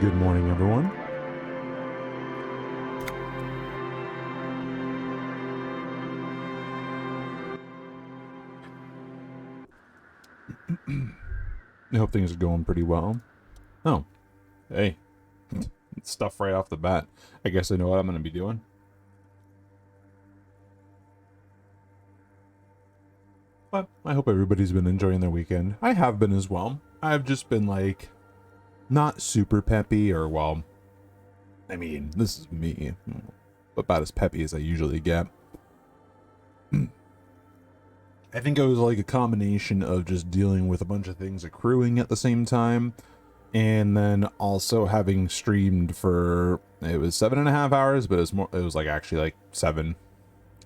Good morning, everyone. I hope things are going pretty well. Oh, hey. Stuff right off the bat. I guess I know what I'm going to be doing. But I hope everybody's been enjoying their weekend. I have been as well. I've just been like, not super peppy, or well, I mean, this is me. About as peppy as I usually get. I think it was like a combination of just dealing with a bunch of things accruing at the same time, and then also having streamed for, it was 7.5 hours, but it was like actually like 7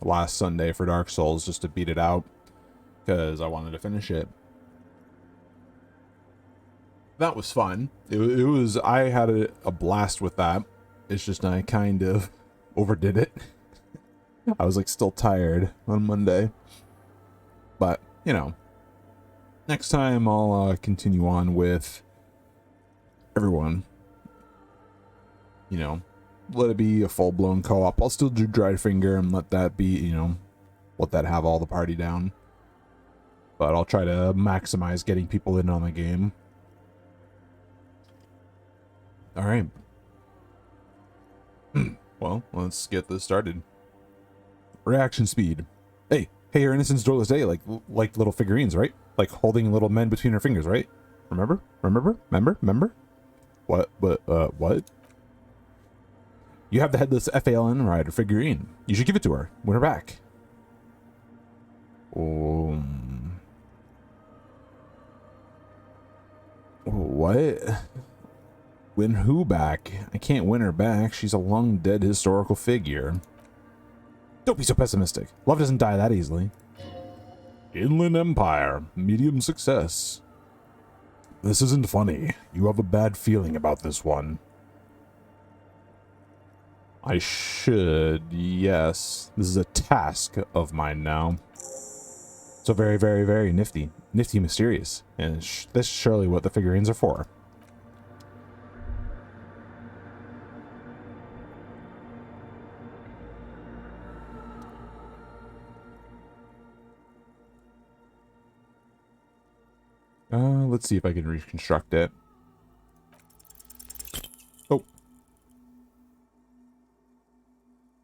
last Sunday for Dark Souls, just to beat it out because I wanted to finish it. That was fun. It was, I had a blast with that. It's just I kind of overdid it. I was like still tired on Monday, but you know, next time I'll continue on with everyone. You know, let it be a full-blown co-op. I'll still do Dried Finger and let that be, you know, let that have all the party down. But I'll try to maximize getting people in on the game. Alright. Well, let's get this started. Reaction speed. Hey, your innocence doorless day, like little figurines, right? Like holding little men between her fingers, right? Remember? What? What? You have the headless FALN rider figurine. You should give it to her. Win her back. What? Win who back? I can't win her back. She's a long dead historical figure. Don't be so pessimistic. Love doesn't die that easily. Inland Empire. Medium success. This isn't funny. You have a bad feeling about this one. I should, yes. This is a task of mine now. So very, very, very nifty. Nifty mysterious. And this is surely what the figurines are for. Let's see if I can reconstruct it. Oh.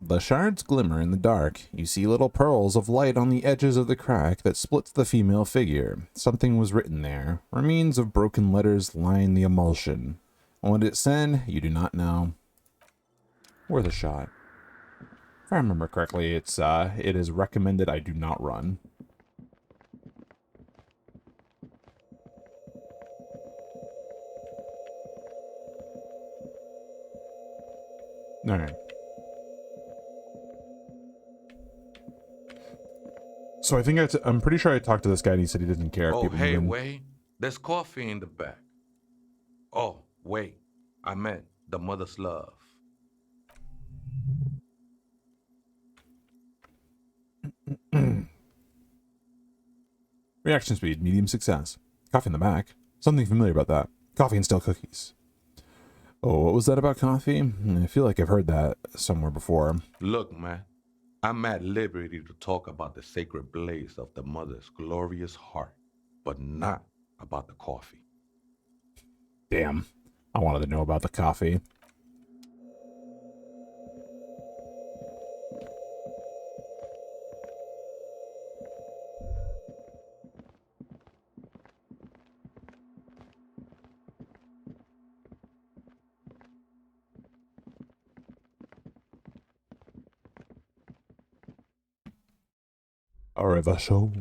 The shards glimmer in the dark. You see little pearls of light on the edges of the crack that splits the female figure. Something was written there. Remains of broken letters line the emulsion. What it said, you do not know. Worth a shot. If I remember correctly, it is recommended I do not run. Alright. So I think I'm pretty sure I talked to this guy and he said he didn't care if Oh, people hey, moved in. wait. There's coffee in the back. Oh, wait. I meant the mother's love. Reaction speed, medium success. Coffee in the back. Something familiar about that. Coffee and stale cookies. Oh, what was that about coffee? I feel like I've heard that somewhere before. Look, man. I'm at liberty to talk about the sacred blaze of the mother's glorious heart, but not about the coffee. Damn. I wanted to know about the coffee. Arriva show.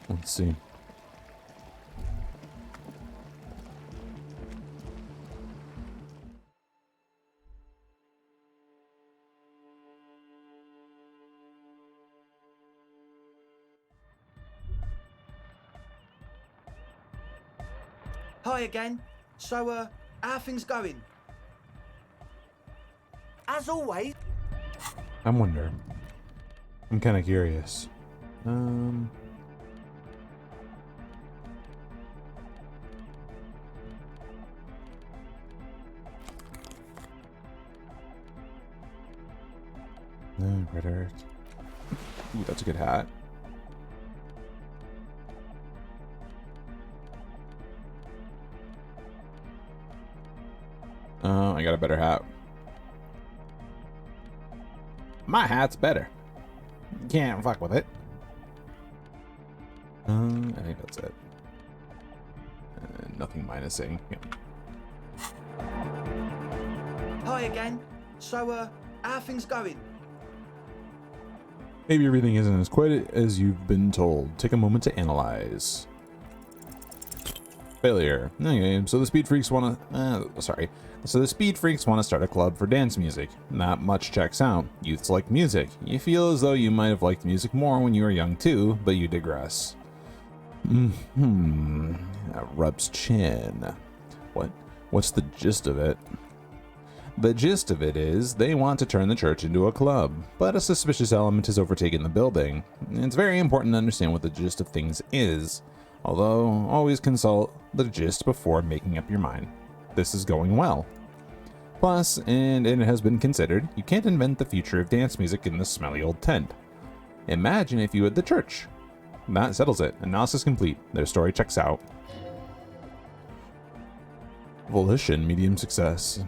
Let's see. Hi again. So, how are things going? As always. I wonder. I'm kind of curious. No, red earth. Ooh, that's a good hat. I got a better hat. My hat's better. You can't fuck with it. I think that's it. Nothing minusing. Yep. Hi again. So, how are things going? Maybe everything isn't as quite as you've been told. Take a moment to analyze. Failure. Okay, so the speed freaks want to. So the speed freaks want to start a club for dance music. Not much checks out. Youths like music. You feel as though you might have liked music more when you were young too, but you digress. Rubs chin. What's the gist of it? The gist of it is they want to turn the church into a club, but a suspicious element has overtaken the building. It's very important to understand what the gist of things is, although always consult the gist before making up your mind. This is going well. Plus, and it has been considered, you can't invent the future of dance music in this smelly old tent. Imagine if you had the church. That settles it. Analysis complete. Their story checks out. Volition, medium success.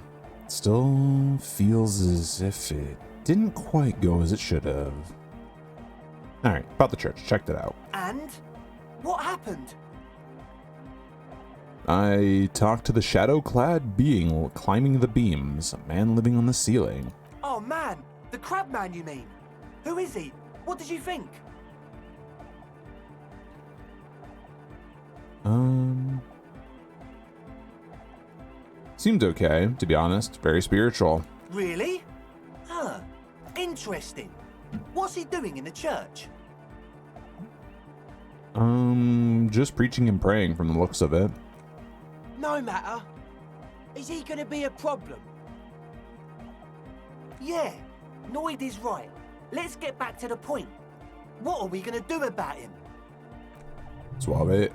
Still feels as if it didn't quite go as it should have. Alright, about the church. Checked it out. And? What happened? I talked to the shadow-clad being climbing the beams, a man living on the ceiling. Oh man, the crab man you mean? Who is he? What did you think? Seemed okay, to be honest. Very spiritual. Really? Huh. Interesting. What's he doing in the church? Just preaching and praying from the looks of it. No matter. Is he gonna be a problem? Yeah, Noid is right. Let's get back to the point. What are we gonna do about him? Swabar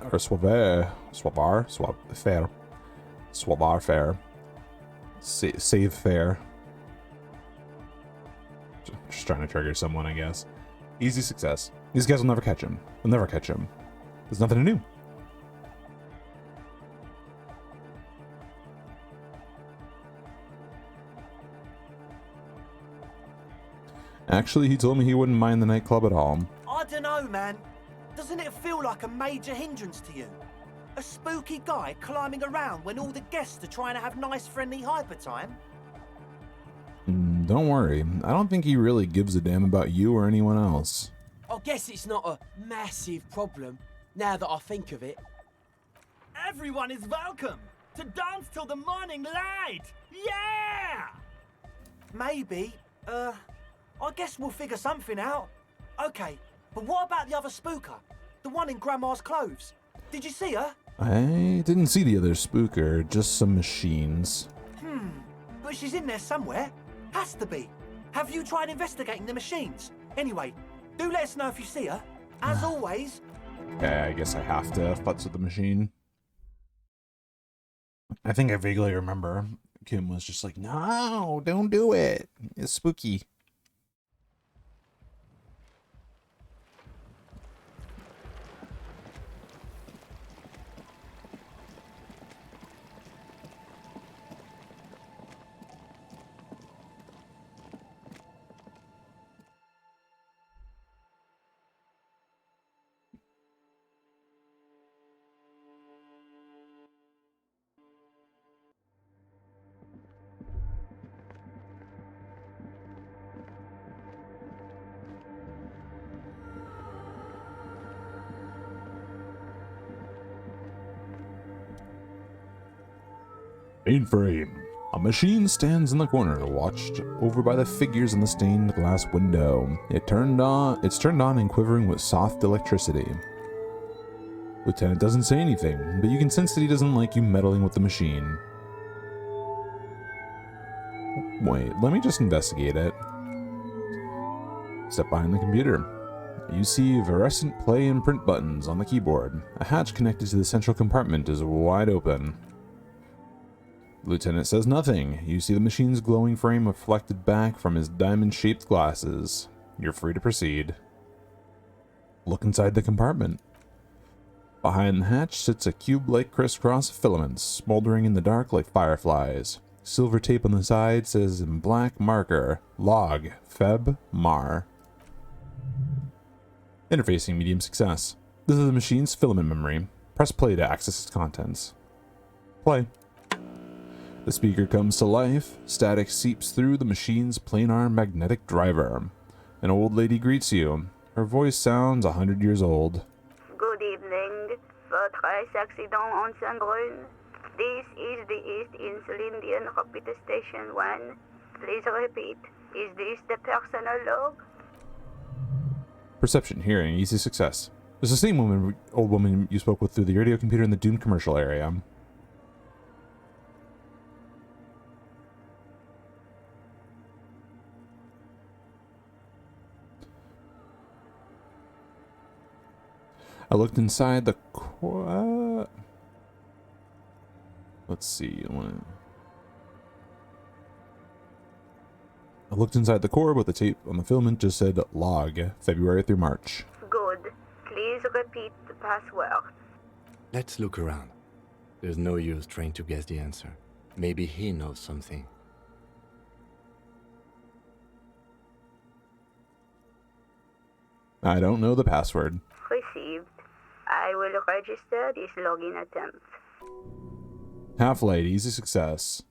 fair. Save fair. Just trying to trigger someone, I guess. Easy success. These guys will never catch him. They'll never catch him. There's nothing to do. Actually, he told me he wouldn't mind the nightclub at all. I don't know, man. Doesn't it feel like a major hindrance to you? A spooky guy climbing around when all the guests are trying to have nice, friendly hyper time? Don't worry. I don't think he really gives a damn about you or anyone else. I guess it's not a massive problem, now that I think of it. Everyone is welcome to dance till the morning light! Yeah! Maybe. I guess we'll figure something out. Okay, but what about the other spooker? The one in Grandma's clothes? Did you see her? I didn't see the other spooker, just some machines. But she's in there somewhere. Has to be. Have you tried investigating the machines? Anyway, do let us know if you see her. As always. Okay, I guess I have to futz with the machine. I think I vaguely remember Kim was just like, no, don't do it. It's spooky. In frame. A machine stands in the corner, watched over by the figures in the stained glass window. It's turned on and quivering with soft electricity. Lieutenant doesn't say anything, but you can sense that he doesn't like you meddling with the machine. Wait, let me just investigate it. Step behind the computer. You see fluorescent play and print buttons on the keyboard. A hatch connected to the central compartment is wide open. The lieutenant says nothing. You see the machine's glowing frame reflected back from his diamond-shaped glasses. You're free to proceed. Look inside the compartment. Behind the hatch sits a cube-like crisscross of filaments, smoldering in the dark like fireflies. Silver tape on the side says in black marker, Log, Feb, Mar. Interfacing medium success. This is the machine's filament memory. Press play to access its contents. Play. The speaker comes to life. Static seeps through the machine's planar magnetic driver. An old lady greets you. Her voice sounds 100 years old. Good evening. Votre accident on Saint-Brun. This is the East Insulindian Repeat Station 1. Please repeat. Is this the personal log? Perception, hearing, easy success. There's the same old woman you spoke with through the radio computer in the Dune commercial area. I looked inside the core. Let's see. I looked inside the core, but the tape on the filament just said log, February through March. Good. Please repeat the password. Let's look around. There's no use trying to guess the answer. Maybe he knows something. I don't know the password. Received. I will register this login attempt. Half-light, easy success.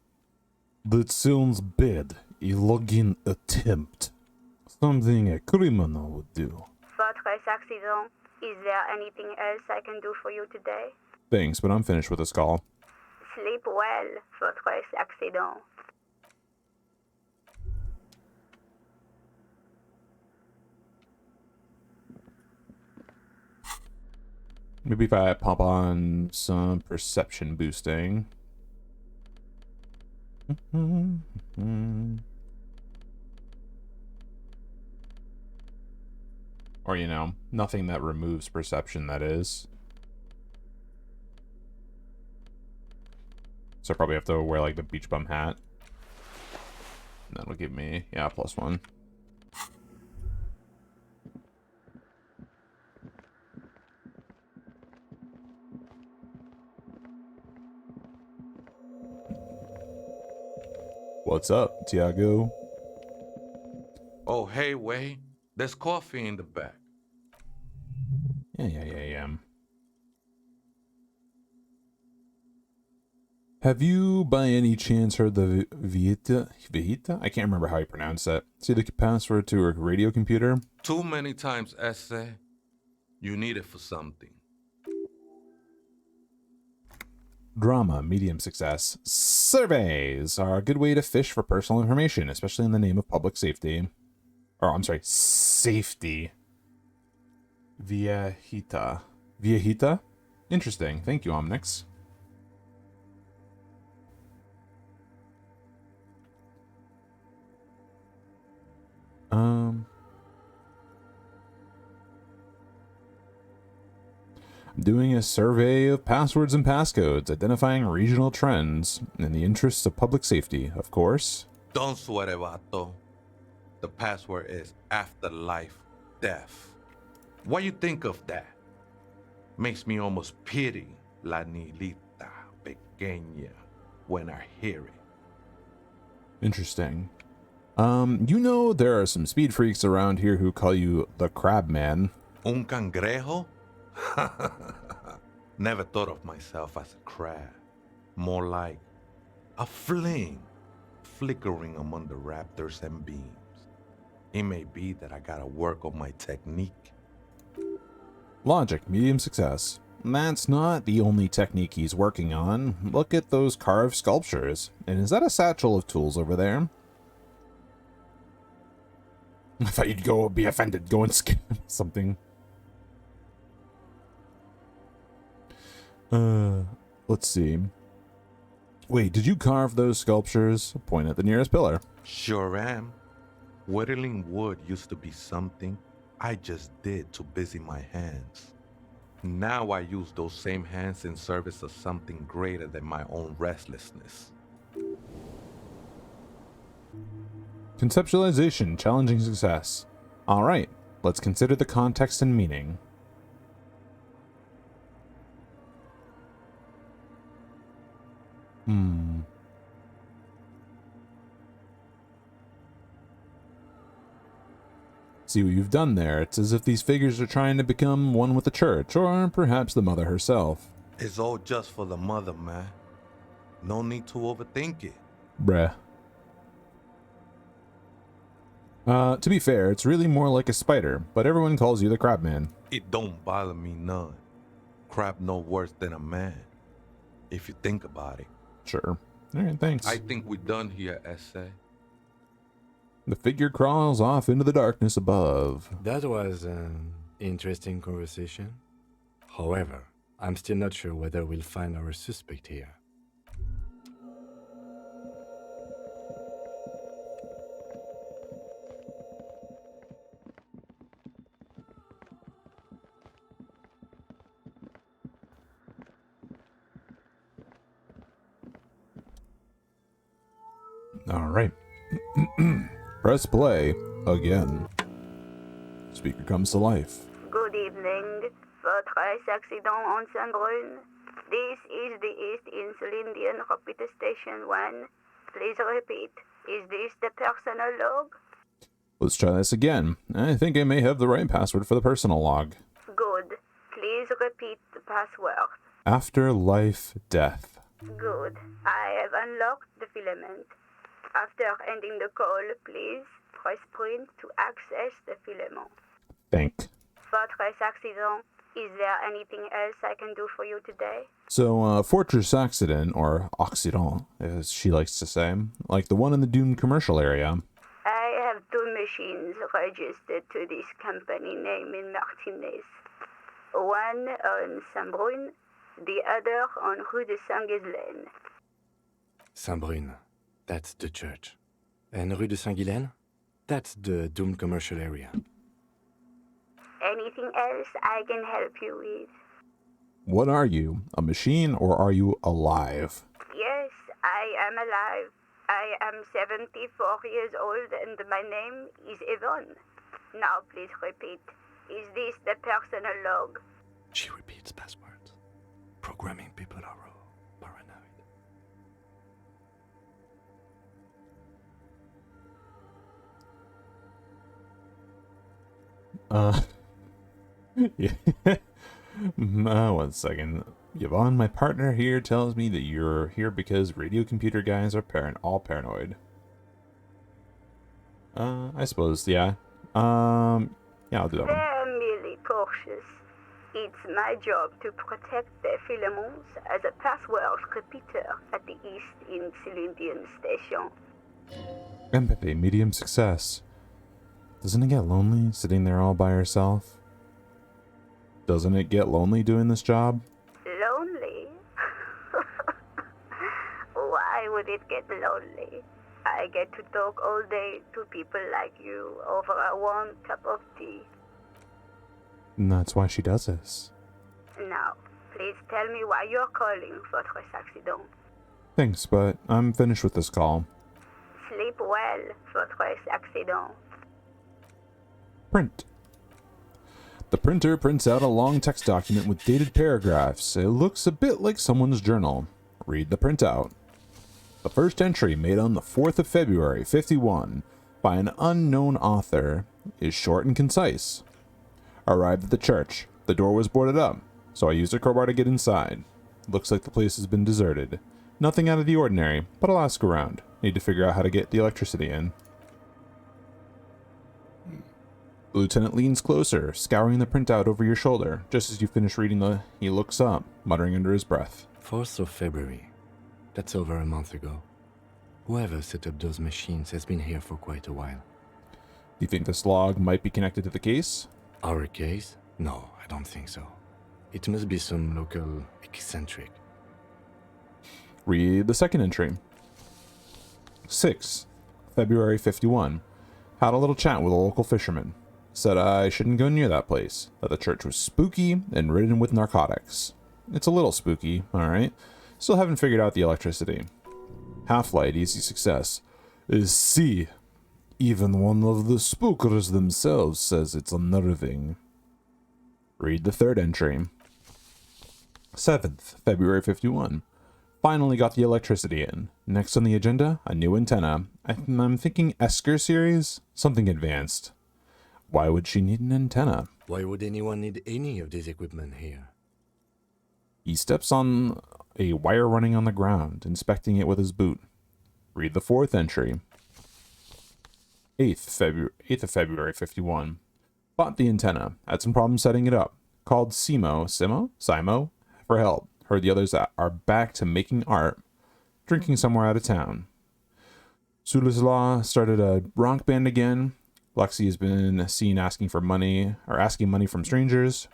That sounds bad. A login attempt. Something a criminal would do. Votre accident. Is there anything else I can do for you today? Thanks, but I'm finished with this call. Sleep well, votre accident. Maybe if I pop on some perception boosting. Or, you know, nothing that removes perception, that is. So I probably have to wear, like, the beach bum hat. And that'll give me, yeah, +1. What's up, Tiago? Oh, hey, Way. There's coffee in the back. Yeah. Have you, by any chance, heard the Vita? I can't remember how you pronounce that. See the password to a radio computer? Too many times, essay. You need it for something. Drama, medium success. Surveys are a good way to fish for personal information, especially in the name of public safety. Or, I'm sorry, safety. Viahita. Viahita? Interesting. Thank you, Omnix. I'm doing a survey of passwords and passcodes, identifying regional trends in the interests of public safety, of course. Don't sweat it, vato. The password is afterlife death. What you think of that? Makes me almost pity la niñita pequeña when I hear it. Interesting. You know there are some speed freaks around here who call you the Crab Man. Un cangrejo? Never thought of myself as a crab. More like a fling flickering among the raptors and beams. It may be that I gotta work on my technique. Logic, medium success. That's not the only technique he's working on. Look at those carved sculptures. And is that a satchel of tools over there? I thought you'd be offended, go and scan something. Let's see. Wait, did you carve those sculptures? Point at the nearest pillar. Sure am. Whittling wood used to be something I just did to busy my hands. Now I use those same hands in service of something greater than my own restlessness. Conceptualization, challenging success. Alright, let's consider the context and meaning. See what you've done there. It's as if these figures are trying to become one with the church, or perhaps the mother herself. It's all just for the mother, man. No need to overthink it. Bruh. To be fair, it's really more like a spider, but everyone calls you the Crabman. It don't bother me none. Crab no worse than a man, if you think about it. Sure. Alright, thanks. I think we're done here, essay. The figure crawls off into the darkness above. That was an interesting conversation. However, I'm still not sure whether we'll find our suspect here. Alright. Press play again. Speaker comes to life. Good evening. Votre accident en Saint-Brun. This is the East Insulindian Rapid Station 1. Please repeat. Is this the personal log? Let's try this again. I think I may have the right password for the personal log. Good. Please repeat the password. Afterlife death. Good. I have unlocked the filament. After ending the call, please press print to access the filament. Thank. Votre accident. Is there anything else I can do for you today? So, Fortress Accident, or Occident, as she likes to say, like the one in the Dune commercial area. I have two machines registered to this company name in Martinez. One on Saint-Brun, the other on Rue de Saint-Ghislaine. Saint-Brun, that's the church. And Rue de Saint-Ghislaine, that's the doomed commercial area. Anything else I can help you with? What are you? A machine, or are you alive? Yes, I am alive. I am 74 years old and my name is Yvonne. Now please repeat. Is this the personal log? She repeats passwords. Programming people are paranoid. Yeah. 1 second. Yvonne, my partner here, tells me that you're here because radio computer guys are all paranoid. I suppose, yeah. Yeah, I'll do that one. They're merely cautious. It's my job to protect their filaments as a password repeater at the East Insulindian Station. Empathy, medium success. Doesn't it get lonely sitting there all by herself? Doesn't it get lonely doing this job? Lonely? Why would it get lonely? I get to talk all day to people like you over a warm cup of tea. And that's why she does this. Now, please tell me why you're calling Votre accident. Thanks, but I'm finished with this call. Sleep well, Votre accident. Print. The printer prints out a long text document with dated paragraphs. It looks a bit like someone's journal. Read the printout. The first entry, made on the 4th of February, 51, by an unknown author, is short and concise. Arrived at the church. The door was boarded up, so I used a crowbar to get inside. Looks like the place has been deserted. Nothing out of the ordinary, but I'll ask around. Need to figure out how to get the electricity in. The lieutenant leans closer, scouring the printout over your shoulder. Just as you finish reading he looks up, muttering under his breath. 4th of February. That's over a month ago. Whoever set up those machines has been here for quite a while. Do you think this log might be connected to the case? Our case? No, I don't think so. It must be some local eccentric. Read the second entry. 6. February 51. Had a little chat with a local fisherman. Said I shouldn't go near that place, that the church was spooky and ridden with narcotics. It's a little spooky, alright. Still haven't figured out the electricity. Half-light, easy success. See, even one of the spookers themselves says it's unnerving. Read the third entry. 7th, February 51. Finally got the electricity in. Next on the agenda, a new antenna. I'm thinking Esker series? Something advanced. Why would she need an antenna? Why would anyone need any of this equipment here? He steps on a wire running on the ground, inspecting it with his boot. Read the fourth entry. 8th of February 51. Bought the antenna. Had some problems setting it up. Called Simo for help. Heard the others are back to making art. Drinking somewhere out of town. Sulislaw started a rock band again. Lexi has been seen asking money from strangers.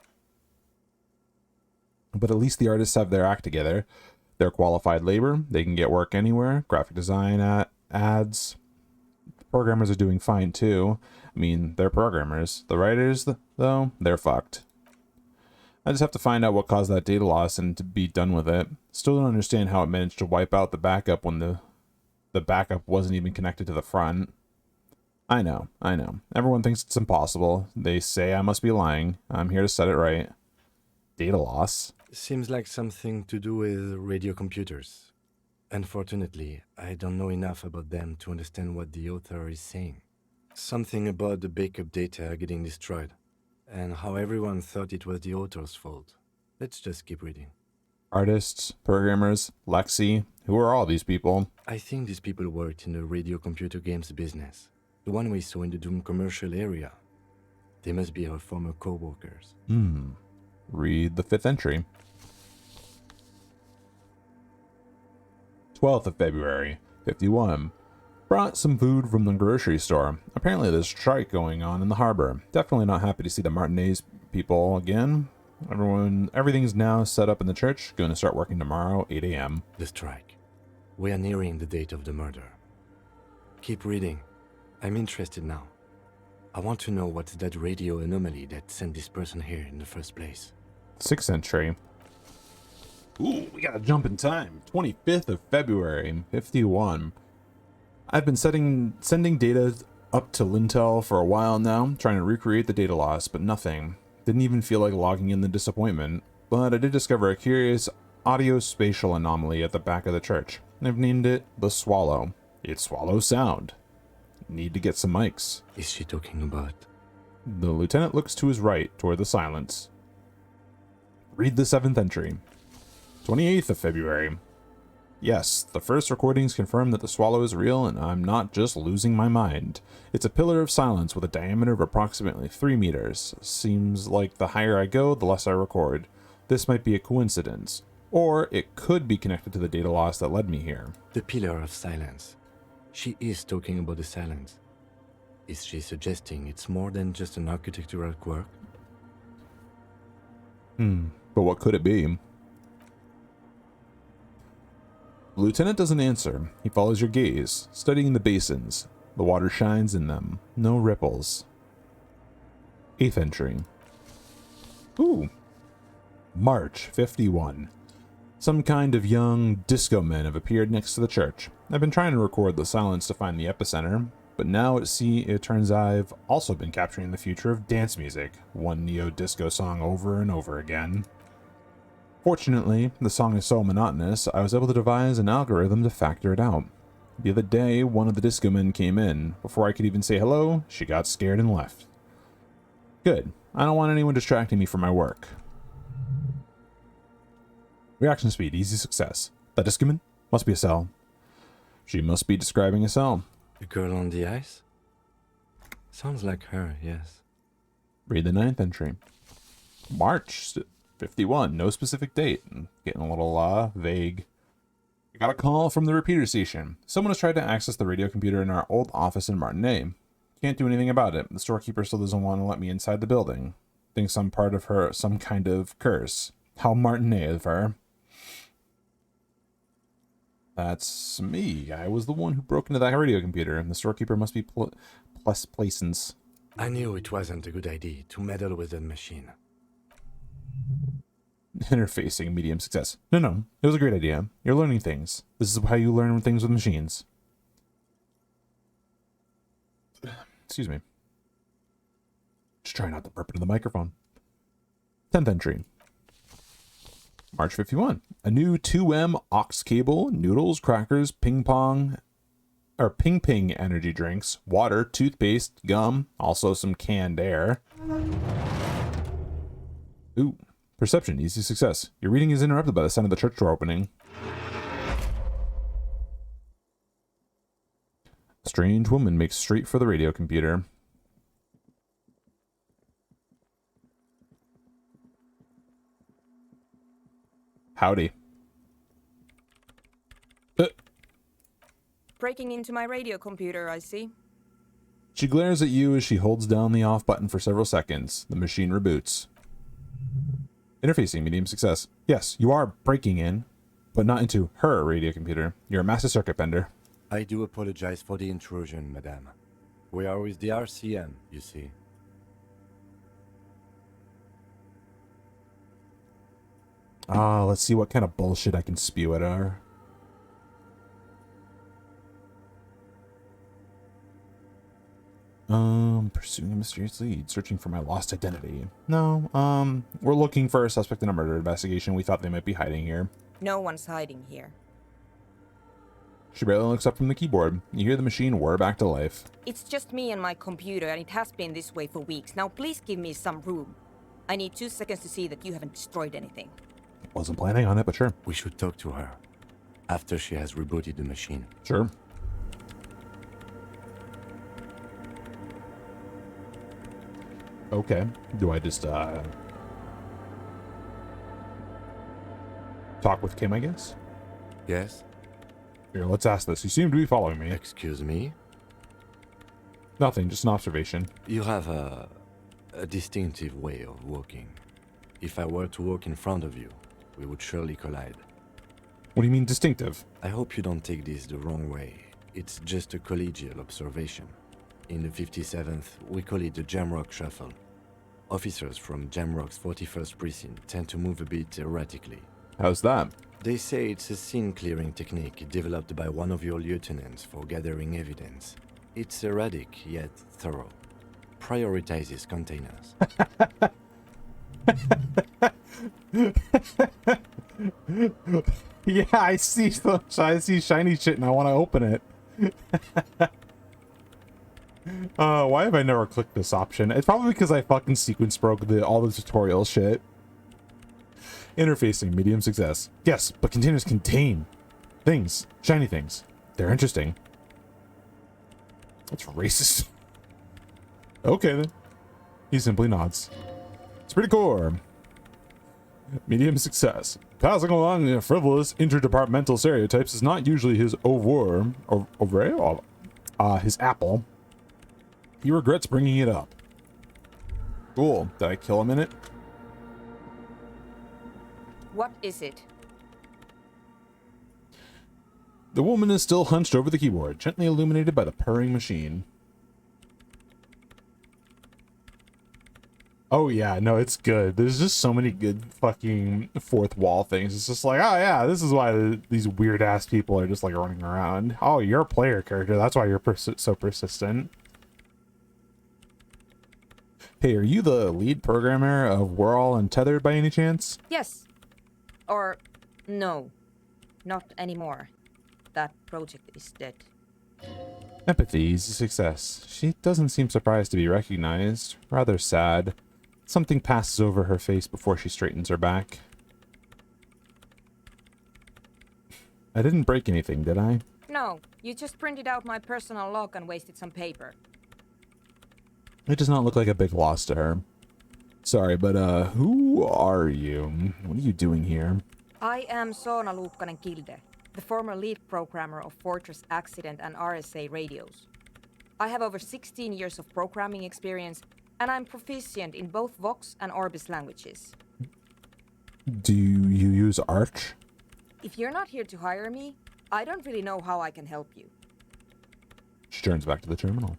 But at least the artists have their act together. They're qualified labor. They can get work anywhere. Graphic design, ads. Programmers are doing fine too. I mean, they're programmers. The writers, though, they're fucked. I just have to find out what caused that data loss and to be done with it. Still don't understand how it managed to wipe out the backup when the backup wasn't even connected to the front. I know. Everyone thinks it's impossible. They say I must be lying. I'm here to set it right. Data loss? Seems like something to do with radio computers. Unfortunately, I don't know enough about them to understand what the author is saying. Something about the backup data getting destroyed, and how everyone thought it was the author's fault. Let's just keep reading. Artists, programmers, Lexi, who are all these people? I think these people worked in the radio computer games business. The one we saw in the Doom commercial area. They must be our former co-workers. Read the fifth entry. 12th of February, 51. Brought some food from the grocery store. Apparently there's a strike going on in the harbor. Definitely not happy to see the Martinez people again. Everything's now set up in the church. Going to start working tomorrow, 8 a.m. The strike. We are nearing the date of the murder. Keep reading. I'm interested now. I want to know what's that radio anomaly that sent this person here in the first place. 6th entry. Ooh, we gotta jump in time. 25th of February, 51. I've been sending data up to Lintel for a while now, trying to recreate the data loss, but nothing. Didn't even feel like logging in the disappointment. But I did discover a curious audio-spatial anomaly at the back of the church. I've named it the Swallow. It swallows sound. Need to get some mics. Is she talking about? The lieutenant looks to his right, toward the silence. Read the 7th entry. 28th of February. Yes, the first recordings confirm that the swallow is real, and I'm not just losing my mind. It's a pillar of silence with a diameter of approximately 3 meters. Seems like the higher I go, the less I record. This might be a coincidence, or it could be connected to the data loss that led me here. The pillar of silence. She is talking about the silence. Is she suggesting it's more than just an architectural quirk? But what could it be? The lieutenant doesn't answer. He follows your gaze, studying the basins. The water shines in them. No ripples. 8th entry. Ooh. March 51. Some kind of young disco men have appeared next to the church. I've been trying to record the silence to find the epicenter, but now it turns I've also been capturing the future of dance music, one neo-disco song over and over again. Fortunately, the song is so monotonous, I was able to devise an algorithm to factor it out. The other day, one of the disco men came in. Before I could even say hello, she got scared and left. Good. I don't want anyone distracting me from my work. Reaction speed, easy success. That disco man must be a cell. She must be describing a cell. The girl on the ice? Sounds like her, yes. Read the 9th entry. March 51, no specific date. Getting a little vague. I got a call from the repeater station. Someone has tried to access the radio computer in our old office in Martinez. Can't do anything about it. The storekeeper still doesn't want to let me inside the building. Thinks I'm part of her, some kind of curse. How Martinet of her. That's me. I was the one who broke into that radio computer, and the storekeeper must be plus Plaisance. I knew it wasn't a good idea to meddle with the machine. Interfacing, medium success. No, it was a great idea. You're learning things. This is how you learn things with machines. Excuse me. Just try not to burp into the microphone. 10th entry. March 51. A new 2M aux cable, noodles, crackers, ping ping energy drinks, water, toothpaste, gum, also some canned air. Ooh. Perception, easy success. Your reading is interrupted by the sound of the church door opening. A strange woman makes straight for the radio computer. Howdy. Breaking into my radio computer, I see. She glares at you as she holds down the off button for several seconds. The machine reboots. Interfacing, medium success. Yes, you are breaking in, but not into her radio computer. You're a master circuit bender. I do apologize for the intrusion, madame. We are with the RCM, you see. Let's see what kind of bullshit I can spew at her. Pursuing a mysterious lead, searching for my lost identity. No, we're looking for a suspect in a murder investigation. We thought they might be hiding here. No one's hiding here. She barely looks up from the keyboard. You hear the machine whir back to life. It's just me and my computer, and it has been this way for weeks. Now please give me some room. I need 2 seconds to see that you haven't destroyed anything. Wasn't planning on it, but sure. We should talk to her after she has rebooted the machine. Sure. Okay. Do I just, talk with Kim, I guess? Yes? Here, let's ask this. You seem to be following me. Excuse me? Nothing, just an observation. You have a distinctive way of walking. If I were to walk in front of you, we would surely collide. What do you mean distinctive? I hope you don't take this the wrong way. It's just a collegial observation. In the 57th, we call it the Jamrock Shuffle. Officers from Jamrock's 41st Precinct tend to move a bit erratically. How's that? They say it's a scene-clearing technique developed by one of your lieutenants for gathering evidence. It's erratic, yet thorough. Prioritizes containers. Yeah, I see shiny shit and I want to open it. Why have I never clicked this option? It's probably because I fucking sequence broke all the tutorial shit. Interfacing, medium success. Yes, but containers contain things, shiny things. They're interesting. That's racist. Okay then. He simply nods. It's pretty cool. Medium success. Passing along frivolous interdepartmental stereotypes is not usually his his apple. He regrets bringing it up. Cool. Did I kill him in it? What is it? The woman is still hunched over the keyboard, gently illuminated by the purring machine. Oh yeah, no, it's good. There's just so many good fucking fourth wall things. It's just like, oh yeah, this is why these weird ass people are just like running around. Oh, you're a player character. That's why you're so persistent. Hey, are you the lead programmer of We're All Untethered by any chance? Yes. Or no. Not anymore. That project is dead. Empathy is a success. She doesn't seem surprised to be recognized. Rather sad. Something passes over her face before she straightens her back. I didn't break anything, did I? No, you just printed out my personal log and wasted some paper. It does not look like a big loss to her. Sorry, but who are you? What are you doing here? I am Soona Luukkanen-Kilde, the former lead programmer of Fortress Accident and RSA radios. I have over 16 years of programming experience And I'm proficient in both Vox and Orbis languages. Do you use Arch? If you're not here to hire me, I don't really know how I can help you. She turns back to the terminal.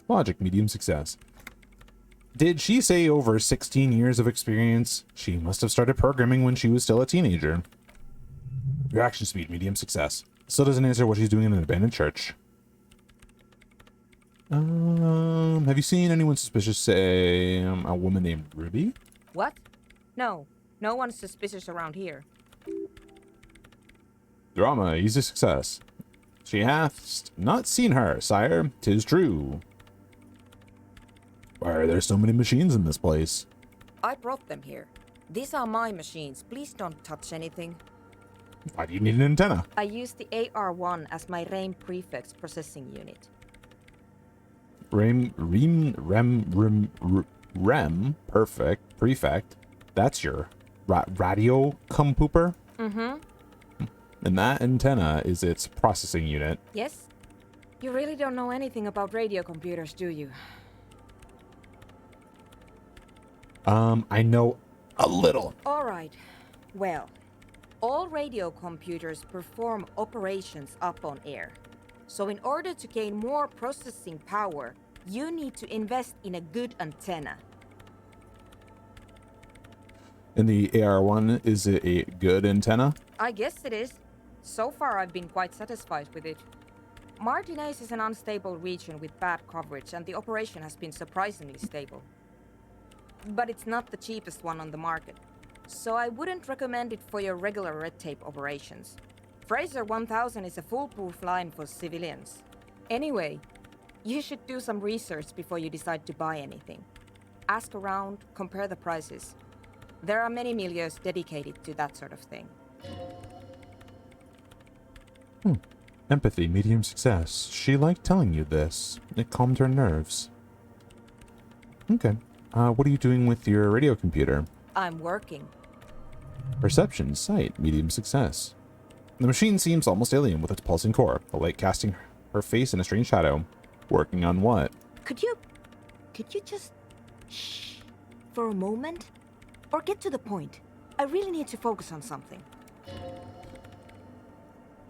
Logic, medium success. Did she say over 16 years of experience? She must have started programming when she was still a teenager. Reaction speed, medium success. Still doesn't answer what she's doing in an abandoned church. Have you seen anyone suspicious, say, a woman named Ruby? What? No. No one's suspicious around here. Drama, easy success. She hath not seen her, sire. 'Tis true. Why are there so many machines in this place? I brought them here. These are my machines. Please don't touch anything. Why do you need an antenna? I use the AR-1 as my RAIM prefix processing unit. REM, perfect, prefect. That's your radio pooper? Mm-hmm. And that antenna is its processing unit. Yes? You really don't know anything about radio computers, do you? I know a little. All right. Well, all radio computers perform operations up on air. So in order to gain more processing power, you need to invest in a good antenna. And the AR-1, is it a good antenna? I guess it is. So far, I've been quite satisfied with it. Martinez is an unstable region with bad coverage, and the operation has been surprisingly stable. But it's not the cheapest one on the market, so I wouldn't recommend it for your regular red tape operations. Fraser 1000 is a foolproof line for civilians. Anyway, you should do some research before you decide to buy anything. Ask around, compare the prices. There are many milieus dedicated to that sort of thing. Empathy, medium success. She liked telling you this. It calmed her nerves. Okay. What are you doing with your radio computer? I'm working. Perception, sight, medium success. The machine seems almost alien with its pulsing core, the light casting her face in a strange shadow. Working on what? Could you just shh for a moment? Or get to the point. I really need to focus on something.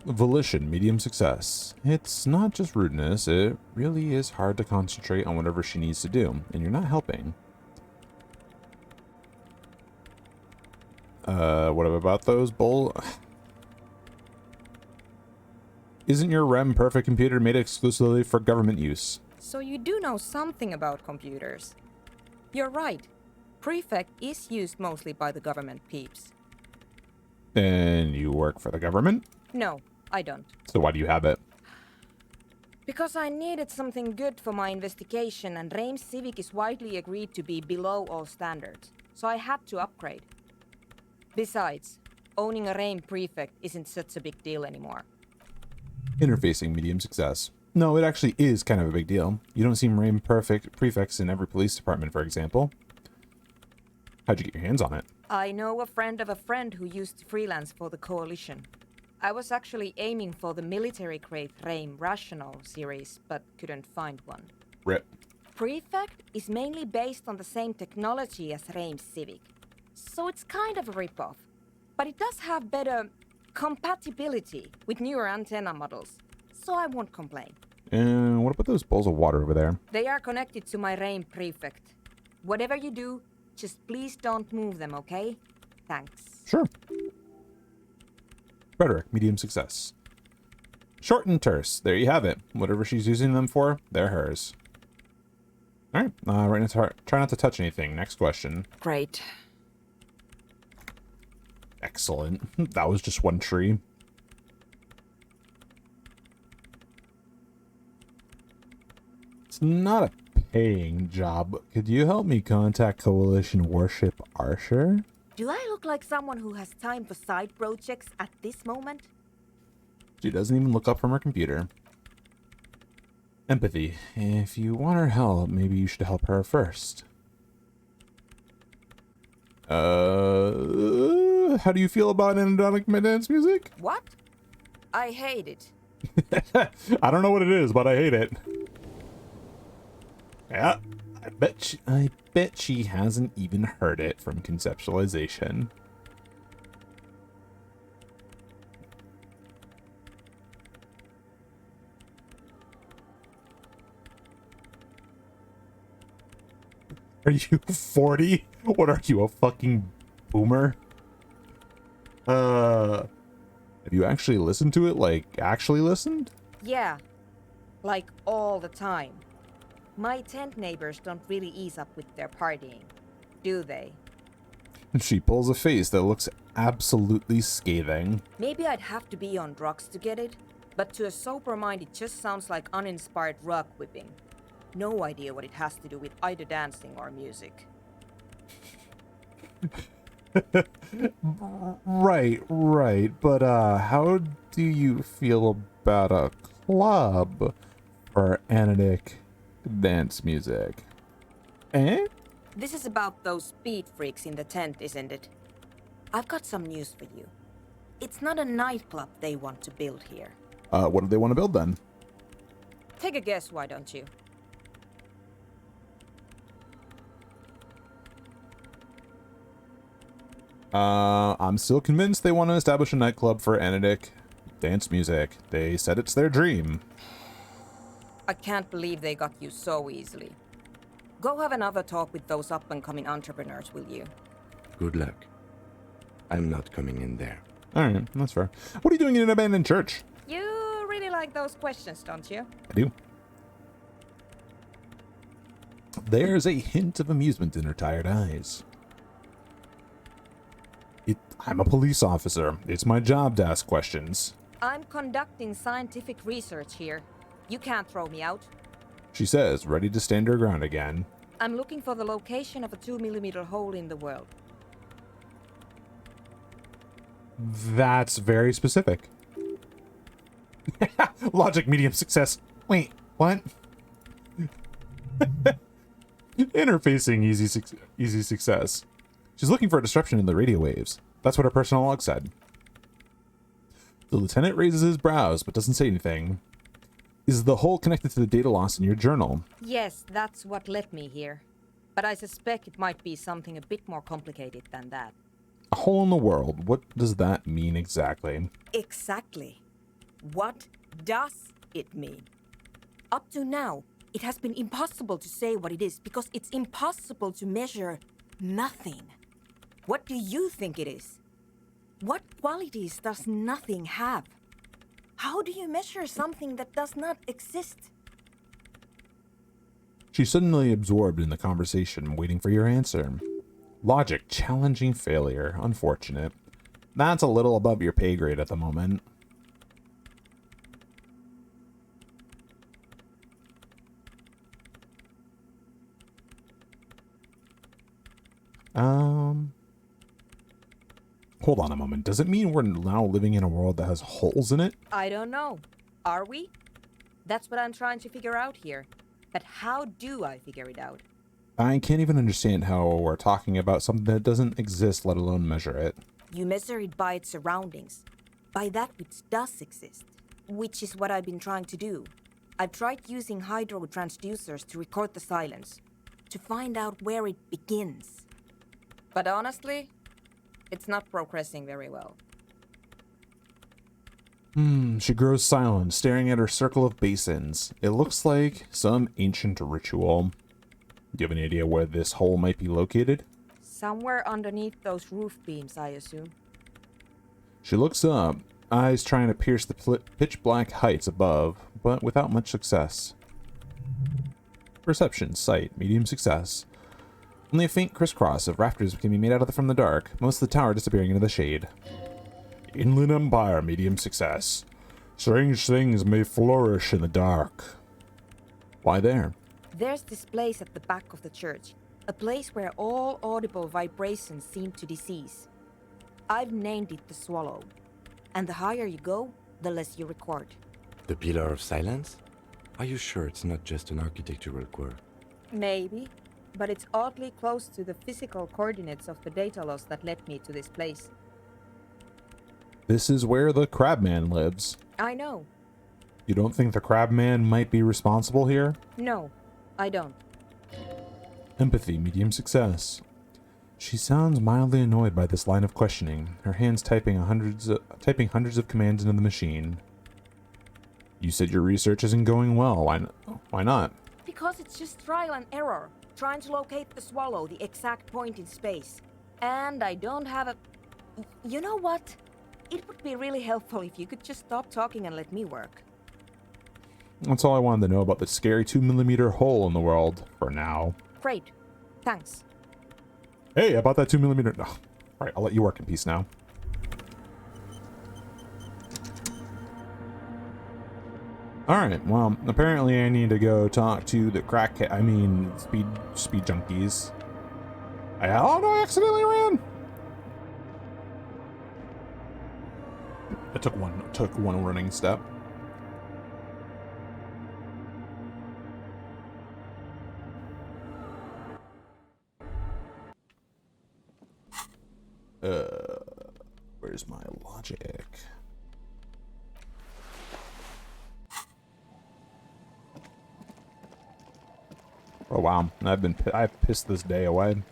Volition, medium success. It's not just rudeness, it really is hard to concentrate on whatever she needs to do, and you're not helping. What about those Isn't your REM perfect computer made exclusively for government use? So you do know something about computers. You're right. Prefect is used mostly by the government peeps. And you work for the government? No, I don't. So why do you have it? Because I needed something good for my investigation, and RAIM Civic is widely agreed to be below all standards, so I had to upgrade. Besides, owning a RAIM prefect isn't such a big deal anymore. Interfacing, medium success. No, it actually is kind of a big deal. You don't see RAIM perfect prefects in every police department, for example. How'd you get your hands on it? I know a friend of a friend who used to freelance for the Coalition. I was actually aiming for the military-grade RAIM Rational series, but couldn't find one. RIP. Prefect is mainly based on the same technology as RAIM Civic, so it's kind of a rip-off. But it does have better compatibility with newer antenna models, so I won't complain. And what about those bowls of water over there? They are connected to my RAIM Prefect. Whatever you do, just please don't move them, okay? Thanks. Sure. Rhetoric, medium success. Short and terse. There you have it. Whatever she's using them for, they're hers. Alright, right now try not to touch anything. Next question. Great. Excellent. That was just one tree. It's not a paying job. Could you help me contact Coalition Warship Archer? Do I look like someone who has time for side projects at this moment? She doesn't even look up from her computer. Empathy. If you want her help, maybe you should help her first. How do you feel about anadonic dance music? What? I hate it. I don't know what it is, but I hate it. Yeah, I I bet she hasn't even heard it from conceptualization. Are you 40? What are you, a fucking boomer? Have you actually listened to it? Like, actually listened? Yeah, like all the time. My tent neighbors don't really ease up with their partying, do they? She pulls a face that looks absolutely scathing. Maybe I'd have to be on drugs to get it, but to a sober mind it just sounds like uninspired rug whipping. No idea what it has to do with either dancing or music. Right. But, how do you feel about a club for analytic dance music? Eh? This is about those speed freaks in the tent, isn't it? I've got some news for you. It's not a nightclub they want to build here. What do they want to build then? Take a guess, why don't you? I'm still convinced they want to establish a nightclub for analytic dance music. They said it's their dream. I can't believe they got you so easily. Go have another talk with those up-and-coming entrepreneurs, will you? Good luck. I'm not coming in there. Alright, that's fair. What are you doing in an abandoned church? You really like those questions, don't you? I do. There's a hint of amusement in her tired eyes. I'm a police officer. It's my job to ask questions. I'm conducting scientific research here. You can't throw me out. She says, ready to stand her ground again. I'm looking for the location of a 2mm hole in the world. That's very specific. Logic, medium success. Wait, what? Interfacing, easy success. She's looking for a disruption in the radio waves. That's what her personal log said. The lieutenant raises his brows, but doesn't say anything. Is the hole connected to the data loss in your journal? Yes, that's what led me here. But I suspect it might be something a bit more complicated than that. A hole in the world. What does that mean exactly? Exactly. What does it mean? Up to now, it has been impossible to say what it is because it's impossible to measure nothing. What do you think it is? What qualities does nothing have? How do you measure something that does not exist? She's suddenly absorbed in the conversation, waiting for your answer. Logic, challenging failure. Unfortunate. That's a little above your pay grade at the moment. Hold on a moment. Does it mean we're now living in a world that has holes in it? I don't know. Are we? That's what I'm trying to figure out here. But how do I figure it out? I can't even understand how we're talking about something that doesn't exist, let alone measure it. You measure it by its surroundings, by that which does exist, which is what I've been trying to do. I've tried using hydro transducers to record the silence, to find out where it begins. But honestly, it's not progressing very well. She grows silent, staring at her circle of basins. It looks like some ancient ritual. Do you have any idea where this hole might be located? Somewhere underneath those roof beams, I assume. She looks up, eyes trying to pierce the pitch black heights above, but without much success. Perception, sight, medium success. Only a faint crisscross of rafters can be made out from the dark, most of the tower disappearing into the shade. Inland Empire, medium success. Strange things may flourish in the dark. Why there? There's this place at the back of the church, a place where all audible vibrations seem to decease. I've named it the Swallow, and the higher you go, the less you record. The Pillar of Silence? Are you sure it's not just an architectural quirk? Maybe, but it's oddly close to the physical coordinates of the data loss that led me to this place. This is where the Crabman lives. I know. You don't think the Crabman might be responsible here? No, I don't. Empathy, medium success. She sounds mildly annoyed by this line of questioning, her hands typing hundreds of commands into the machine. You said your research isn't going well. Why not? Because it's just trial and error, trying to locate the swallow, the exact point in space. And I don't have a... You know what? It would be really helpful if you could just stop talking and let me work. That's all I wanted to know about the scary 2mm hole in the world, for now. Great. Thanks. Hey, about that 2mm... Oh. Alright, I'll let you work in peace now. Alright, well, apparently I need to go talk to the speed junkies. Oh no, I accidentally ran! I took one running step. Where's my logic? Oh wow, I've pissed this day away.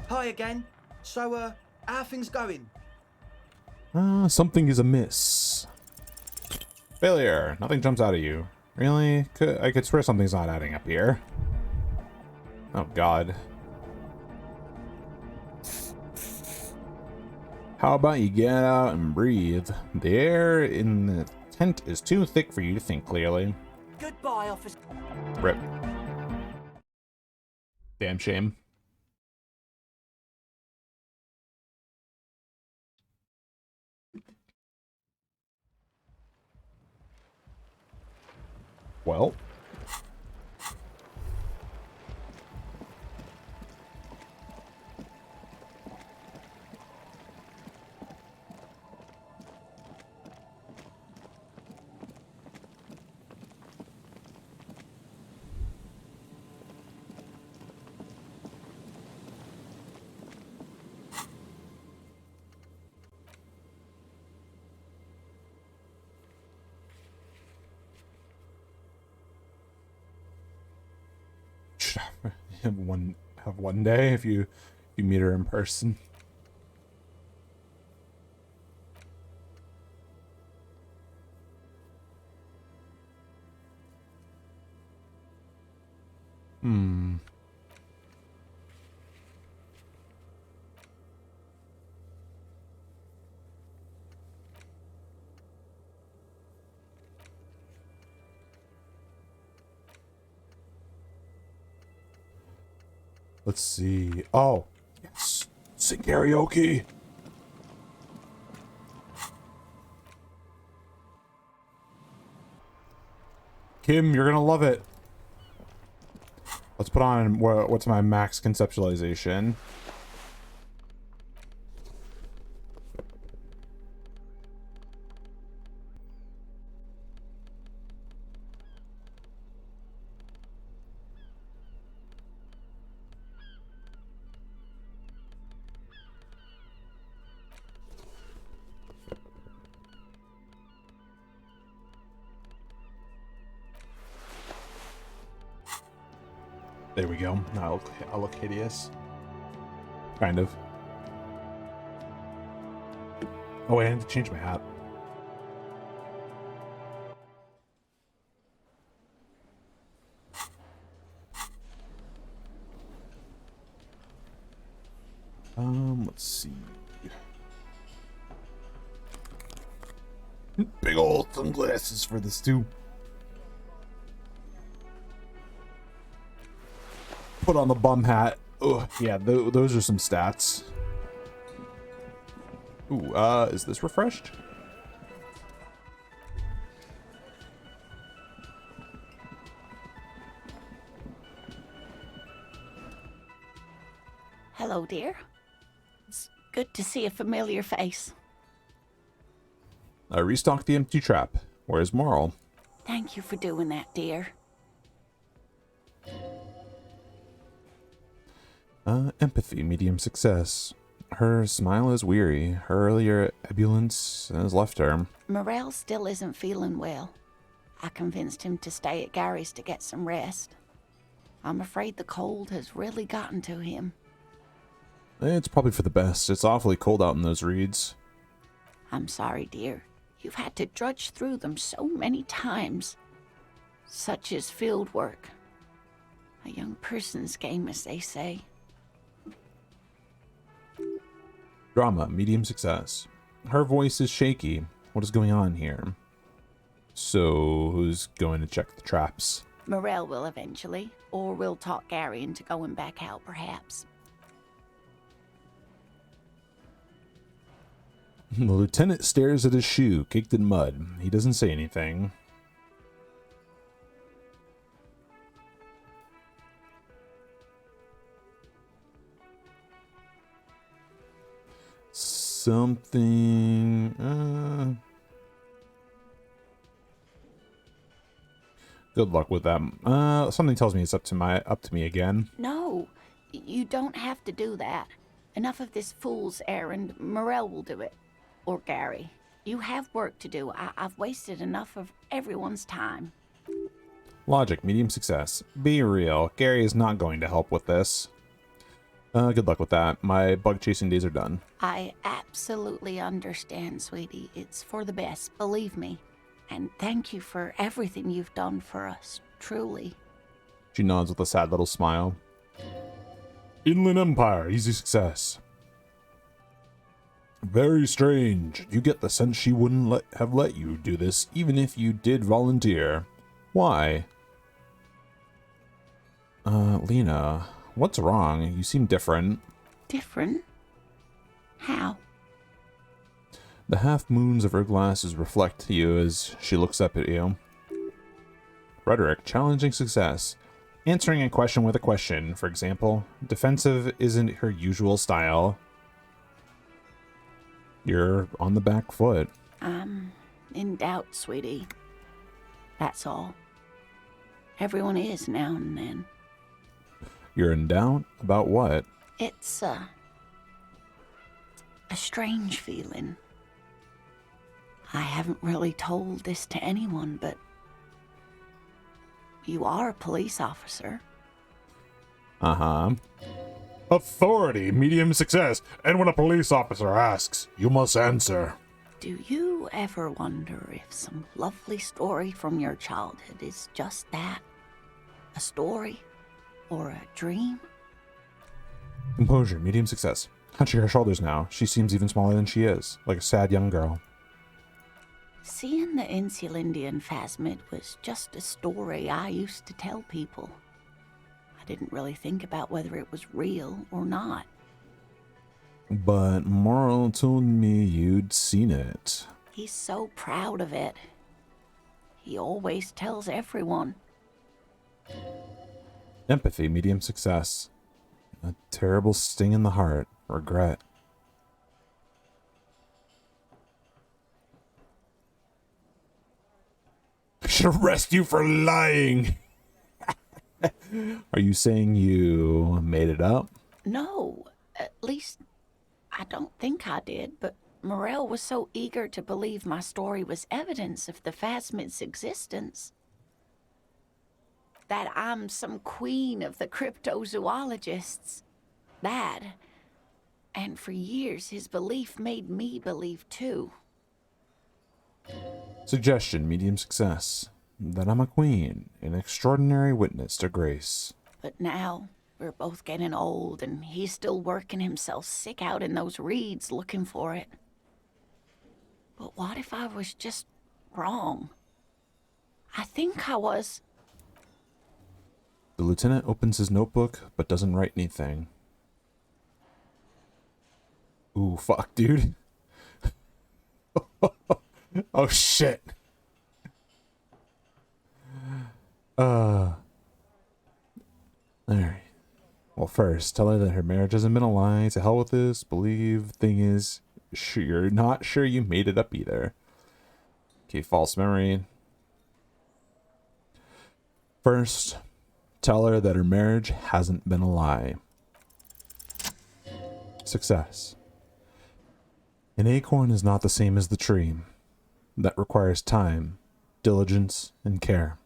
Hi again. So, how are things going? Something is amiss. Failure. Nothing jumps out at you. Really? I could swear something's not adding up here. Oh god. How about you get out and breathe? The air in the tent is too thick for you to think clearly. Goodbye, officer. Rip. Damn shame. Well. Have one day if you meet her in person. Let's see. Oh, yes. Sing karaoke. Kim, you're gonna love it. Let's put on what's my max conceptualization. There we go. I'll look hideous. Kind of. Oh wait, I need to change my hat. Let's see. Big old sunglasses for this too. Put on the bum hat. Ugh, yeah, those are some stats. Ooh, is this refreshed? Hello, dear. It's good to see a familiar face. I restocked the empty trap. Where's Moral? Thank you for doing that, dear. Empathy, medium success. Her smile is weary. Her earlier ebullience has left her. Morel still isn't feeling well. I convinced him to stay at Gary's to get some rest. I'm afraid the cold has really gotten to him. It's probably for the best. It's awfully cold out in those reeds. I'm sorry, dear. You've had to drudge through them so many times. Such is field work. A young person's game, as they say. Drama, medium success. Her voice is shaky. What is going on here? So, who's going to check the traps? Morel will eventually, or we'll talk Gary into going back out, perhaps. The lieutenant stares at his shoe, caked in mud. He doesn't say anything. Something... Good luck with that. Something tells me it's up to me again. No, you don't have to do that. Enough of this fool's errand. Morel will do it. Or Gary. You have work to do. I've wasted enough of everyone's time. Logic, medium success. Be real. Gary is not going to help with this. Good luck with that. My bug chasing days are done. I absolutely understand, sweetie. It's for the best, believe me. And thank you for everything you've done for us, truly. She nods with a sad little smile. Inland Empire, easy success. Very strange. You get the sense she wouldn't have let you do this, even if you did volunteer. Why? Lena, what's wrong? You seem different. Different? How? The half moons of her glasses reflect you as she looks up at you. Rhetoric, challenging success. Answering a question with a question, for example. Defensive isn't her usual style. You're on the back foot. I'm in doubt, sweetie. That's all. Everyone is now and then. You're in doubt? About what? It's, a strange feeling. I haven't really told this to anyone, but you are a police officer. Uh-huh. Authority, medium success, and when a police officer asks, you must answer. Do you ever wonder if some lovely story from your childhood is just that? A story? Or a dream? Composure, medium success. Hunching her shoulders now. She seems even smaller than she is, like a sad young girl. Seeing the Insulindian phasmid was just a story I used to tell people. I didn't really think about whether it was real or not. But Morrill told me you'd seen it. He's so proud of it. He always tells everyone. Empathy, medium success. A terrible sting in the heart. Regret. I should arrest you for lying. Are you saying you made it up? No, at least I don't think I did, but Morel was so eager to believe my story was evidence of the phasmid's existence. That I'm some queen of the cryptozoologists. That, and for years his belief made me believe too. Suggestion, medium success. That I'm a queen, an extraordinary witness to grace. But now, we're both getting old, and he's still working himself sick out in those reeds looking for it. But what if I was just wrong? I think I was. The lieutenant opens his notebook, but doesn't write anything. Ooh, fuck, dude. Oh, shit. Alright. Well, first, tell her that her marriage hasn't been a lie. To hell with this. Believe. Thing is, you're not sure you made it up either. Okay, false memory. First, tell her that her marriage hasn't been a lie. success. An acorn is not the same as the tree. That requires time, diligence, and care.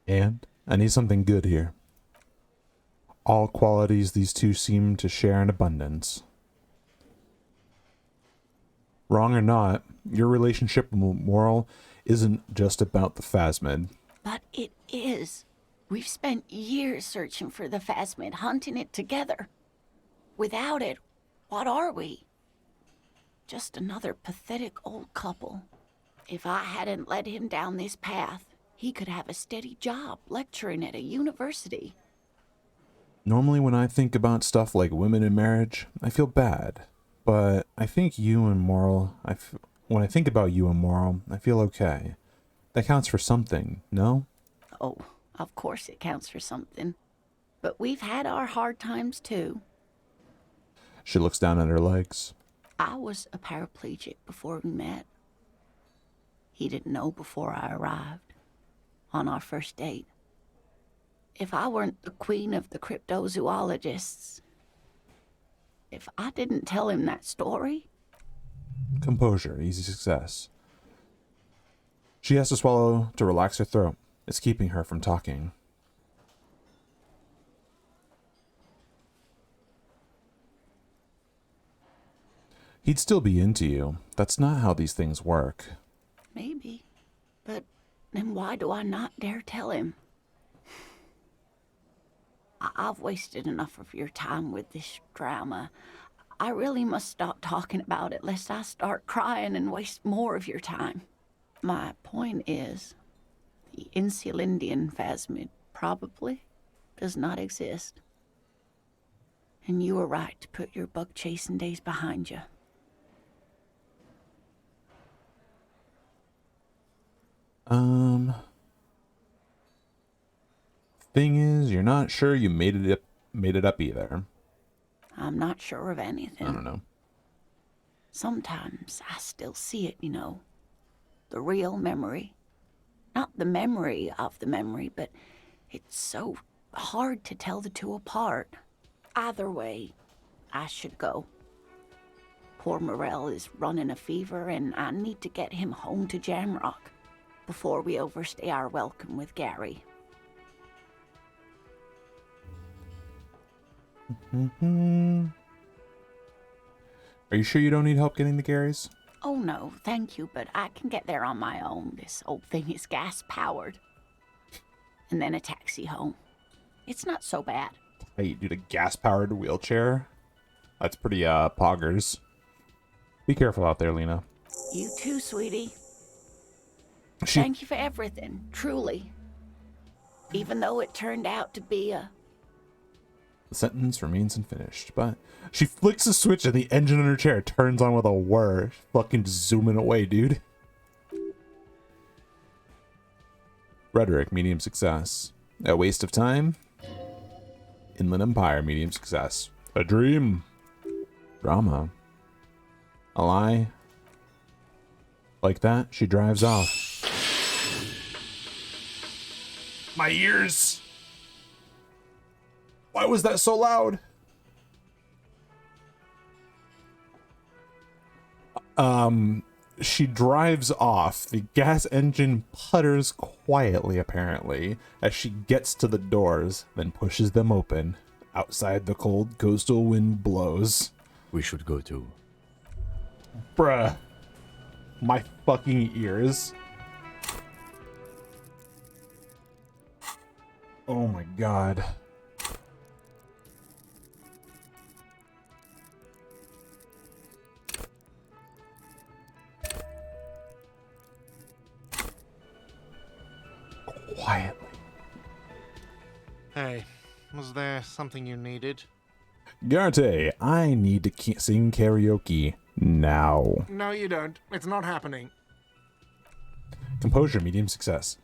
And I need something good here. All qualities these two seem to share in abundance. Wrong or not, your relationship with Moral isn't just about the phasmid. But it is. We've spent years searching for the phasmid, hunting it together. Without it, what are we? Just another pathetic old couple. If I hadn't led him down this path, he could have a steady job lecturing at a university. Normally when I think about stuff like women in marriage, I feel bad. But I think you and Moral, when I think about you and Moral, I feel okay. That counts for something, no? Oh, of course it counts for something. But we've had our hard times too. She looks down at her legs. I was a paraplegic before we met. He didn't know before I arrived. On our first date. If I weren't the queen of the cryptozoologists, if I didn't tell him that story... Composure, easy success. She has to swallow to relax her throat. It's keeping her from talking. He'd still be into you. That's not how these things work. Maybe. But then why do I not dare tell him? I've wasted enough of your time with this drama. I really must stop talking about it lest I start crying and waste more of your time. My point is, the Insulindian phasmid probably does not exist. And you were right to put your bug-chasing days behind you. Thing is, you're not sure you made it up either. I'm not sure of anything. I don't know. Sometimes I still see it, you know. The real memory. Not the memory of the memory, but it's so hard to tell the two apart. Either way, I should go. Poor Morel is running a fever, and I need to get him home to Jamrock before we overstay our welcome with Gary. Are you sure you don't need help getting the Garys? Oh no, thank you, but I can get there on my own. This old thing is gas-powered. And then a taxi home. It's not so bad. Hey, dude, a gas-powered wheelchair? That's pretty, poggers. Be careful out there, Lena. You too, sweetie. Thank you for everything, truly. Even though it turned out to be a... The sentence remains unfinished, but she flicks a switch and the engine in her chair turns on with a whir. Fucking zooming away, dude. Rhetoric, medium success. A waste of time. Inland Empire, medium success. A dream. Drama. A lie. Like that, she drives off. My ears! Why was that so loud? She drives off. The gas engine putters quietly, apparently, as she gets to the doors, then pushes them open. Outside, the cold coastal wind blows. We should go too. Bruh. My fucking ears. Oh my god. Quietly. Hey, was there something you needed? Garte, I need to sing karaoke now. No, you don't. It's not happening. Composure, medium success.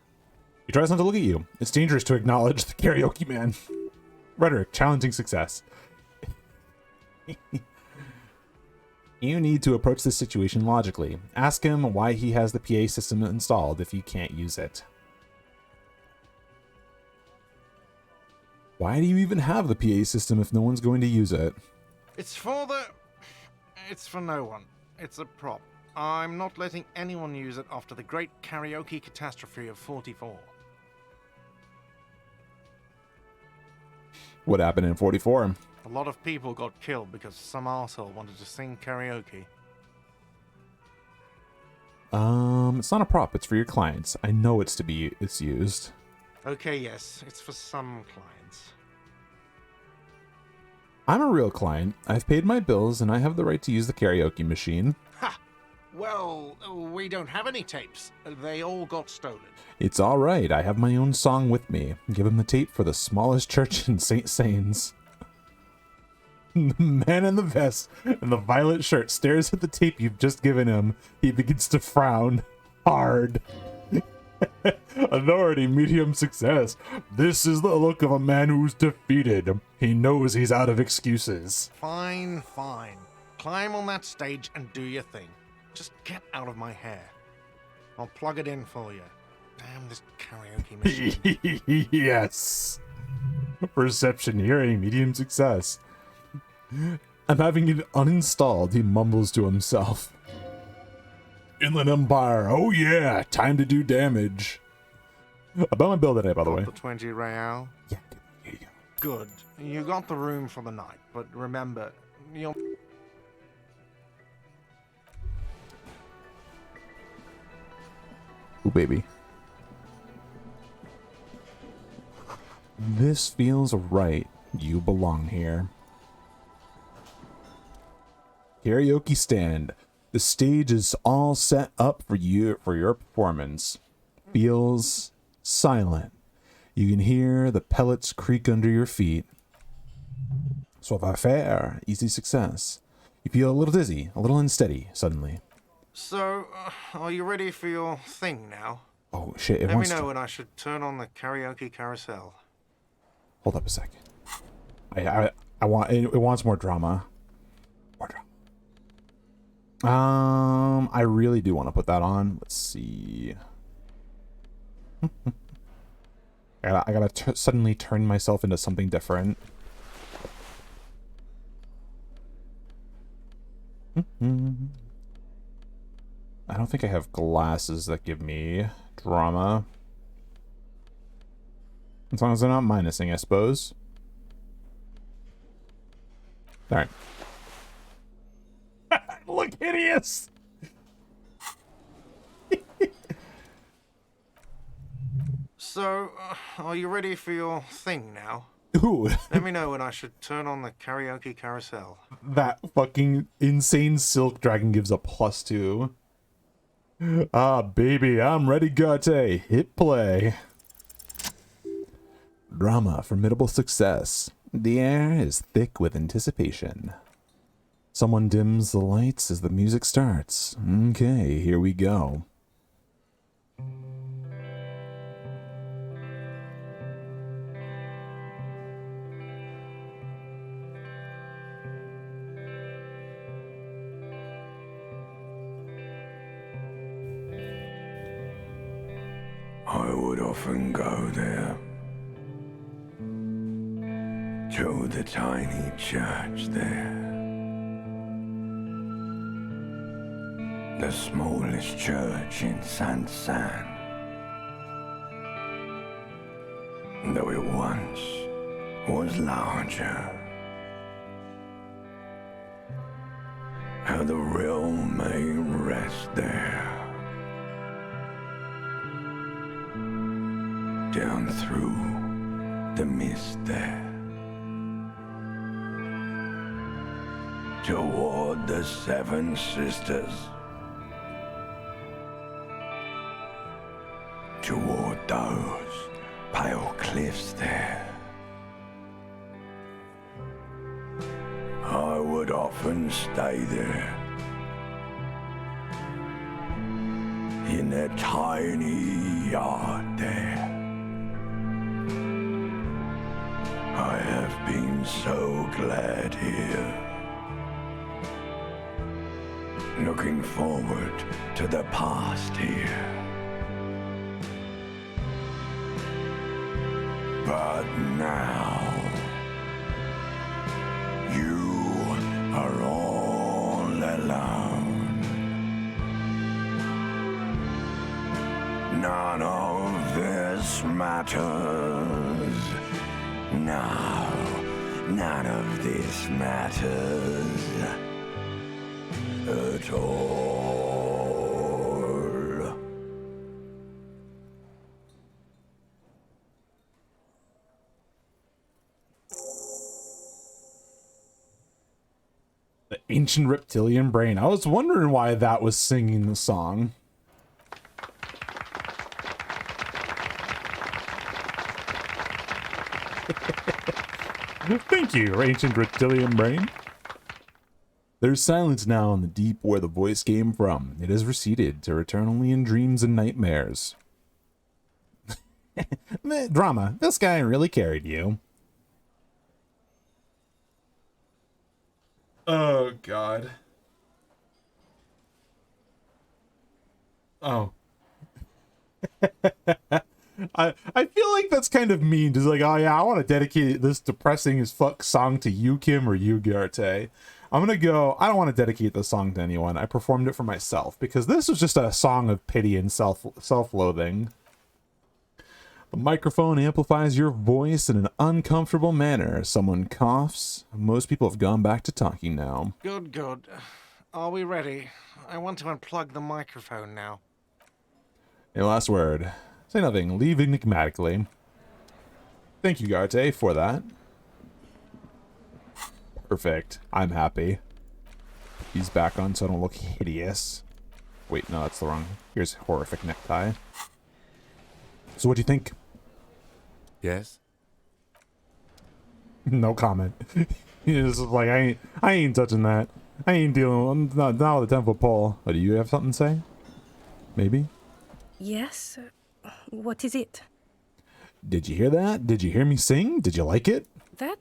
He tries not to look at you. It's dangerous to acknowledge the karaoke man. Rhetoric, challenging success. You need to approach this situation logically. Ask him why he has the PA system installed if you can't use it. Why do you even have the PA system if no one's going to use it? It's for the... It's for no one. It's a prop. I'm not letting anyone use it after the great karaoke catastrophe of 44. What happened in 44? A lot of people got killed because some arsehole wanted to sing karaoke. It's not a prop, it's for your clients. I know it's used. Okay, yes, it's for some clients. I'm a real client. I've paid my bills and I have the right to use the karaoke machine. Ha! Well, we don't have any tapes. They all got stolen. It's all right. I have my own song with me. Give him the tape for the smallest church in St. Sains. The man in the vest and the violet shirt stares at the tape you've just given him. He begins to frown hard. Authority, medium success. This is the look of a man who's defeated. He knows he's out of excuses. Fine, fine. Climb on that stage and do your thing. Just get out of my hair. I'll plug it in for you. Damn this karaoke machine. Yes. Perception, hearing, medium success. I'm having it uninstalled, he mumbles to himself. Inland Empire, oh yeah, time to do damage. About my bill today, by the way. The 20 real? Yeah, here you go. Good. You got the room for the night, but remember, you'll... Ooh, baby. This feels right. You belong here. Karaoke stand. The stage is all set up for you for your performance. Feels silent. You can hear the pellets creak under your feet. Savoir faire, easy success. You feel a little dizzy, a little unsteady suddenly. So, are you ready for your thing now? Oh shit! Let me know when I should turn on the karaoke carousel. Hold up a second. I want it wants more drama. More drama. I really do want to put that on. Let's see. I gotta suddenly turn myself into something different. I don't think I have glasses that give me drama. As long as they're not minusing, I suppose. Alright. Look hideous! So, are you ready for your thing now? Ooh. Let me know when I should turn on the karaoke carousel. That fucking insane silk dragon gives a +2. Ah, baby, I'm ready, Gate. Hit play. Drama, formidable success. The air is thick with anticipation. Someone dims the lights as the music starts. Okay, here we go. I would often go there, to the tiny church there, the smallest church in San, though it once was larger. How the realm may rest there. Down through the mist there, toward the Seven Sisters, toward those pale cliffs there. I would often stay there, in that tiny yard there. I have been so glad here, looking forward to the past here. But now None of this matters. No, none of this matters at all. The ancient reptilian brain. I was wondering why that was singing the song. Thank you, ancient reptilian brain. There's silence now in the deep where the voice came from. It has receded to return only in dreams and nightmares. Drama, this guy really carried you. Oh, God. Oh. I feel like that's kind of mean. Just like, oh yeah, I want to dedicate this depressing as fuck song to you, Kim, or you, Garte. I'm gonna go, I don't want to dedicate this song to anyone. I performed it for myself because this was just a song of pity and self-loathing. The microphone amplifies your voice in an uncomfortable manner. Someone coughs. Most people have gone back to talking now. Good, good. Are we ready? I want to unplug the microphone now. Your last word. Say nothing. Leave enigmatically. Thank you, Garte, for that. Perfect. I'm happy. He's back on so I don't look hideous. Wait, no, that's the wrong. Here's horrific necktie. So what do you think? Yes? No comment. He's just like, I ain't touching that. I ain't dealing. I'm not with a 10-foot pole. But do you have something to say? Maybe? Yes? What is it? Did you hear that? Did you hear me sing? Did you like it? That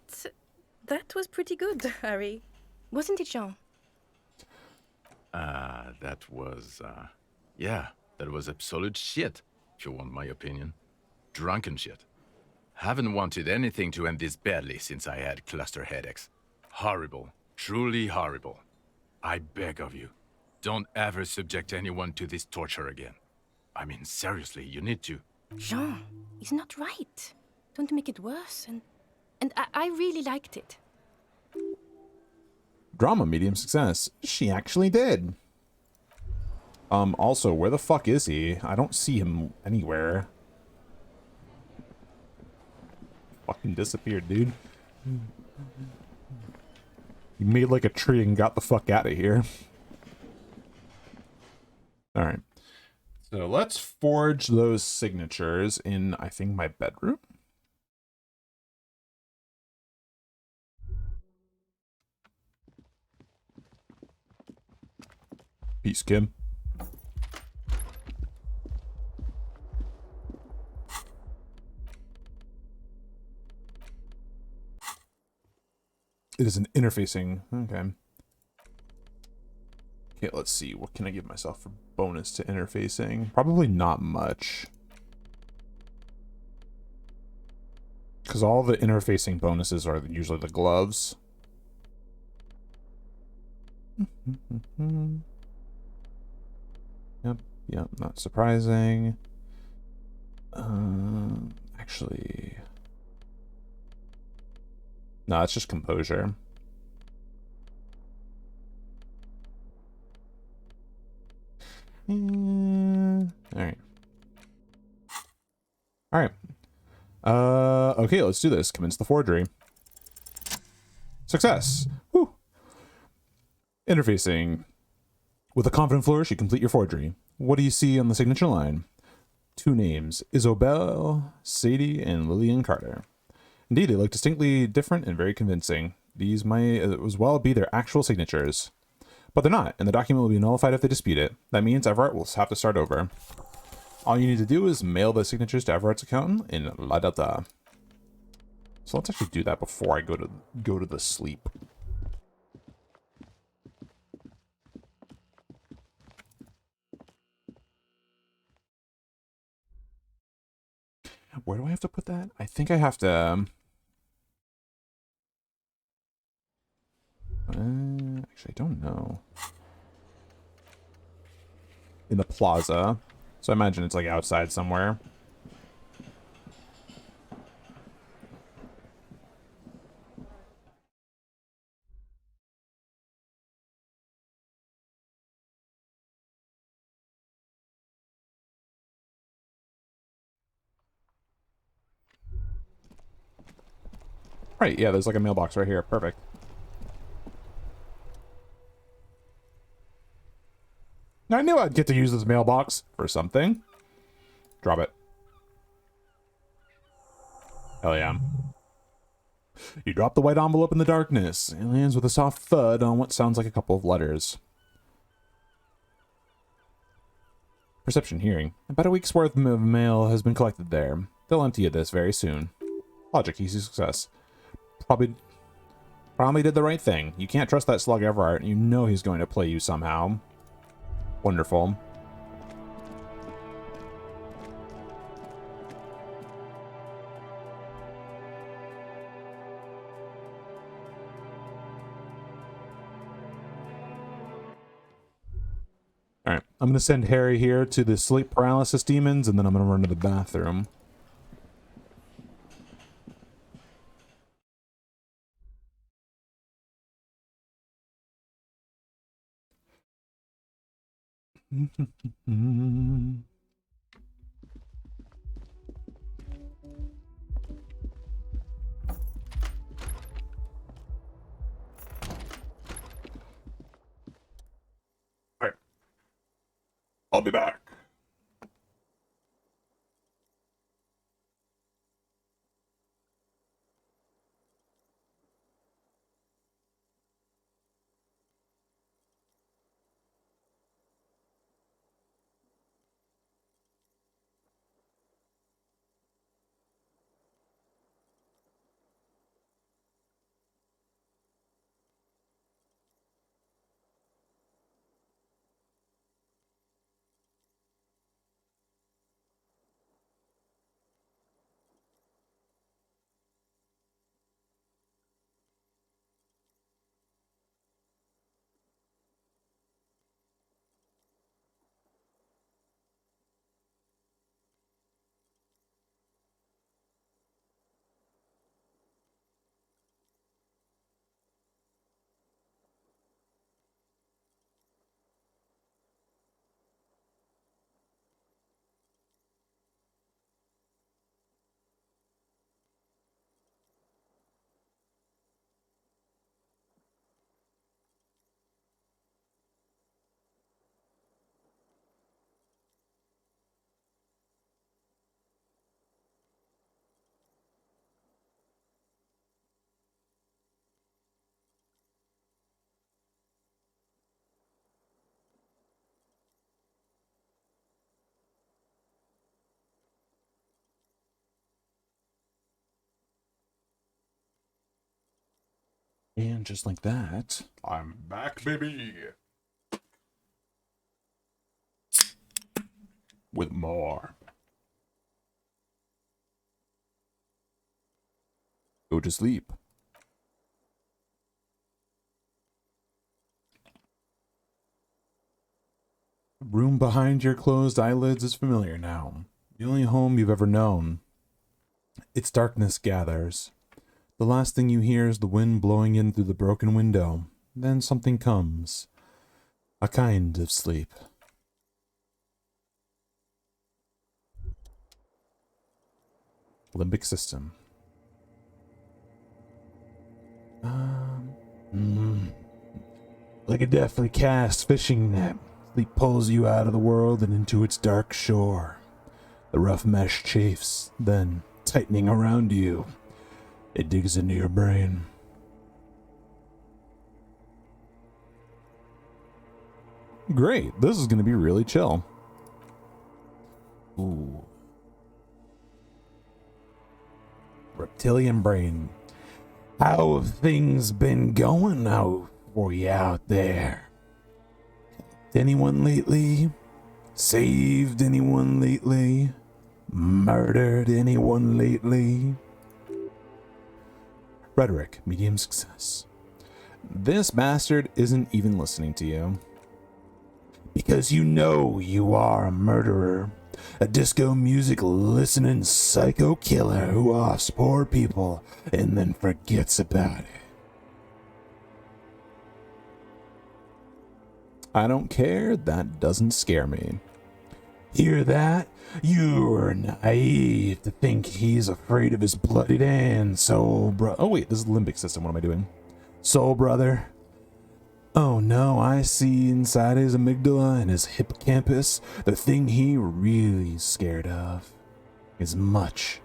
was pretty good, Harry. Wasn't it, Jean? That was, yeah, that was absolute shit, if you want my opinion. Drunken shit. Haven't wanted anything to end this badly since I had cluster headaches. Horrible. Truly horrible. I beg of you, don't ever subject anyone to this torture again. I mean, seriously, you need to. Jean, it's not right. Don't make it worse. And I really liked it. Drama, medium success. She actually did. Also, where the fuck is he? I don't see him anywhere. Fucking disappeared, dude. He made like a tree and got the fuck out of here. Alright. So let's forge those signatures in, I think, my bedroom. Peace, Kim. It is an interfacing. Okay. Okay, let's see. What can I give myself for bonus to interfacing? Probably not much. Because all the interfacing bonuses are usually the gloves. Yep, not surprising. Actually... No, it's just composure. Alright. Alright. Okay, let's do this. Commence the forgery. Success! Woo! Interfacing. With a confident flourish, you complete your forgery. What do you see on the signature line? 2 names. Isobel, Sadie, and Lillian Carter. Indeed, they look distinctly different and very convincing. These might as well be their actual signatures. But they're not, and the document will be nullified if they dispute it. That means Everett will have to start over. All you need to do is mail the signatures to Everett's accountant in La Delta. So let's actually do that before I go to the sleep. Where do I have to put that? I think I have to... actually, I don't know. In the plaza. So I imagine it's like outside somewhere. Right, yeah, there's like a mailbox right here. Perfect. I knew I'd get to use this mailbox for something. Drop it. Hell yeah. You drop the white envelope in the darkness. It lands with a soft thud on what sounds like a couple of letters. Perception hearing. About a week's worth of mail has been collected there. They'll empty this very soon. Logic, easy success. Probably did the right thing. You can't trust that slug Everard. You know he's going to play you somehow. Wonderful. Alright, I'm going to send Harry here to the sleep paralysis demons, and then I'm going to run to the bathroom. Alright. I'll be back. And just like that, I'm back, baby. With more. Go to sleep. The room behind your closed eyelids is familiar now. The only home you've ever known. Its darkness gathers. The last thing you hear is the wind blowing in through the broken window. Then something comes. A kind of sleep. Limbic system. Like a deftly cast fishing net, sleep pulls you out of the world and into its dark shore. The rough mesh chafes, then, tightening around you, it digs into your brain. Great, this is going to be really chill. Ooh. Reptilian brain. How have things been going out for you out there? Anyone lately? Saved anyone lately? Murdered anyone lately? Rhetoric, medium success. This bastard isn't even listening to you. Because you know you are a murderer. A disco music listening psycho killer who offs poor people and then forgets about it. I don't care, that doesn't scare me. Hear that? You're naive to think he's afraid of his bloodied hands, soul bro. Oh wait, this is limbic system, what am I doing? Soul brother. Oh no, I see inside his amygdala and his hippocampus, the thing he really scared of is much,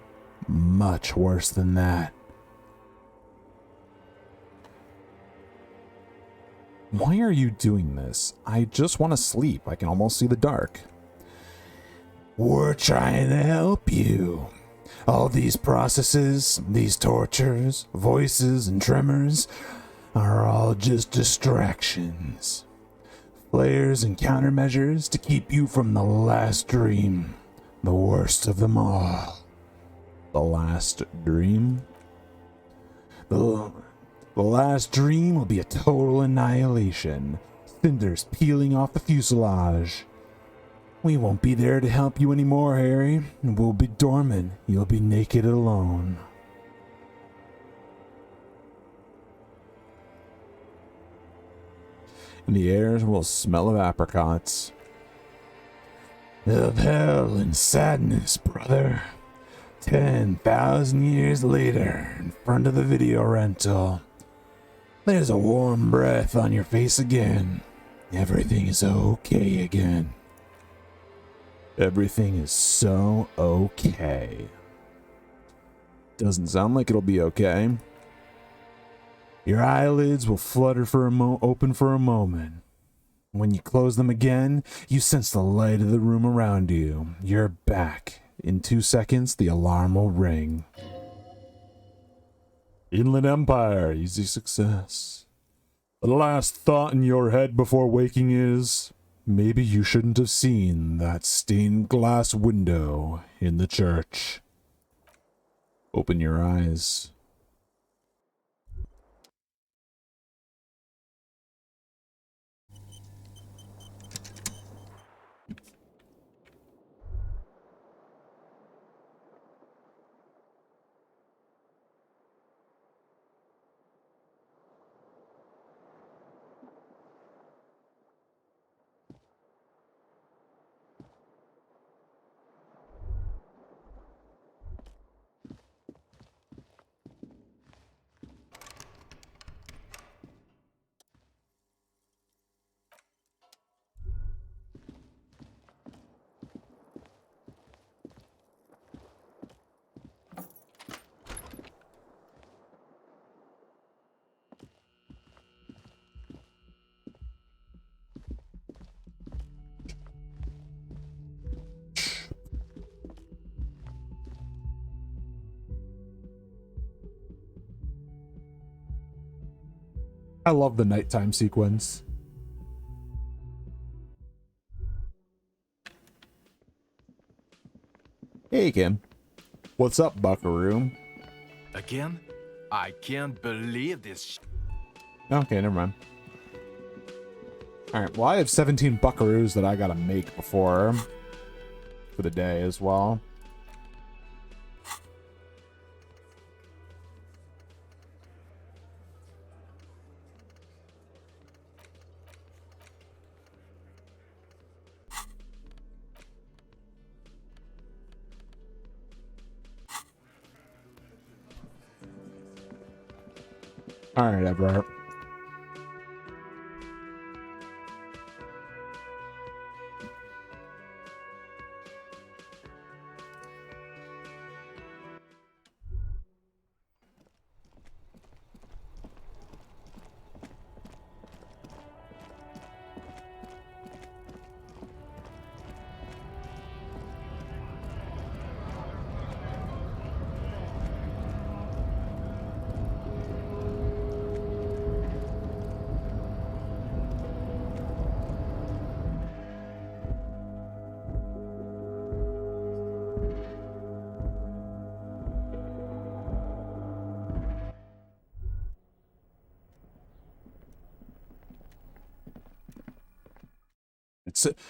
much worse than that. Why are you doing this? I just want to sleep. I can almost see the dark. We're trying to help you. All these processes, these tortures, voices, and tremors are all just distractions. Flares and countermeasures to keep you from the last dream. The worst of them all. The last dream? The last dream will be a total annihilation. Cinders peeling off the fuselage. We won't be there to help you anymore, Harry. We'll be dormant. You'll be naked alone. And the air will smell of apricots. Of hell and sadness, brother. 10,000 years later, in front of the video rental. There's a warm breath on your face again. Everything is okay again. Everything is so okay. Doesn't sound like it'll be okay. Your eyelids will flutter for open for a moment. When you close them again, you sense the light of the room around you. You're back. In 2 seconds, the alarm will ring. Inland Empire, easy success. The last thought in your head before waking is, maybe you shouldn't have seen that stained glass window in the church. Open your eyes. I love the nighttime sequence. Hey, Kim. What's up, buckaroo? Again? I can't believe this. Okay, never mind. Alright, well, I have 17 buckaroos that I gotta make before for the day as well. Alright, Everett.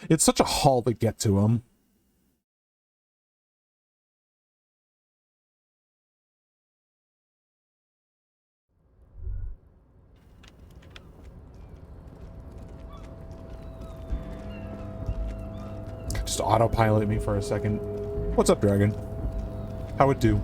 It's such a haul to get to him. Just autopilot me for a second. What's up, Dragon? How it do?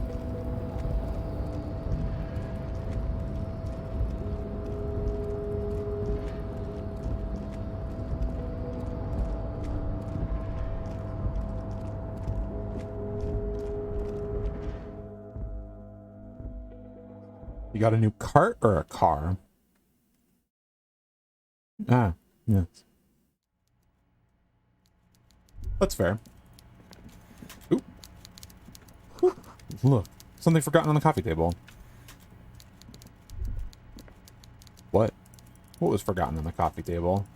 You got a new cart or a car? Ah, yes. That's fair. Ooh. Whew. Look, something forgotten on the coffee table. What? What was forgotten on the coffee table?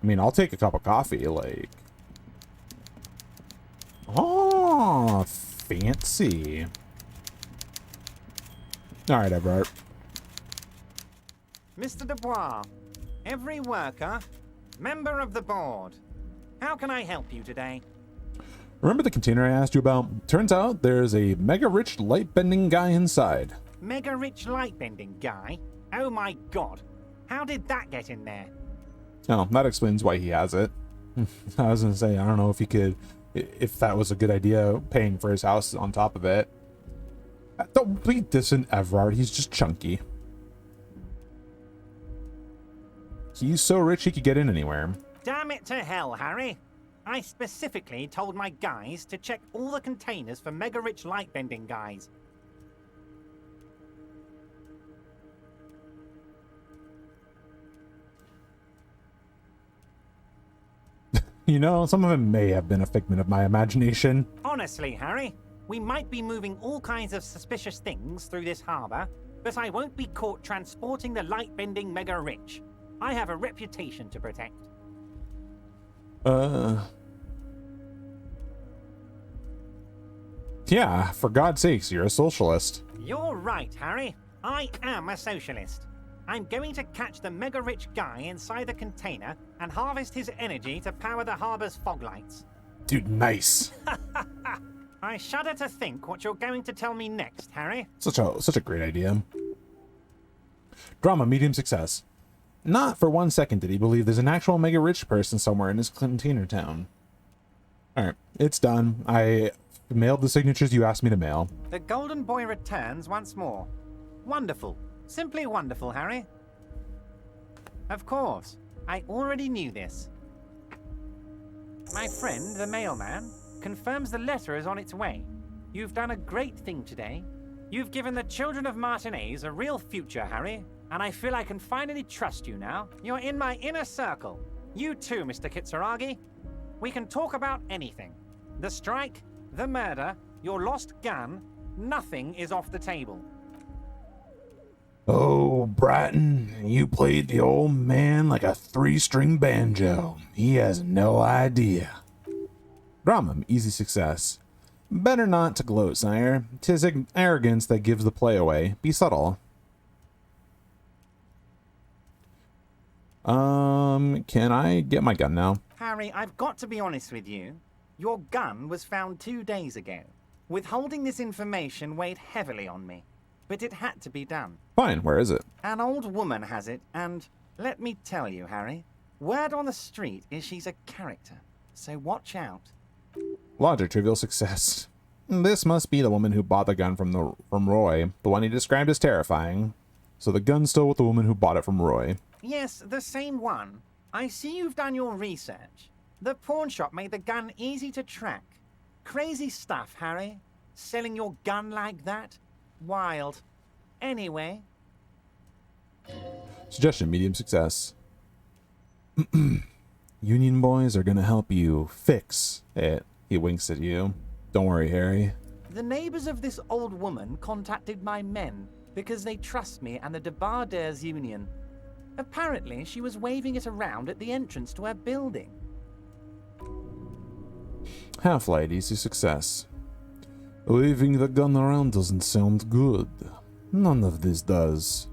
I mean, I'll take a cup of coffee, like... Oh, fancy. Alright, Everett. Mr. Dubois, every worker, member of the board. How can I help you today? Remember the container I asked you about? Turns out there's a mega-rich light-bending guy inside. Mega-rich light-bending guy? Oh my god. How did that get in there? Oh, that explains why he has it. I was gonna say, I don't know if he could... If that was a good idea, paying for his house on top of it. Don't be dissing Everard, he's just chunky. He's so rich he could get in anywhere. Damn it to hell, Harry. I specifically told my guys to check all the containers for mega-rich light-bending guys. You know, some of them may have been a figment of my imagination. Honestly, Harry, we might be moving all kinds of suspicious things through this harbor, but I won't be caught transporting the light-bending mega-rich. I have a reputation to protect. Yeah, for God's sakes, you're a socialist. You're right, Harry. I am a socialist. I'm going to catch the mega-rich guy inside the container and harvest his energy to power the harbor's fog lights. Dude, nice. I shudder to think what you're going to tell me next, Harry. Such a great idea. Drama, medium success. Not for 1 second did he believe there's an actual mega-rich person somewhere in his container town. Alright, it's done. I mailed the signatures you asked me to mail. The golden boy returns once more. Wonderful. Simply wonderful, Harry. Of course. I already knew this. My friend, the mailman, confirms the letter is on its way. You've done a great thing today. You've given the children of Martinez a real future, Harry, and I feel I can finally trust you now. You're in my inner circle. You too, Mr. Kitsuragi. We can talk about anything. The strike, the murder, your lost gun, nothing is off the table. Oh, Brighton, you played the old man like a 3-string banjo. He has no idea. Drama, easy success. Better not to gloat, sire. 'Tis arrogance that gives the play away. Be subtle. Can I get my gun now? Harry, I've got to be honest with you. Your gun was found 2 days ago. Withholding this information weighed heavily on me, but it had to be done. Fine, where is it? An old woman has it, and let me tell you, Harry, word on the street is she's a character, so watch out. Logic, trivial success. This must be the woman who bought the gun from Roy, the one he described as terrifying. So the gun's still with the woman who bought it from Roy. Yes, the same one. I see you've done your research. The pawn shop made the gun easy to track. Crazy stuff, Harry. Selling your gun like that? Wild. Anyway. Suggestion, medium success. Union boys are gonna help you fix it. He winks at you. Don't worry, Harry. The neighbors of this old woman contacted my men because they trust me and the Debarders Union. Apparently, she was waving it around at the entrance to her building. Half-light, easy success. Waving the gun around doesn't sound good. None of this does.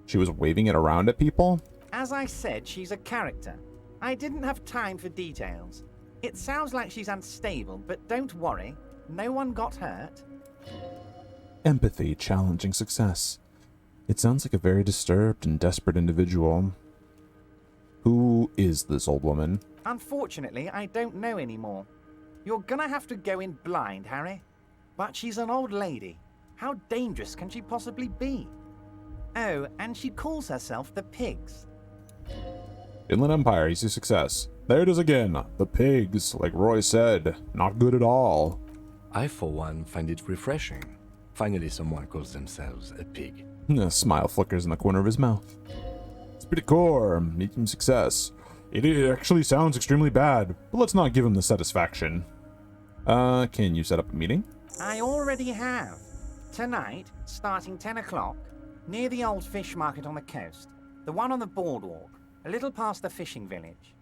She was waving it around at people? As I said, she's a character. I didn't have time for details. It sounds like she's unstable, but don't worry. No one got hurt. Empathy, challenging success. It sounds like a very disturbed and desperate individual. Who is this old woman? Unfortunately, I don't know anymore. You're gonna have to go in blind, Harry. But she's an old lady. How dangerous can she possibly be? Oh, and she calls herself the Pigs. Inland Empire, easy success. There it is again. The pigs, like Roy said. Not good at all. I, for one, find it refreshing. Finally, someone calls themselves a pig. A smile flickers in the corner of his mouth. It's pretty core. Medium success. It actually sounds extremely bad, but let's not give him the satisfaction. Can you set up a meeting? I already have. Tonight, starting 10 o'clock, near the old fish market on the coast. The one on the boardwalk, a little past the fishing village.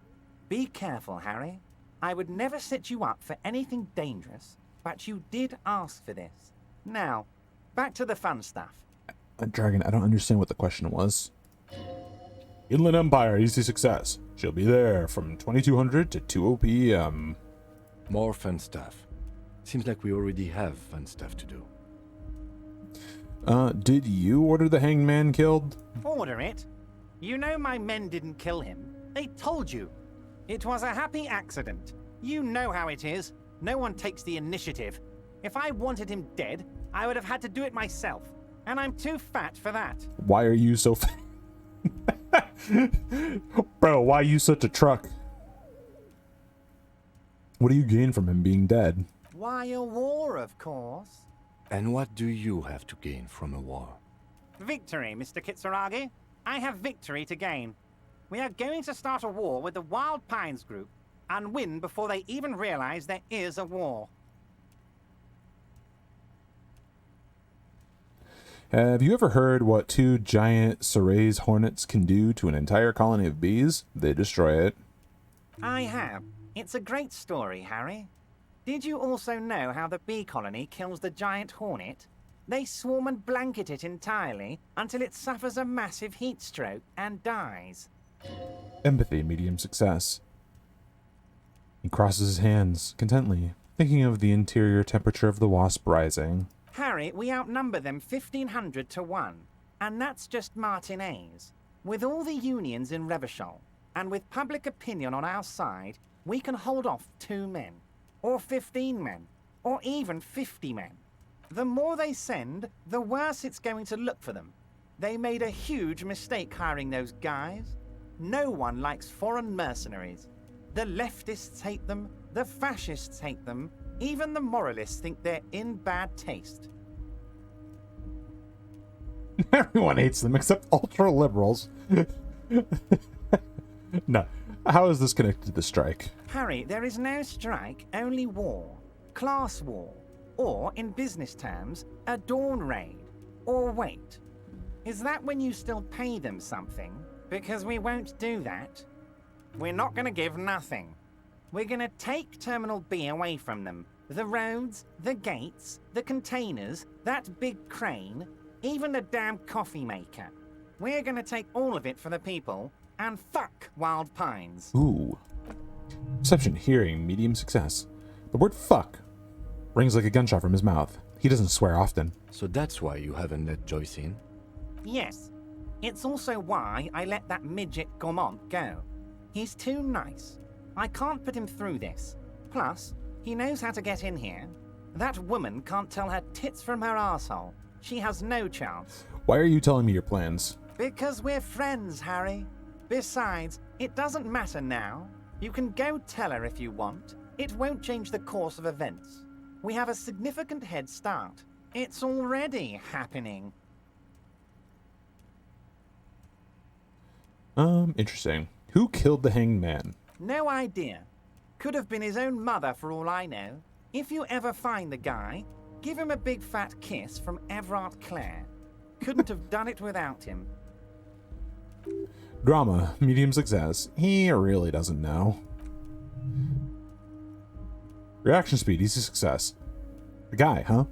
Be careful, Harry. I would never set you up for anything dangerous, but you did ask for this. Now, back to the fun stuff. Dragon, I don't understand what the question was. Inland Empire, easy success. She'll be there from 2200 to 2 p.m. More fun stuff. Seems like we already have fun stuff to do. Did you order the hanged man killed? Order it? You know my men didn't kill him. They told you. It was a happy accident. You know how it is. No one takes the initiative. If I wanted him dead, I would have had to do it myself. And I'm too fat for that. Why are you so fat? Bro, why are you such a truck? What do you gain from him being dead? Why, a war, of course. And what do you have to gain from a war? Victory, Mr. Kitsuragi. I have victory to gain. We are going to start a war with the Wild Pines group and win before they even realize there is a war. Have you ever heard what 2 giant Ceres hornets can do to an entire colony of bees? They destroy it. I have. It's a great story, Harry. Did you also know how the bee colony kills the giant hornet? They swarm and blanket it entirely until it suffers a massive heat stroke and dies. Empathy, medium success. He crosses his hands, contently, thinking of the interior temperature of the wasp rising. Harry, we outnumber them 1,500 to 1, and that's just Martinez. With all the unions in Revachol, and with public opinion on our side, we can hold off 2 men, or 15 men, or even 50 men. The more they send, the worse it's going to look for them. They made a huge mistake hiring those guys. No one likes foreign mercenaries. The leftists hate them, the fascists hate them, even the moralists think they're in bad taste. Everyone hates them except ultra-liberals. No. How is this connected to the strike? Harry, there is no strike, only war. Class war. Or, in business terms, a dawn raid. Or wait. Is that when you still pay them something? Because we won't do that. We're not going to give nothing. We're going to take Terminal B away from them. The roads, the gates, the containers, that big crane, even the damn coffee maker. We're going to take all of it for the people, and fuck Wild Pines. Ooh. Perception, hearing, medium success. The word fuck rings like a gunshot from his mouth. He doesn't swear often. So that's why you haven't let Joyce in? Yes. It's also why I let that midget Gaumont go. He's too nice. I can't put him through this. Plus, he knows how to get in here. That woman can't tell her tits from her arsehole. She has no chance. Why are you telling me your plans? Because we're friends, Harry. Besides, it doesn't matter now. You can go tell her if you want. It won't change the course of events. We have a significant head start. It's already happening. Interesting. Who killed the hanged man? No idea. Could have been his own mother for all I know. If you ever find the guy, give him a big fat kiss from Everard Clare. Couldn't have done it without him. Drama, medium success. He really doesn't know. Reaction speed, easy success. A guy, huh?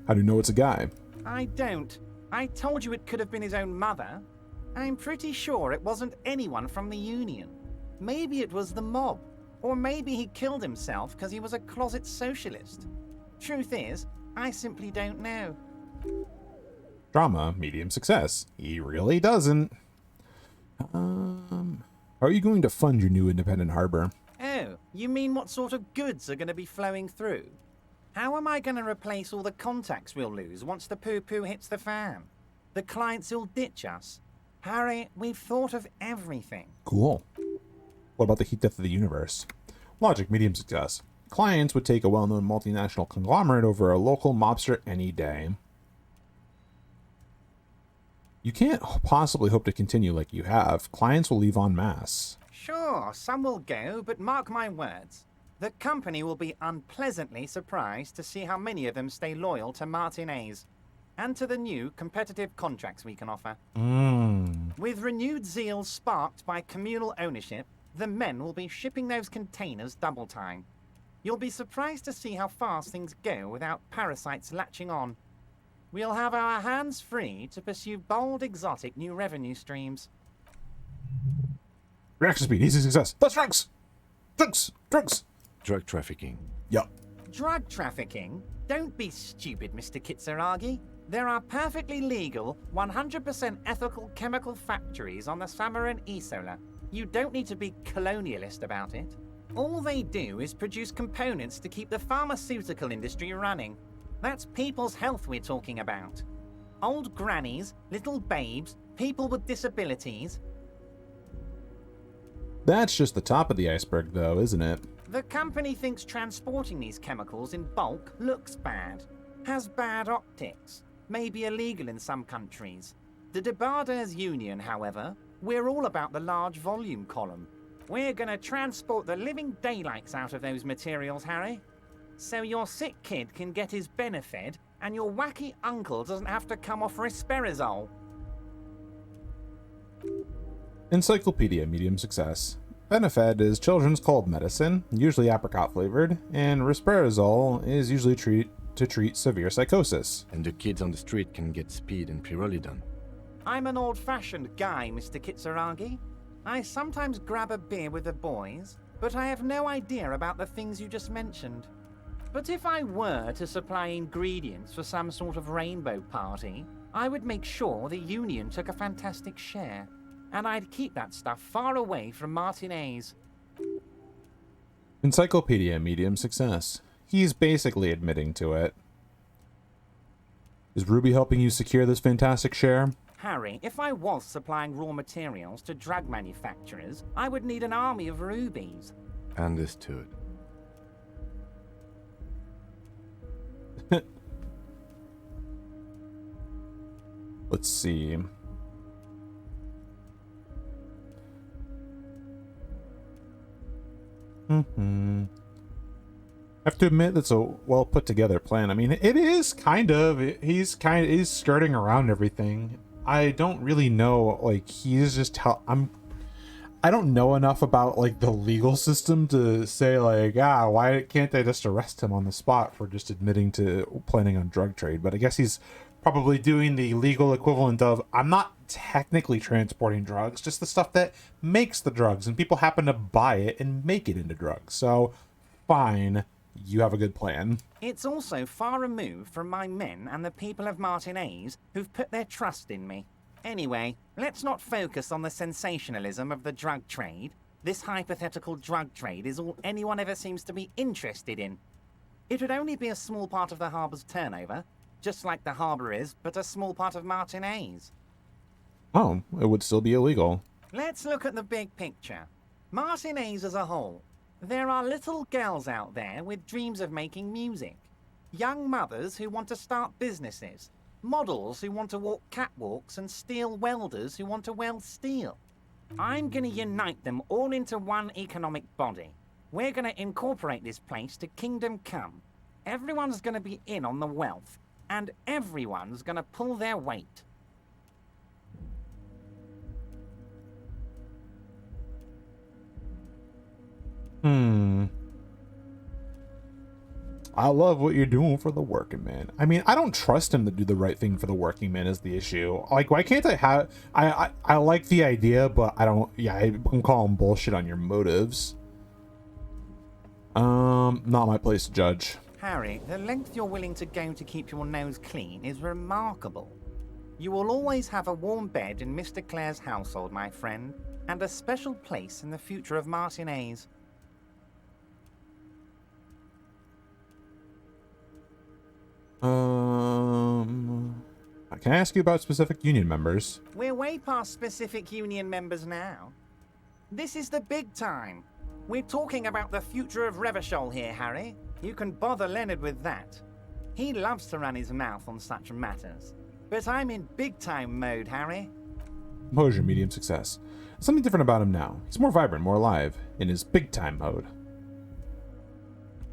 How do you know it's a guy? I don't. I told you it could have been his own mother. I'm pretty sure it wasn't anyone from the Union. Maybe it was the mob. Or maybe he killed himself because he was a closet socialist. Truth is, I simply don't know. Drama, medium success. He really doesn't. How are you going to fund your new independent harbor? Oh, you mean what sort of goods are going to be flowing through? How am I going to replace all the contacts we'll lose once the poo-poo hits the fan? The clients will ditch us. Harry, we've thought of everything. Cool. What about the heat death of the universe? Logic, medium success. Clients would take a well-known multinational conglomerate over a local mobster any day. You can't possibly hope to continue like you have. Clients will leave en masse. Sure, some will go, but mark my words. The company will be unpleasantly surprised to see how many of them stay loyal to Martinez and to the new competitive contracts we can offer. With renewed zeal sparked by communal ownership, the men will be shipping those containers double time. You'll be surprised to see how fast things go without parasites latching on. We'll have our hands free to pursue bold, exotic new revenue streams. Reaction speed, easy success. That's drugs! Drugs! Drugs! Drug trafficking. Yep. Drug trafficking? Don't be stupid, Mr. Kitsuragi. There are perfectly legal, 100% ethical chemical factories on the Samaran Isola. You don't need to be colonialist about it. All they do is produce components to keep the pharmaceutical industry running. That's people's health we're talking about. Old grannies, little babes, people with disabilities. That's just the top of the iceberg, though, isn't it? The company thinks transporting these chemicals in bulk looks bad, has bad optics, may be illegal in some countries. The Debarders Union, however, we're all about the large volume column. We're gonna transport the living daylights out of those materials, Harry. So your sick kid can get his benefed, and your wacky uncle doesn't have to come off risperazole. Encyclopedia, medium success. Benefed is children's cold medicine, usually apricot flavored, and risperazole is usually to treat severe psychosis. And the kids on the street can get speed and pyrrolidone. I'm an old-fashioned guy, Mr. Kitsuragi. I sometimes grab a beer with the boys, but I have no idea about the things you just mentioned. But if I were to supply ingredients for some sort of rainbow party, I would make sure the Union took a fantastic share. And I'd keep that stuff far away from Martinez. Encyclopedia, medium success. He's basically admitting to it. Is Ruby helping you secure this fantastic share? Harry, if I was supplying raw materials to drug manufacturers, I would need an army of rubies. Understood. Let's see. I have to admit that's a well put together plan. I mean, it is kind of. He's skirting around everything. I don't really know. Like, he's just I don't know enough about like the legal system to say like, why can't they just arrest him on the spot for just admitting to planning on drug trade? But I guess he's probably doing the legal equivalent of, I'm not technically transporting drugs, just the stuff that makes the drugs, and people happen to buy it and make it into drugs. So, fine, you have a good plan. It's also far removed from my men and the people of Martinez who've put their trust in me. Anyway, let's not focus on the sensationalism of the drug trade. This hypothetical drug trade is all anyone ever seems to be interested in. It would only be a small part of the harbour's turnover, just like the harbour is, but a small part of Martinez. Oh, it would still be illegal. Let's look at the big picture. Martinez as a whole. There are little girls out there with dreams of making music. Young mothers who want to start businesses. Models who want to walk catwalks, and steel welders who want to weld steel. I'm gonna unite them all into one economic body. We're gonna incorporate this place to Kingdom Come. Everyone's gonna be in on the wealth, and everyone's gonna pull their weight. I love what you're doing for the working man. I mean, I don't trust him to do the right thing for the working man is the issue. Like, why can't I have... I like the idea, but I don't... Yeah, I'm calling bullshit on your motives. Not my place to judge. Harry, the length you're willing to go to keep your nose clean is remarkable. You will always have a warm bed in Mr. Clare's household, my friend, and a special place in the future of Martinez. Can I ask you about specific union members? We're way past specific union members now. This is the big time. We're talking about the future of Revachol here, Harry. You can bother Leonard with that. He loves to run his mouth on such matters. But I'm in big-time mode, Harry. Composure, medium success. Something different about him now. He's more vibrant, more alive, in his big-time mode.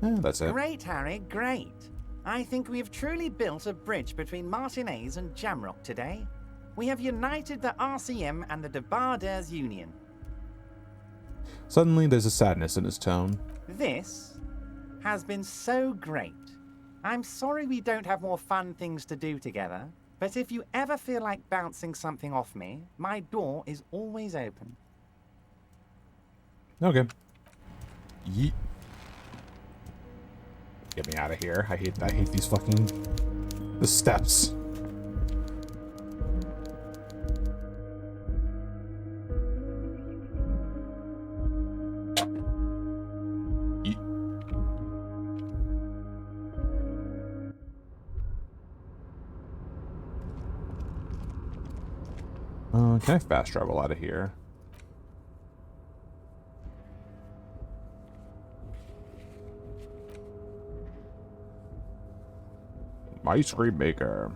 That's it. Great, Harry, great. I think we have truly built a bridge between Martinez and Jamrock today. We have united the RCM and the Debarders Union. Suddenly, there's a sadness in his tone. This has been so great. I'm sorry we don't have more fun things to do together, but if you ever feel like bouncing something off me, my door is always open. Okay. Yeet. Get me out of here. I hate these fucking... the steps. Can I fast travel out of here? Ice cream maker.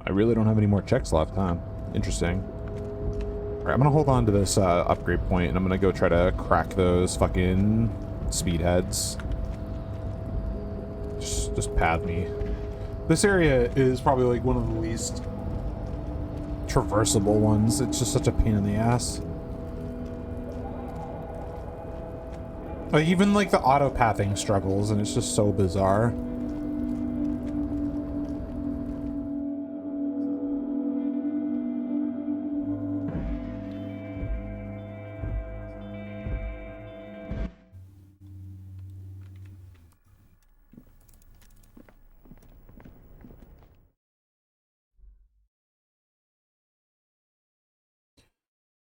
I really don't have any more checks left, huh? Interesting. Alright, I'm gonna hold on to this upgrade point and I'm gonna go try to crack those fucking speedheads. Just path me. This area is probably like one of the least traversable ones. It's just such a pain in the ass. Like, even like the auto pathing struggles, and it's just so bizarre.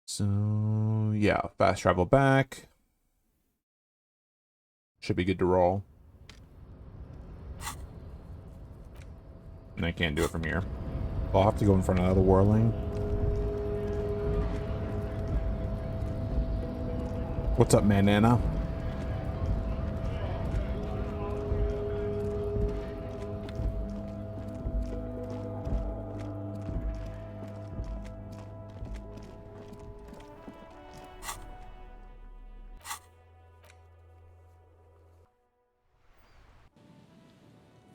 So, yeah, fast travel back. Should be good to roll. And I can't do it from here. I'll have to go in front of the whirling. What's up, man, Nana?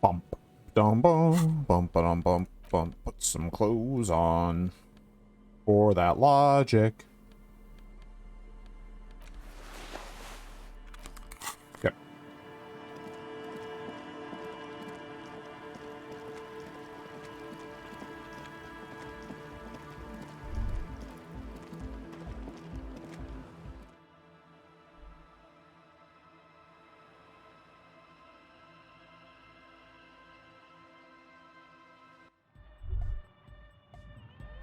Bump, dum bum, bump, dum bump, bump. Put some clothes on for that logic. Okay.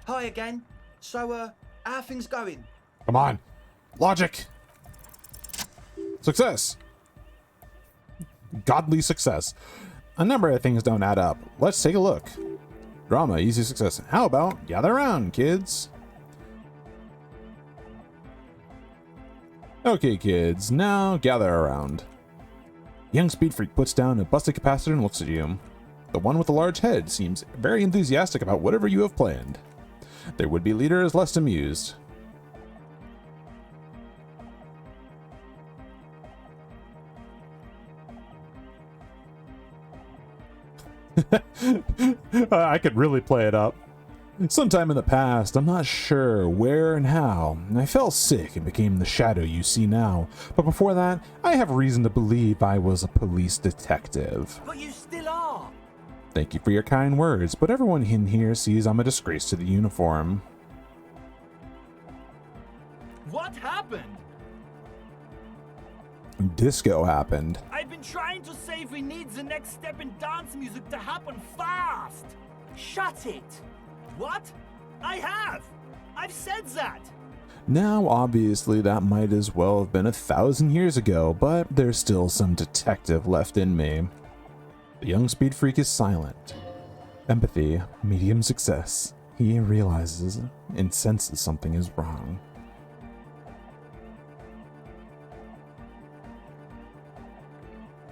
Hi again. So, how are things going? Come on. Logic. Success. Godly success. A number of things don't add up. Let's take a look. Drama, easy success. How about gather around, kids? Okay, kids, now gather around. Young speed freak puts down a busted capacitor and looks at you. The one with the large head seems very enthusiastic about whatever you have planned. Their would-be leader is less amused. I could really play it up. Sometime in the past, I'm not sure where and how, I fell sick and became the shadow you see now. But before that, I have reason to believe I was a police detective. But you still are. Thank you for your kind words, but everyone in here sees I'm a disgrace to the uniform. What happened? Disco happened. I've been trying to say we need the next step in dance music to happen fast. Shut it. What? I have. I've said that. Now, obviously, that might as well have been 1,000 years ago, but there's still some detective left in me. The young speed freak is silent. Empathy, medium success. He realizes and senses something is wrong.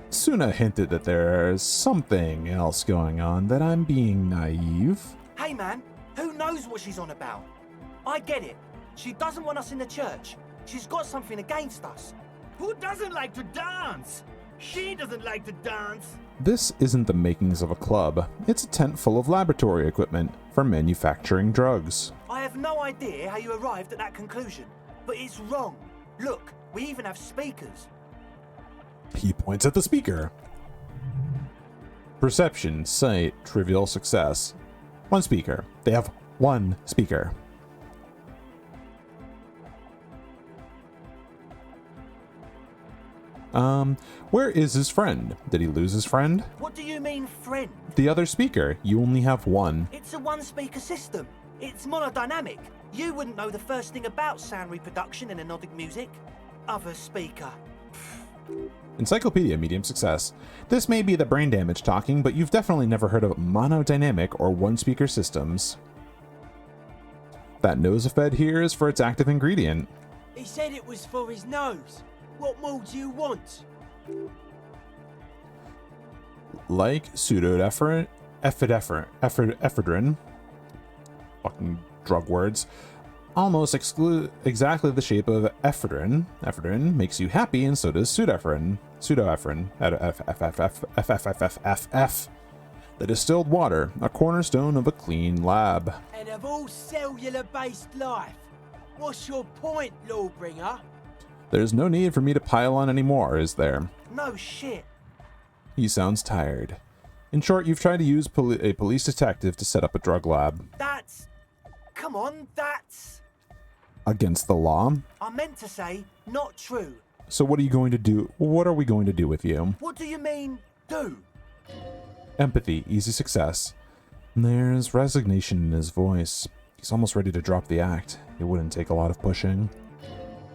Suna hinted that there's something else going on, that I'm being naive. Hey man, who knows what she's on about? I get it. She doesn't want us in the church. She's got something against us. Who doesn't like to dance? She doesn't like to dance. This isn't the makings of a club. It's a tent full of laboratory equipment for manufacturing drugs. I have no idea how you arrived at that conclusion, but it's wrong. Look, we even have speakers. He points at the speaker. Perception, sight, trivial success. One speaker. They have one speaker. Where is his friend? Did he lose his friend? What do you mean, friend? The other speaker. You only have one. It's a one-speaker system. It's monodynamic. You wouldn't know the first thing about sound reproduction in anodic music. Other speaker. Encyclopedia, medium success. This may be the brain damage talking, but you've definitely never heard of monodynamic or one-speaker systems. That nose fed here is for its active ingredient. He said it was for his nose. What more do you want? Like pseudoephedrine, fucking drug words, almost exactly the shape of ephedrine. Ephedrine makes you happy, and so does pseudoephedrine. The distilled water, a cornerstone of a clean lab. And of all cellular-based life, what's your point, Lawbringer? There's no need for me to pile on anymore, is there? No shit. He sounds tired. In short, you've tried to use a police detective to set up a drug lab. That's... Come on, that's... Against the law? I meant to say, not true. So what are you going to do? What are we going to do with you? What do you mean, do? Empathy, easy success. There's resignation in his voice. He's almost ready to drop the act. It wouldn't take a lot of pushing.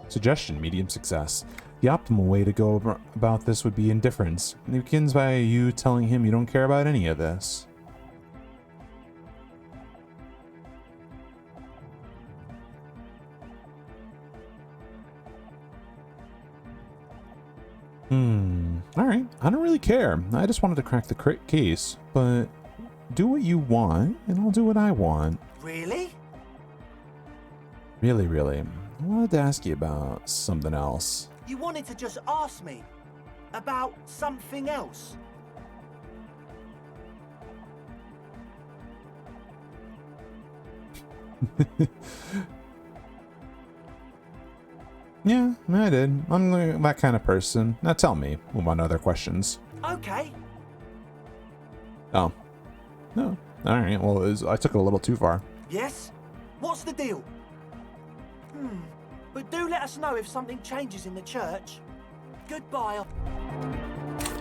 Suggestion, medium success. The optimal way to go about this would be indifference. It begins by you telling him you don't care about any of this. Alright, I don't really care. I just wanted to crack the case, but do what you want, and I'll do what I want. Really? Really. I wanted to ask you about something else. You wanted to just ask me about something else? Yeah, I did. I'm that kind of person. Now tell me, move on to other questions. Okay. Oh. No. Alright, well, I took it a little too far. Yes? What's the deal? But do let us know if something changes in the church. Goodbye.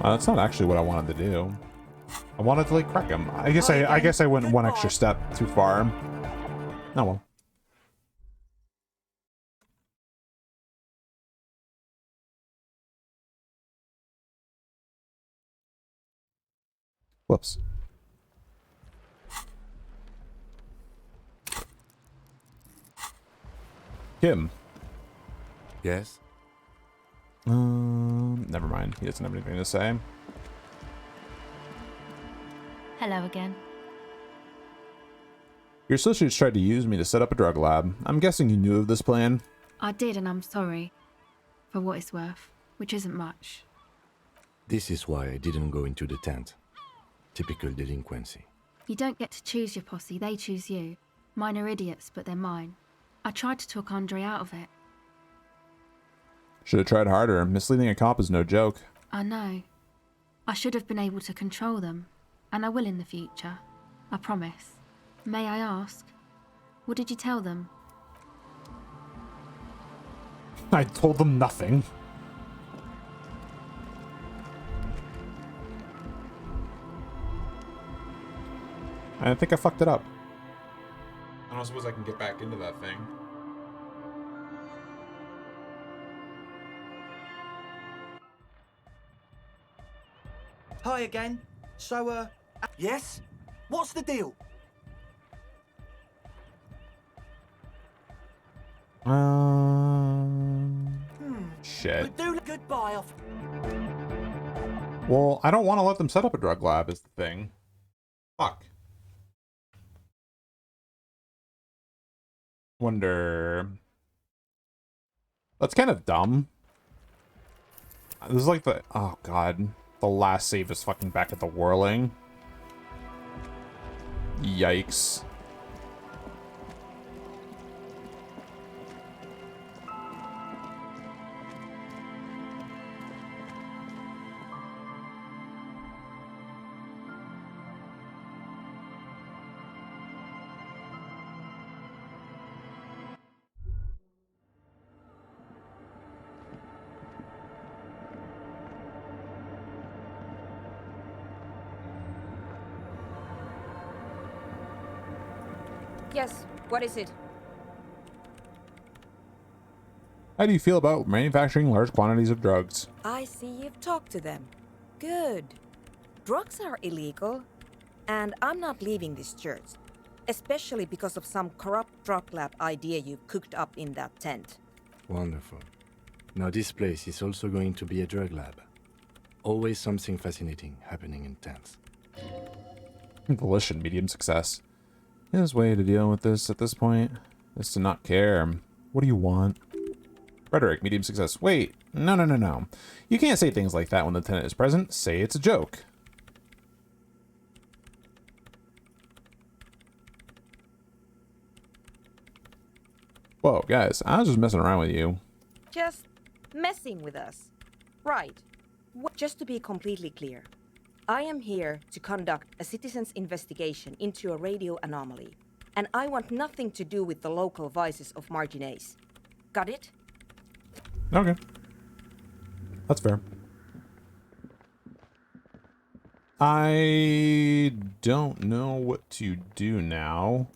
That's not actually what I wanted to do. I wanted to, like, crack him. I guess I went one extra step too far. Oh well. Whoops. Kim. Yes? Never mind. He doesn't have anything to say. Hello again. Your associates tried to use me to set up a drug lab. I'm guessing you knew of this plan? I did, and I'm sorry. For what it's worth, which isn't much. This is why I didn't go into the tent. Typical delinquency. You don't get to choose your posse, they choose you. Mine are idiots, but they're mine. I tried to talk Andre out of it. Should have tried harder. Misleading a cop is no joke. I know. I should have been able to control them, and I will in the future. I promise. May I ask, what did you tell them? I told them nothing. I think I fucked it up. I don't suppose I can get back into that thing. Hi again. So, yes? What's the deal? Shit. Do goodbye off. Well, I don't want to let them set up a drug lab is the thing. Fuck. Wonder... That's kind of dumb. This is like the... Oh, God. The last save is fucking back at the whirling. Yikes. Yes, what is it? How do you feel about manufacturing large quantities of drugs? I see you've talked to them. Good. Drugs are illegal, and I'm not leaving this church. Especially because of some corrupt drug lab idea you cooked up in that tent. Wonderful. Now this place is also going to be a drug lab. Always something fascinating happening in tents. Volition, medium success. His way to deal with this at this point is to not care. What do you want? Rhetoric, medium success. Wait, no. You can't say things like that when the tenant is present. Say it's a joke. Whoa, guys, I was just messing around with you. Just messing with us. Right. Just to be completely clear, I am here to conduct a citizen's investigation into a radio anomaly, and I want nothing to do with the local vices of Martinez. Got it? Okay. That's fair. I don't know what to do now.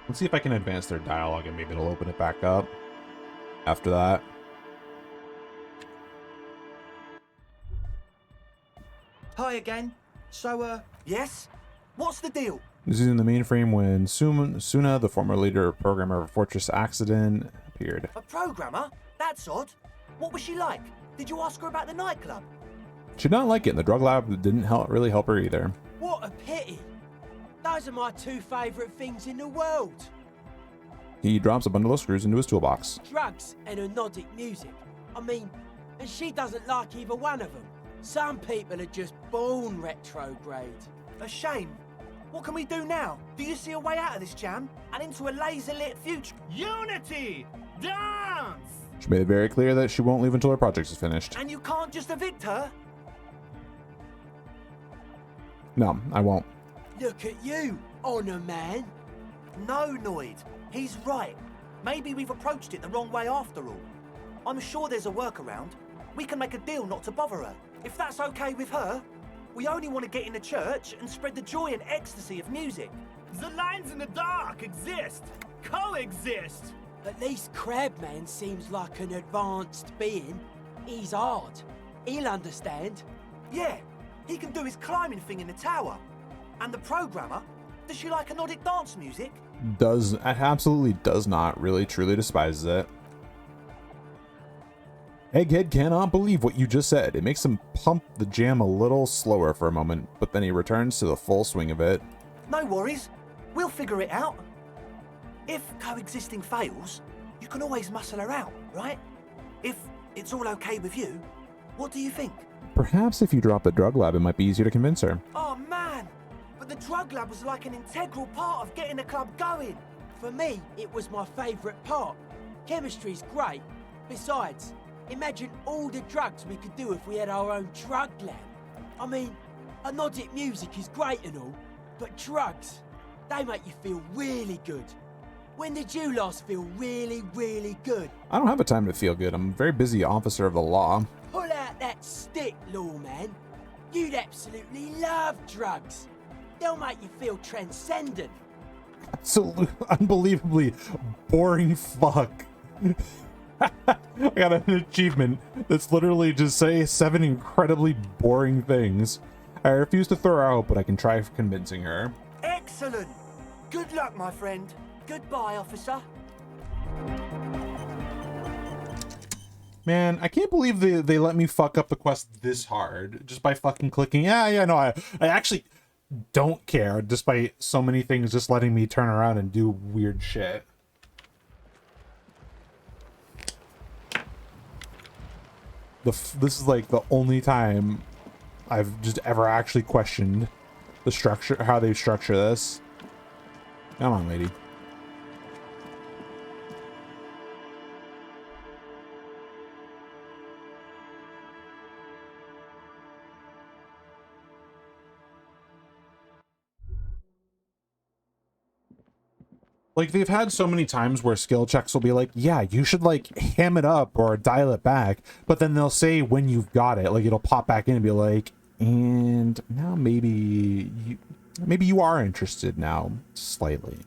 Let's see if I can advance their dialogue and maybe it'll open it back up after that. Hi again. So, yes? What's the deal? This is in the mainframe when Suna, the former leader of programmer of Fortress Accident, appeared. A programmer? That's odd. What was she like? Did you ask her about the nightclub? She did not like it, and the drug lab didn't really help her either. What a pity. Those are my two favourite things in the world. He drops a bundle of screws into his toolbox. Drugs and hypnotic music. I mean, and she doesn't like either one of them. Some people are just born retrograde. A shame. What can we do now? Do you see a way out of this jam and into a laser-lit future? Unity! Dance! She made it very clear that she won't leave until her project is finished. And you can't just evict her? No, I won't. Look at you, Honor Man. No, Noid. He's right. Maybe we've approached it the wrong way after all. I'm sure there's a workaround. We can make a deal not to bother her. If that's okay with her, we only want to get in the church and spread the joy and ecstasy of music. The lines in the dark exist. Coexist. At least Crabman seems like an advanced being. He's hard. He'll understand. Yeah, he can do his climbing thing in the tower. And the programmer, does she like hypnotic dance music? absolutely does not, really truly despises it. Egghead cannot believe what you just said. It makes him pump the jam a little slower for a moment, but then he returns to the full swing of it. No worries. We'll figure it out. If coexisting fails, you can always muscle her out, right? If it's all okay with you, what do you think? Perhaps if you drop the drug lab, it might be easier to convince her. Oh man, but the drug lab was like an integral part of getting the club going. For me, it was my favourite part. Chemistry's great. Besides, imagine all the drugs we could do if we had our own drug lab. I mean, hypnotic music is great and all, but drugs, they make you feel really good. When did you last feel really, really good? I don't have a time to feel good. I'm a very busy officer of the law. Pull out that stick, lawman. You'd absolutely love drugs. They'll make you feel transcendent. Absolutely, unbelievably boring fuck. I got an achievement that's literally just say 7 incredibly boring things. I refuse to throw her out, but I can try convincing her. Excellent. Good luck, my friend. Goodbye, officer. Man, I can't believe they let me fuck up the quest this hard just by fucking clicking. Yeah, no, I actually don't care, despite so many things just letting me turn around and do weird shit. This is like the only time I've just ever actually questioned the structure, how they structure this. Come on, lady. Like, they've had so many times where skill checks will be like, yeah, you should, like, ham it up or dial it back. But then they'll say when you've got it, like, it'll pop back in and be like, and now maybe you are interested now, slightly.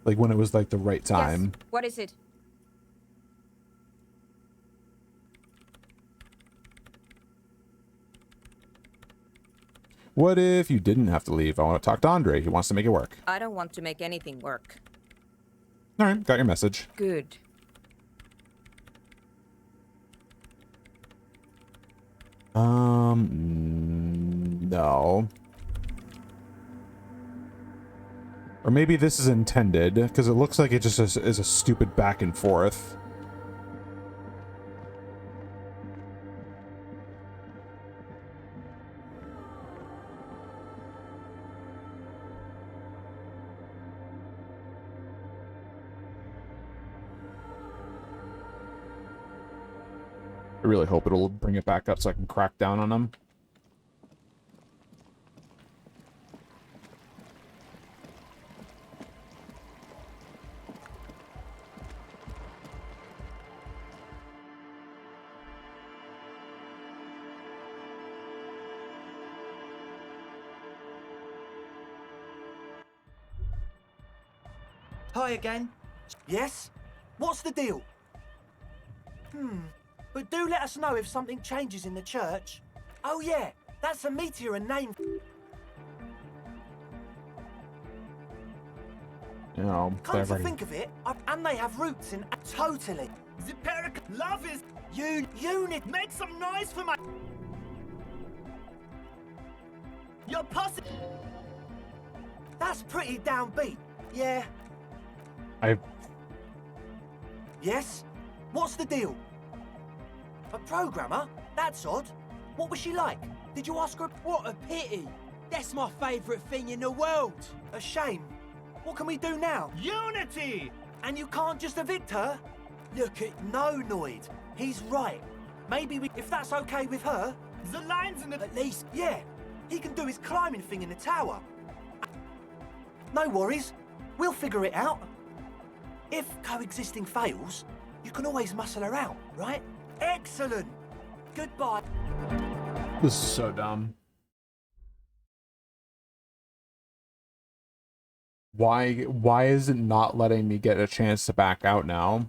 Like, when it was, like, the right time. Yes. What is it? What if you didn't have to leave? I want to talk to Andre. He wants to make it work. I don't want to make anything work. All right, got your message. Good. No. Or maybe this is intended, because it looks like it just is a stupid back and forth. I really hope it'll bring it back up so I can crack down on them. Hi again. Yes? What's the deal? But do let us know if something changes in the church. Oh yeah, that's a meteor and name. You know, Come to think of it, and they have roots in totally. The Peric love is Unit. make some noise for my. Your posse. That's pretty downbeat. Yeah. Yes? What's the deal? A programmer? That's odd. What was she like? Did you ask her? What a pity. That's my favourite thing in the world. A shame. What can we do now? Unity! And you can't just evict her? Look at... No, Noid. He's right. Maybe if that's okay with her... The lines in the... At least, yeah. He can do his climbing thing in the tower. No worries. We'll figure it out. If coexisting fails, you can always muscle her out, right? Excellent. Goodbye. This is so dumb. Why is it not letting me get a chance to back out now?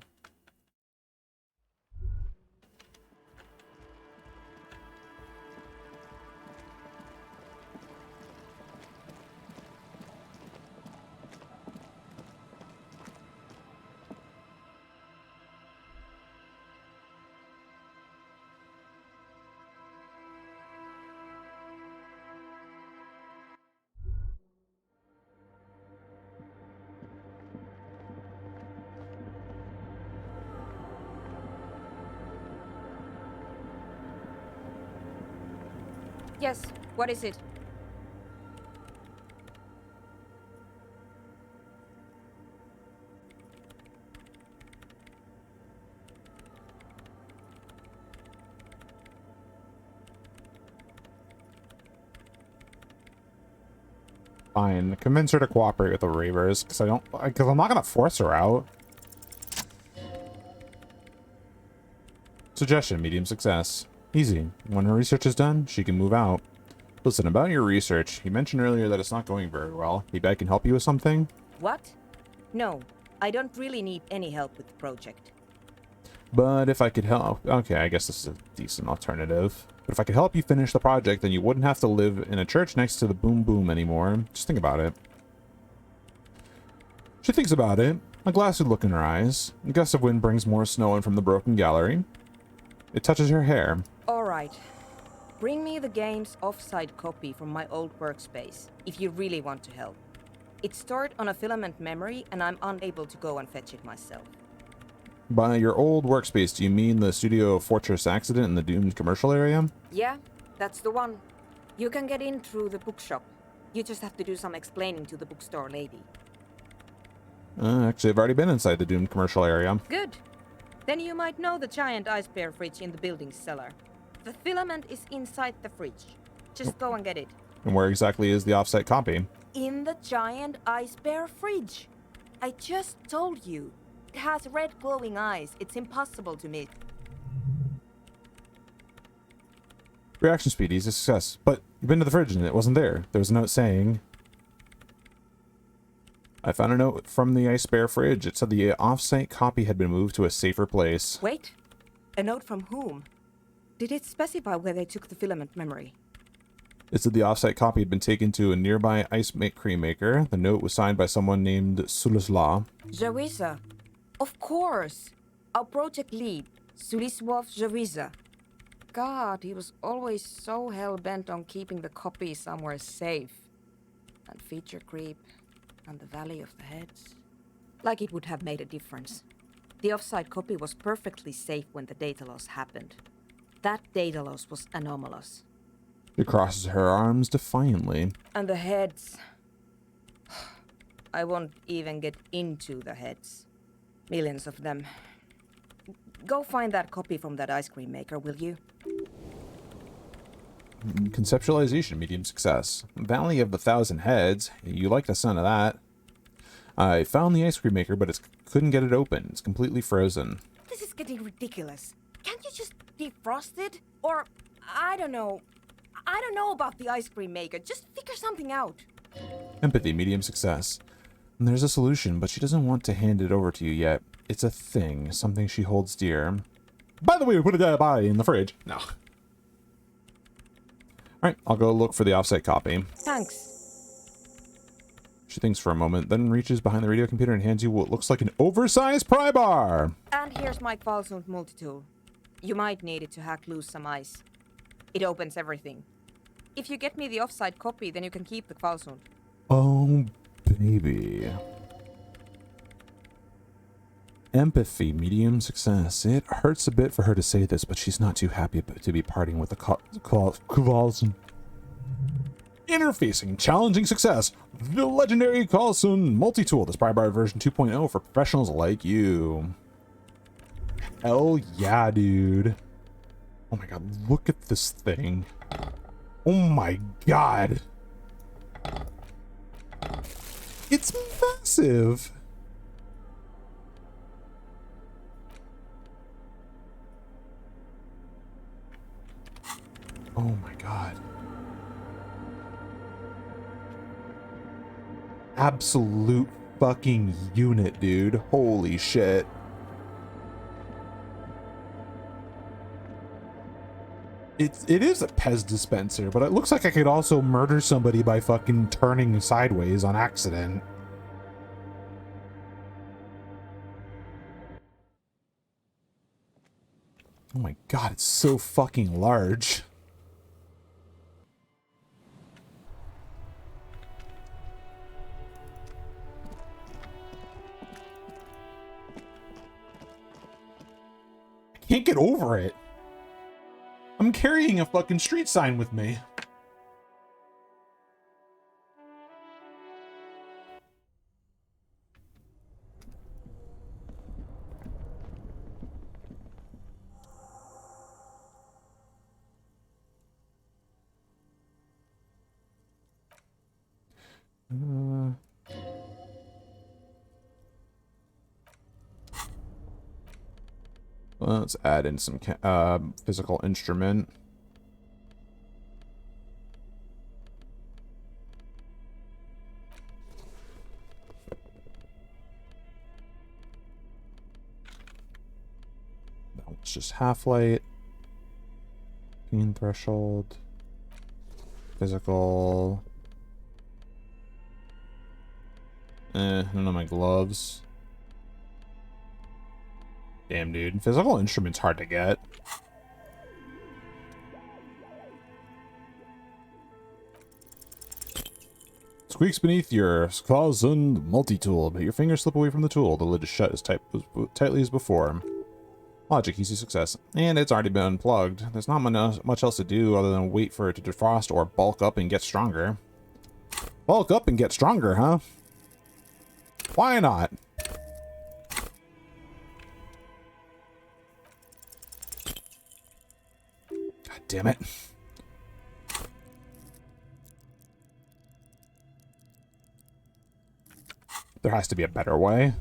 Yes, what is it? Fine, convince her to cooperate with the Ravers, because I'm not gonna force her out. Suggestion, medium success. Easy. When her research is done, she can move out. Listen, about your research, you mentioned earlier that it's not going very well. Maybe I can help you with something? What? No, I don't really need any help with the project. But if I could help... Okay, I guess this is a decent alternative. But if I could help you finish the project, then you wouldn't have to live in a church next to the Boom Boom anymore. Just think about it. She thinks about it. A glassy look in her eyes. A gust of wind brings more snow in from the broken gallery. It touches her hair. Alright. Bring me the game's offsite copy from my old workspace, if you really want to help. It's stored on a filament memory, and I'm unable to go and fetch it myself. By your old workspace, do you mean the Studio Fortress accident in the Doomed commercial area? Yeah, that's the one. You can get in through the bookshop. You just have to do some explaining to the bookstore lady. Actually, I've already been inside the Doomed commercial area. Good. Then you might know the giant ice bear fridge in the building's cellar. The filament is inside the fridge. Just go and get it. And where exactly is the offsite copy? In the giant ice bear fridge. I just told you. It has red glowing eyes. It's impossible to miss. Reaction speed is a success. But you've been to the fridge and it wasn't there. There was a note saying... I found a note from the ice bear fridge. It said the offsite copy had been moved to a safer place. Wait. A note from whom? Did it specify where they took the filament memory? It said the offsite copy had been taken to a nearby ice cream maker. The note was signed by someone named Sulisla. Jawiza. Of course. Our project lead, Suliswov Jawiza. God, he was always so hell-bent on keeping the copy somewhere safe. And feature creep, and the Valley of the Heads. Like it would have made a difference. The offsite copy was perfectly safe when the data loss happened. That data loss was anomalous. She crosses her arms defiantly. And the heads. I won't even get into the heads. Millions of them. Go find that copy from that ice cream maker, will you? Conceptualization, medium success. Valley of the Thousand Heads. You like the sound of that. I found the ice cream maker, but couldn't get it open. It's completely frozen. This is getting ridiculous. Can't you just defrost it? Or, I don't know. I don't know about the ice cream maker. Just figure something out. Empathy, medium success. There's a solution, but she doesn't want to hand it over to you yet. It's a thing, something she holds dear. By the way, we put a body in the fridge. No. Alright, I'll go look for the offsite copy. Thanks. She thinks for a moment, then reaches behind the radio computer and hands you what looks like an oversized pry bar. And here's my Kvalsund multi-tool. You might need it to hack loose some ice. It opens everything. If you get me the offsite copy, then you can keep the Kvalsund. Oh, baby. Empathy, medium success. It hurts a bit for her to say this, but she's not too happy to be parting with the Kvalsund. Interfacing, challenging success. The legendary Kvalsund multi-tool. The Spry Bar version 2.0 for professionals like you. Hell yeah, dude. Oh my god, look at this thing. Oh my god. It's massive. Oh my god. Absolute fucking unit, dude. Holy shit. It is a Pez dispenser, but it looks like I could also murder somebody by fucking turning sideways on accident. Oh my god, it's so fucking large. I can't get over it. I'm carrying a fucking street sign with me. Let's add in some physical instrument. It's just half light. Gain threshold. Physical. I don't know my gloves. Damn, dude. Physical instrument's hard to get. Squeaks beneath your thousand multi-tool, but your fingers slip away from the tool. The lid is shut as tightly as before. Logic, easy success. And it's already been unplugged. There's not much else to do other than wait for it to defrost or bulk up and get stronger. Bulk up and get stronger, huh? Why not? God damn it. There has to be a better way.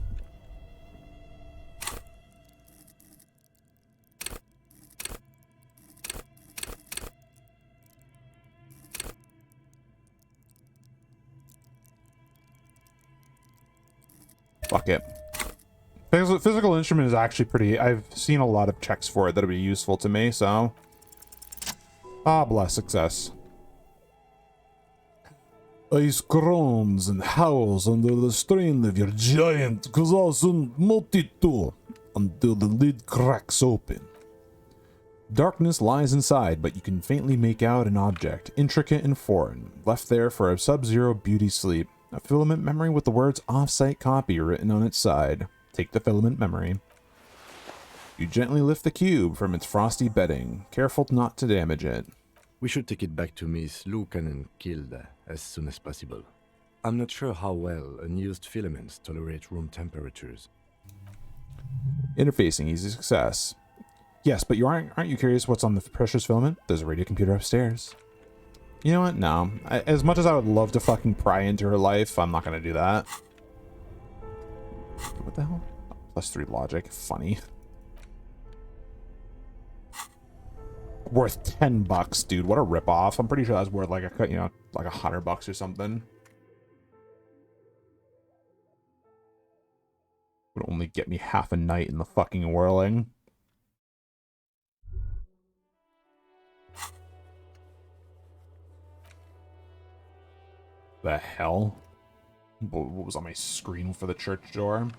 Fuck it. Physical instrument is actually pretty... I've seen a lot of checks for it that'll be useful to me, so... Ah, bless success. Ice groans and howls under the strain of your giant colossal multi-tool until the lid cracks open. Darkness lies inside, but you can faintly make out an object, intricate and foreign, left there for a sub-zero beauty sleep. A filament memory with the words off-site copy written on its side. Take the filament memory. You gently lift the cube from its frosty bedding, careful not to damage it. We should take it back to Miss Lucan and Kilda as soon as possible. I'm not sure how well unused filaments tolerate room temperatures. Interfacing, easy success. Yes, but aren't you curious what's on the precious filament? There's a radio computer upstairs. You know what? No. As much as I would love to fucking pry into her life, I'm not gonna do that. What the hell? +3 logic. Funny. Worth $10, dude. What a ripoff. I'm pretty sure that's worth like a, like $100 or something. Would only get me half a night in the fucking whirling. The hell? What was on my screen for the church door?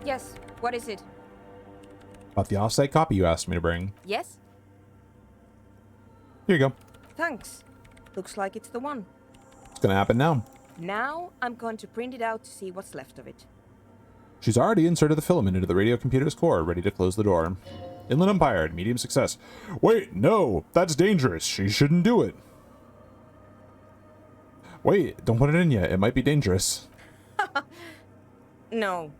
Yes, what is it? About the offsite copy you asked me to bring. Yes? Here you go. Thanks. Looks like it's the one. It's gonna happen now. Now I'm going to print it out to see what's left of it. She's already inserted the filament into the radio computer's core, ready to close the door. Inland Empire, medium success. Wait, no, that's dangerous. She shouldn't do it. Wait, don't put it in yet. It might be dangerous. No,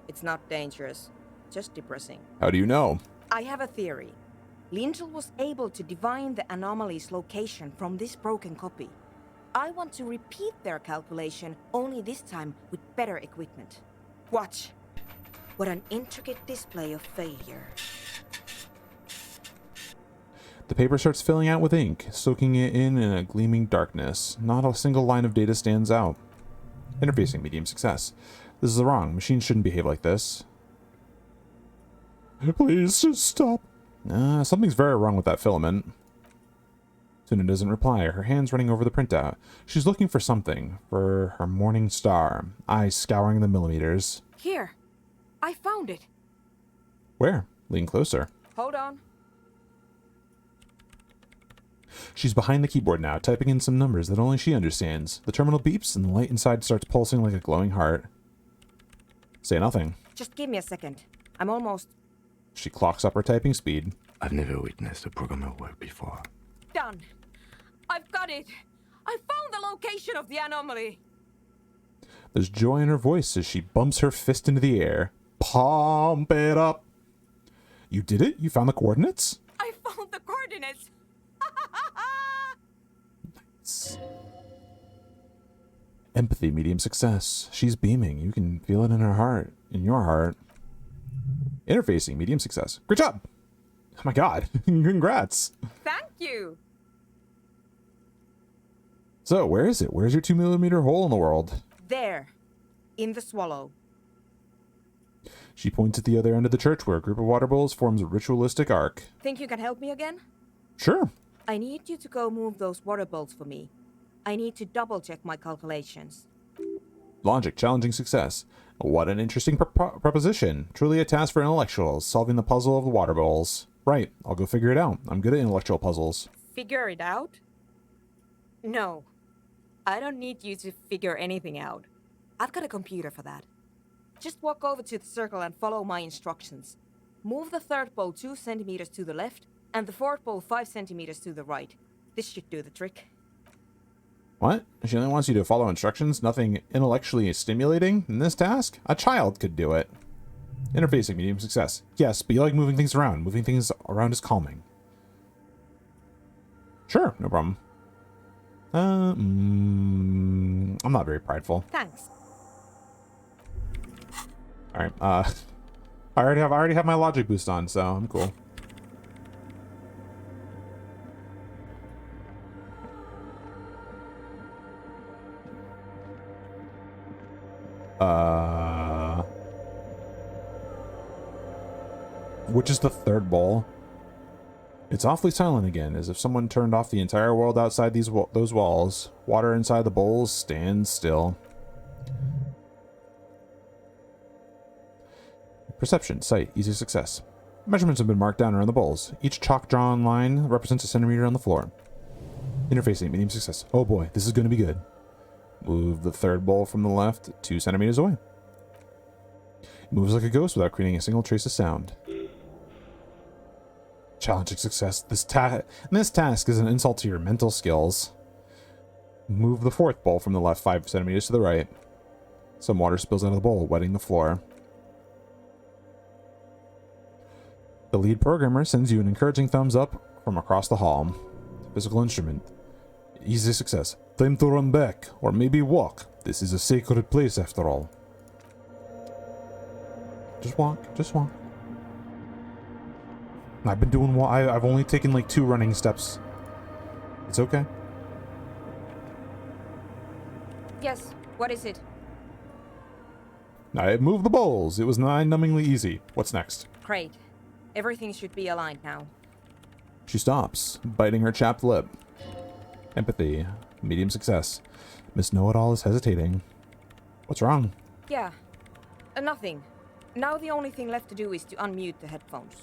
it's not dangerous. Just depressing. How do you know? I have a theory. Lintel was able to divine the anomaly's location from this broken copy. I want to repeat their calculation, only this time with better equipment. Watch. What an intricate display of failure. The paper starts filling out with ink, soaking it in a gleaming darkness. Not a single line of data stands out. Interfacing, medium success. This is wrong. Machines shouldn't behave like this. Please, just stop. Something's very wrong with that filament. Tuna doesn't reply, her hands running over the printout. She's looking for something. For her morning star. Eyes scouring the millimeters. Here. I found it. Where? Lean closer. Hold on. She's behind the keyboard now, typing in some numbers that only she understands. The terminal beeps, and the light inside starts pulsing like a glowing heart. Say nothing. Just give me a second. I'm almost She clocks up her typing speed. I've never witnessed a programmer work before. Done. I've got it. I found the location of the anomaly. There's joy in her voice as she bumps her fist into the air. Pump it up. You did it? You found the coordinates? I found the coordinates. Nice. Empathy, medium success. She's beaming. You can feel it in her heart. In your heart. Interfacing, medium success. Great job! Oh my god. Congrats. Thank you. So, where is it? Where's your 2mm hole in the world? There. In the swallow. She points at the other end of the church where a group of water bowls forms a ritualistic arc. Think you can help me again? Sure. I need you to go move those water bowls for me. I need to double check my calculations. Logic, challenging success. What an interesting proposition. Truly a task for intellectuals, solving the puzzle of the water bowls. Right, I'll go figure it out. I'm good at intellectual puzzles. Figure it out? No. I don't need you to figure anything out. I've got a computer for that. Just walk over to the circle and follow my instructions. Move the third bowl 2 centimeters to the left, and the fourth bowl 5 centimeters to the right. This should do the trick. What? She only wants you to follow instructions? Nothing intellectually stimulating in this task? A child could do it. Interfacing, medium success. Yes, but you like moving things around. Moving things around is calming. Sure, no problem. I'm not very prideful. Thanks. Alright, I already have my logic boost on, so I'm cool. Which is the third bowl? It's awfully silent again, as if someone turned off the entire world outside those walls. Water inside the bowls stands still. Perception, sight, easy success. Measurements have been marked down around the bowls. Each chalk-drawn line represents a centimeter on the floor. Interfacing, medium success. Oh boy, this is going to be good. Move the third bowl from the left 2 centimeters away. It moves like a ghost without creating a single trace of sound. Challenging success. This task is an insult to your mental skills. Move the fourth bowl from the left 5 centimeters to the right. Some water spills out of the bowl, wetting the floor. The lead programmer sends you an encouraging thumbs up from across the hall. Physical instrument. Easy success. Time to run back, or maybe walk. This is a sacred place after all. Just walk, just walk. I've been doing well. I've only taken like 2 running steps. It's okay. Yes, what is it? I moved the bowls. It was mind-numbingly easy. What's next? Great. Everything should be aligned now. She stops, biting her chapped lip. Empathy. Medium success. Miss Know-It-All is hesitating. What's wrong? Yeah. Nothing. Now the only thing left to do is to unmute the headphones.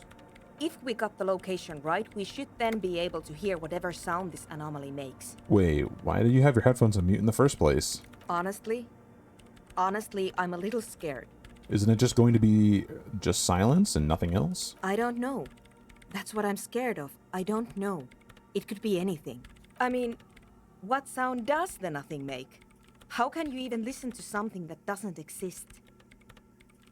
If we got the location right, we should then be able to hear whatever sound this anomaly makes. Wait, why did you have your headphones on mute in the first place? Honestly, I'm a little scared. Isn't it just going to be just silence and nothing else? I don't know. That's what I'm scared of. I don't know. It could be anything. I mean, what sound does the nothing make? How can you even listen to something that doesn't exist?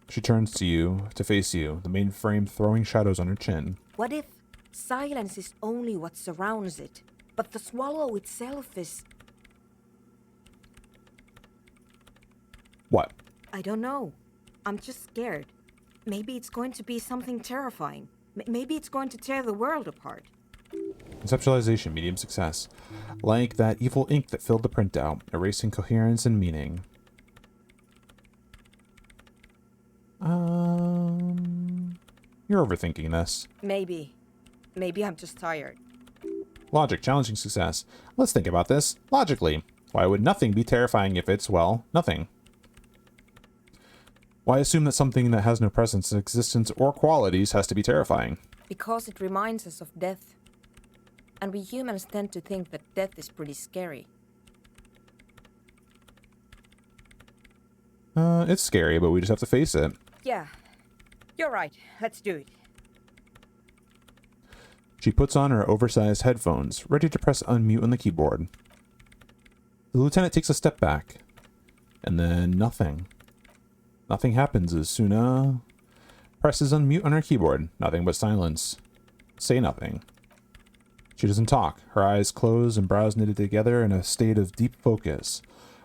She turns to you, to face you, the mainframe throwing shadows on her chin. What if silence is only what surrounds it, but the swallow itself is... What? I don't know. I'm just scared. Maybe it's going to be something terrifying. Maybe it's going to tear the world apart. Conceptualization, medium success. Like that evil ink that filled the printout, erasing coherence and meaning. You're overthinking this. Maybe. Maybe I'm just tired. Logic, challenging success. Let's think about this logically. Why would nothing be terrifying if it's, well, nothing? Why assume that something that has no presence, existence, or qualities has to be terrifying? Because it reminds us of death. And we humans tend to think that death is pretty scary. It's scary, but we just have to face it. Yeah. You're right. Let's do it. She puts on her oversized headphones, ready to press unmute on the keyboard. The lieutenant takes a step back, and then nothing. Nothing happens as Suna presses unmute on her keyboard. Nothing but silence. Say nothing. She doesn't talk. Her eyes close and brows knitted together in a state of deep focus,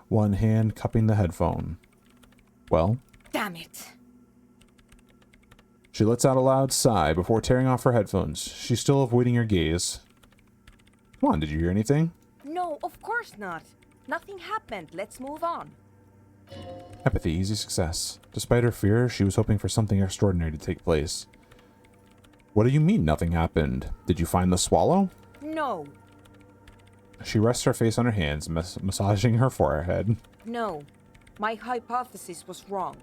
one hand cupping the headphone. Well? Damn it. She lets out a loud sigh before tearing off her headphones. She's still avoiding your gaze. Come on, did you hear anything? No, of course not. Nothing happened. Let's move on. Empathy, easy success. Despite her fear, she was hoping for something extraordinary to take place. What do you mean nothing happened? Did you find the swallow? No. She rests her face on her hands, massaging her forehead. No. My hypothesis was wrong.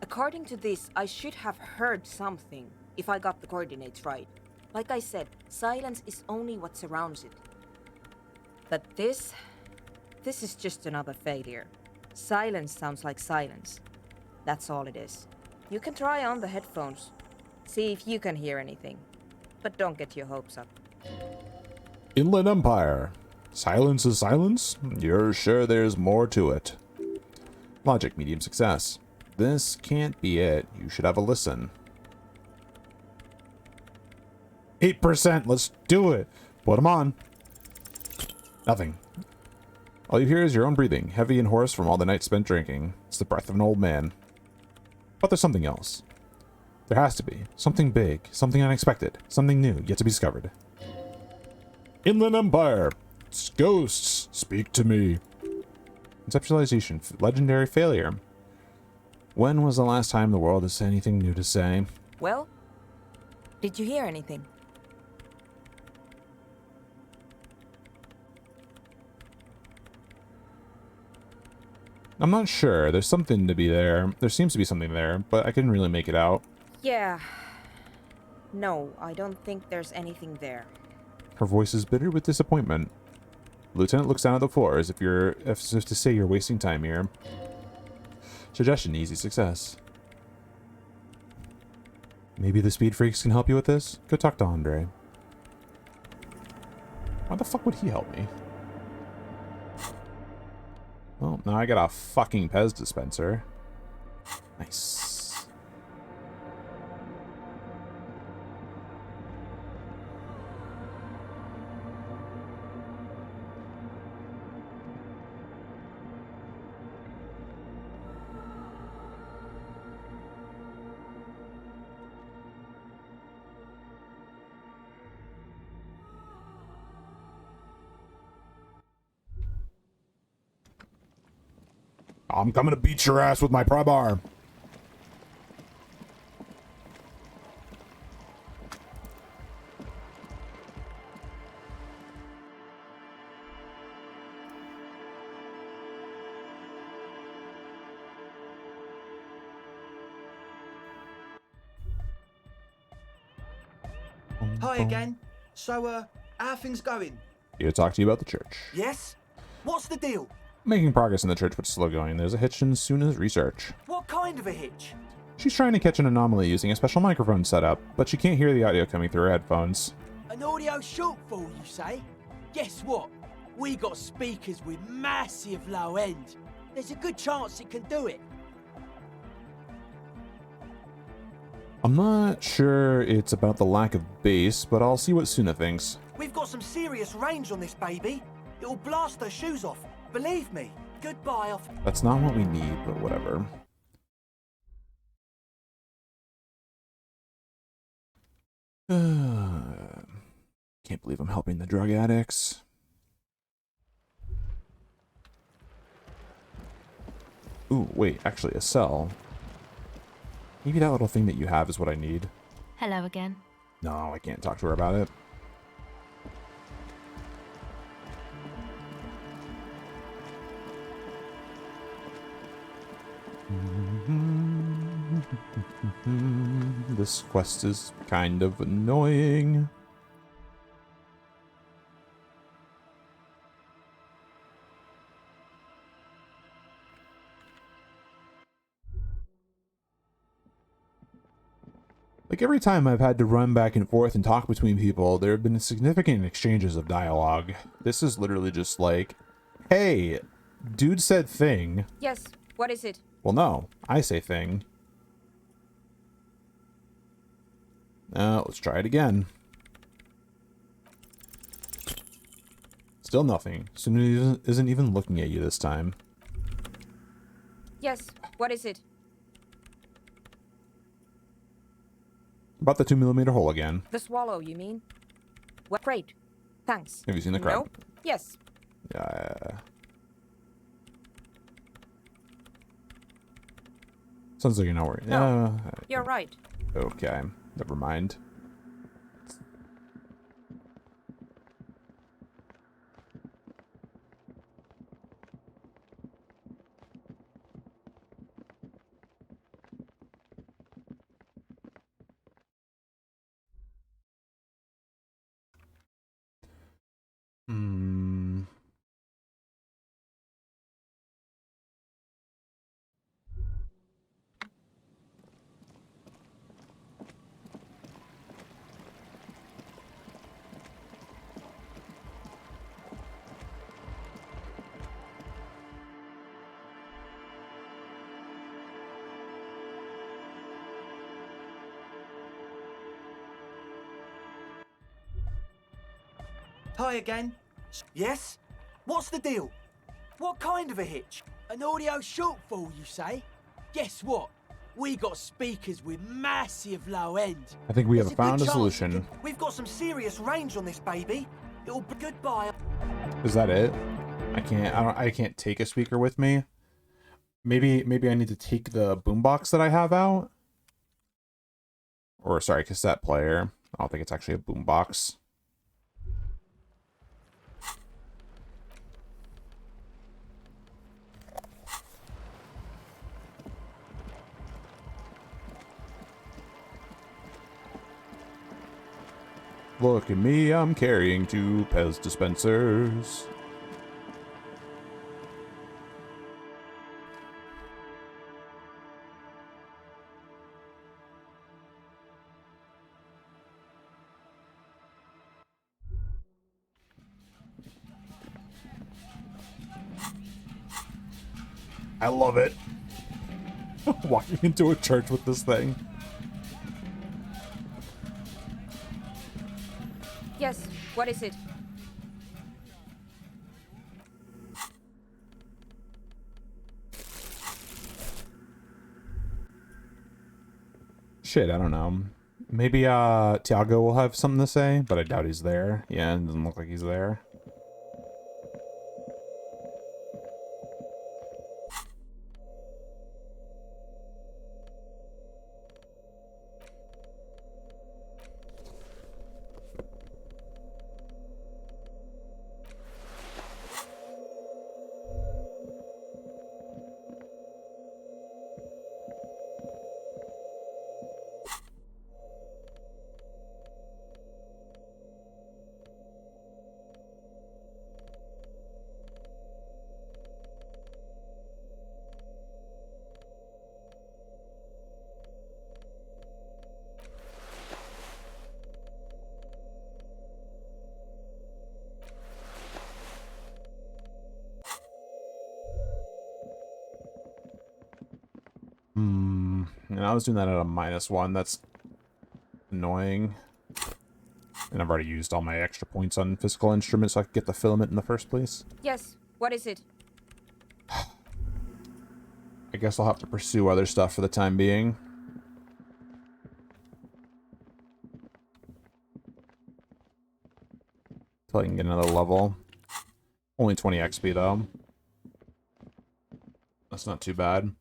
According to this, I should have heard something, if I got the coordinates right. Like I said, silence is only what surrounds it. But this is just another failure. Silence sounds like silence. That's all it is. You can try on the headphones. See if you can hear anything. But don't get your hopes up. Inland Empire. Silence is silence? You're sure there's more to it. Logic, medium success. This can't be it. You should have a listen. 8%. Let's do it. Put them on. Nothing. All you hear is your own breathing, heavy and hoarse from all the night spent drinking. It's the breath of an old man. But there's something else. There has to be. Something big, something unexpected, something new, yet to be discovered. Inland Empire. It's ghosts. Speak to me. Conceptualization. Legendary failure. When was the last time the world has anything new to say? Well, did you hear anything? I'm not sure. There's something to be there. There seems to be something there, but I couldn't really make it out. Yeah. No, I don't think there's anything there. Her voice is bitter with disappointment. The lieutenant looks down at the floor as if to say you're wasting time here. Suggestion, easy success. Maybe the speed freaks can help you with this? Go talk to Andre. Why the fuck would he help me? Well, now I got a fucking Pez dispenser. Nice. I'm coming to beat your ass with my pry bar. Hi again. So, how are things going? Here to talk to you about the church. Yes? What's the deal? Making progress in the church, but slow going. There's a hitch in Suna's research. What kind of a hitch? She's trying to catch an anomaly using a special microphone setup, but she can't hear the audio coming through her headphones. An audio shortfall, you say? Guess what? We got speakers with massive low end. There's a good chance it can do it. I'm not sure it's about the lack of bass, but I'll see what Suna thinks. We've got some serious range on this baby. It'll blast her shoes off. Believe me. Goodbye, off. That's not what we need, but whatever. Can't believe I'm helping the drug addicts. Ooh, wait, actually a cell. Maybe that little thing that you have is what I need. Hello again. No, I can't talk to her about it. This quest is kind of annoying. Like, every time I've had to run back and forth and talk between people, there have been significant exchanges of dialogue. This is literally just like, hey, dude said thing. Yes, what is it? Well, no, I say thing. Let's try it again. Still nothing. Soon isn't even looking at you this time. Yes, what is it? About the 2mm hole again. The swallow, you mean? Well, great. Thanks. Have you seen the crab? Nope. Yes. Yeah. Sounds like you're not worried. No, you're right. Okay, never mind. Hi again. Yes? What's the deal? What kind of a hitch? An audio shortfall, you say? Guess what? We got speakers with massive low end. I think we There's have found a good chance solution. We've got some serious range on this baby. It'll be goodbye. Is that it? I can't take a speaker with me. Maybe I need to take the boombox that I have out. Or sorry, cassette player. I don't think it's actually a boombox. Look at me, I'm carrying 2 Pez dispensers. I love it. Walking into a church with this thing. Yes, what is it? Shit, I don't know. Maybe Tiago will have something to say, but I doubt he's there. Yeah, it doesn't look like he's there. And I was doing that at a -1. That's annoying. And I've already used all my extra points on physical instruments so I could get the filament in the first place. Yes, what is it? I guess I'll have to pursue other stuff for the time being. Until I can get another level. Only 20 XP though. That's not too bad.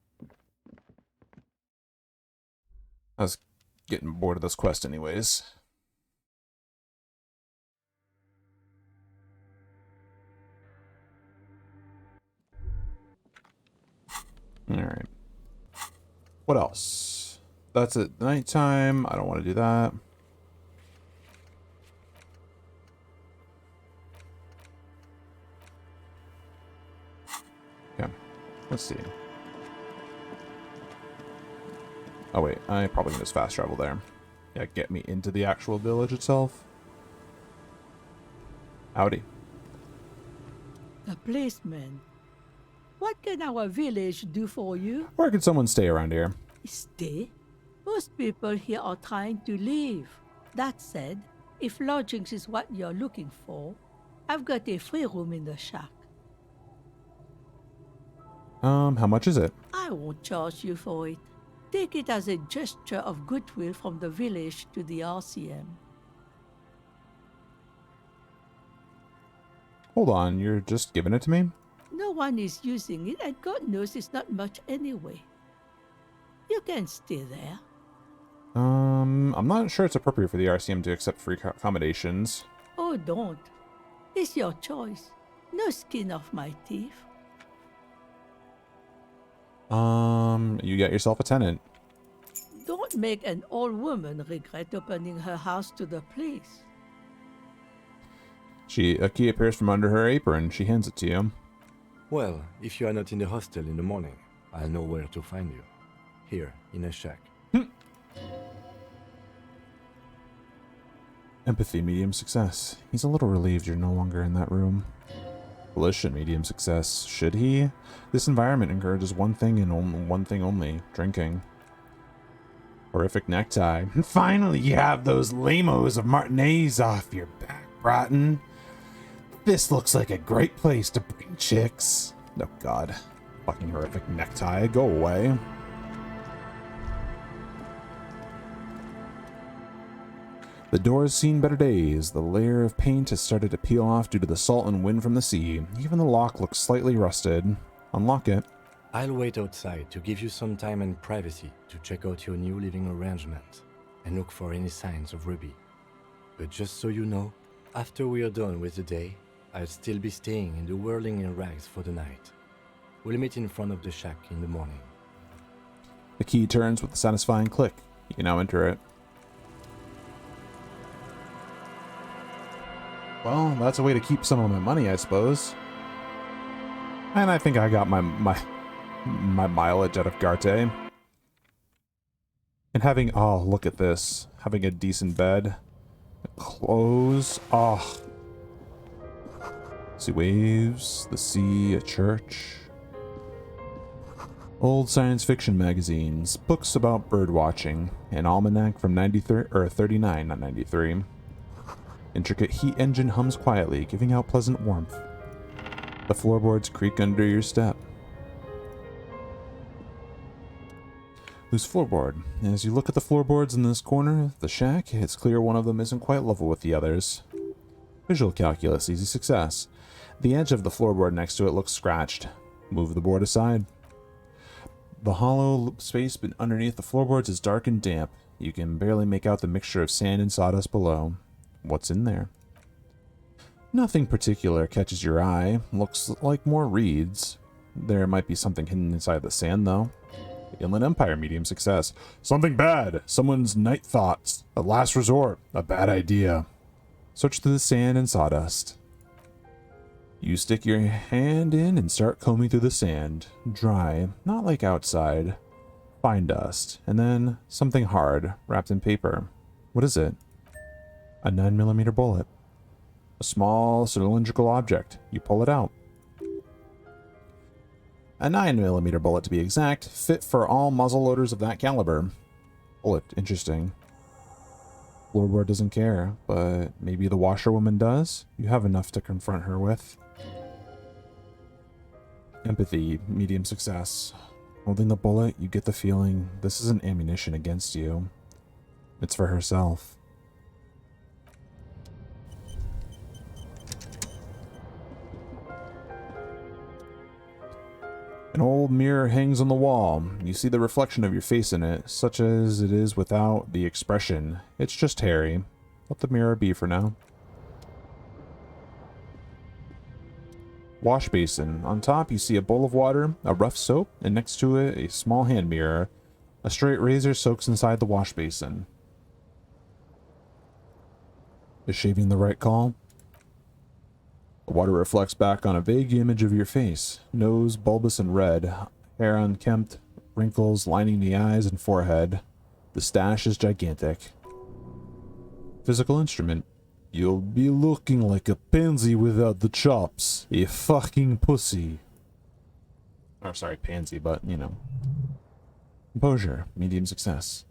I was getting bored of this quest anyways. Alright. What else? That's at nighttime. I don't want to do that. Okay. Let's see. Oh wait, I probably can just fast travel there. Yeah, get me into the actual village itself. Howdy. A policeman. What can our village do for you? Where can someone stay around here? Stay? Most people here are trying to leave. That said, if lodgings is what you're looking for, I've got a free room in the shack. How much is it? I won't charge you for it. Take it as a gesture of goodwill from the village to the RCM. Hold on, you're just giving it to me? No one is using it, and God knows it's not much anyway. You can stay there. I'm not sure it's appropriate for the RCM to accept free accommodations. Oh, don't. It's your choice. No skin off my teeth. You got yourself a tenant. Don't make an old woman regret opening her house to the police. A key appears from under her apron. She hands it to you. Well, if you are not in the hostel in the morning, I'll know where to find you. Here, in a shack. Empathy, medium success. He's a little relieved you're no longer in that room. Volition, medium success. Should he? This environment encourages one thing and one thing only. Drinking. Horrific necktie. And finally you have those lamos of Martinez off your back, Broughton. This looks like a great place to bring chicks. Oh god. Fucking horrific necktie. Go away. The door has seen better days. The layer of paint has started to peel off due to the salt and wind from the sea. Even the lock looks slightly rusted. Unlock it. I'll wait outside to give you some time and privacy to check out your new living arrangement and look for any signs of Ruby. But just so you know, after we are done with the day, I'll still be staying in the whirling in rags for the night. We'll meet in front of the shack in the morning. The key turns with a satisfying click. You can now enter it. Well, that's a way to keep some of my money, I suppose. And I think I got my mileage out of Garte. And having, oh, look at this. Having a decent bed. Clothes. Oh. See waves, the sea, a church. Old science fiction magazines, books about bird watching, an almanac from 39, not 93. Intricate heat engine hums quietly, giving out pleasant warmth. The floorboards creak under your step. Loose floorboard. As you look at the floorboards in this corner of the shack, it's clear one of them isn't quite level with the others. Visual calculus, easy success. The edge of the floorboard next to it looks scratched. Move the board aside. The hollow space underneath the floorboards is dark and damp. You can barely make out the mixture of sand and sawdust below. What's in there? Nothing particular catches your eye. Looks like more reeds. There might be something hidden inside the sand, though. Inland Empire, medium success. Something bad. Someone's night thoughts. A last resort. A bad idea. Search through the sand and sawdust. You stick your hand in and start combing through the sand. Dry, not like outside. Fine dust. And then something hard, wrapped in paper. What is it? A 9mm bullet. A small cylindrical object. You pull it out. A 9mm bullet to be exact, fit for all muzzle loaders of that caliber. Bullet, interesting. Floorboard doesn't care, but maybe the washerwoman does? You have enough to confront her with. Empathy, medium success. Holding the bullet, you get the feeling this isn't ammunition against you. It's for herself. An old mirror hangs on the wall. You see the reflection of your face in it, such as it is without the expression. It's just Harry. Let the mirror be for now. Wash basin. On top you see a bowl of water, a rough soap, and next to it a small hand mirror. A straight razor soaks inside the wash basin. Is shaving the right call? The water reflects back on a vague image of your face. Nose bulbous and red, hair unkempt, wrinkles lining the eyes and forehead. The stash is gigantic. Physical instrument. You'll be looking like a pansy without the chops. A fucking pussy. Or sorry, pansy, but, you know. Composure. Medium success.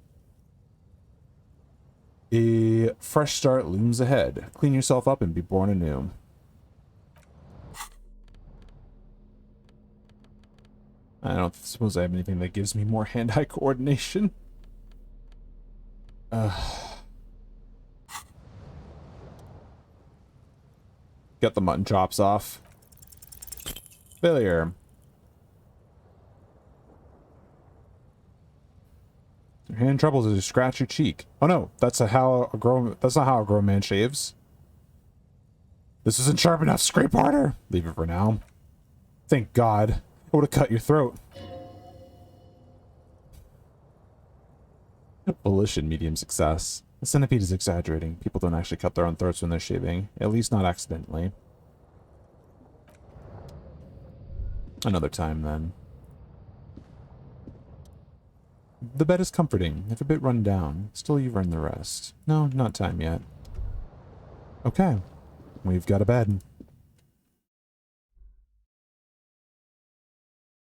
A fresh start looms ahead. Clean yourself up and be born anew. I don't suppose I have anything that gives me more hand-eye coordination. Get the mutton chops off. Failure. Your hand troubles as you scratch your cheek. Oh no, that's not how a grown man shaves. This isn't sharp enough. Scrape harder. Leave it for now. Thank God. It would have cut your throat. Volition, medium success. The centipede is exaggerating. People don't actually cut their own throats when they're shaving. At least not accidentally. Another time, then. The bed is comforting, if a bit run down. Still, you've earned the rest. No, not time yet. Okay. We've got a bed.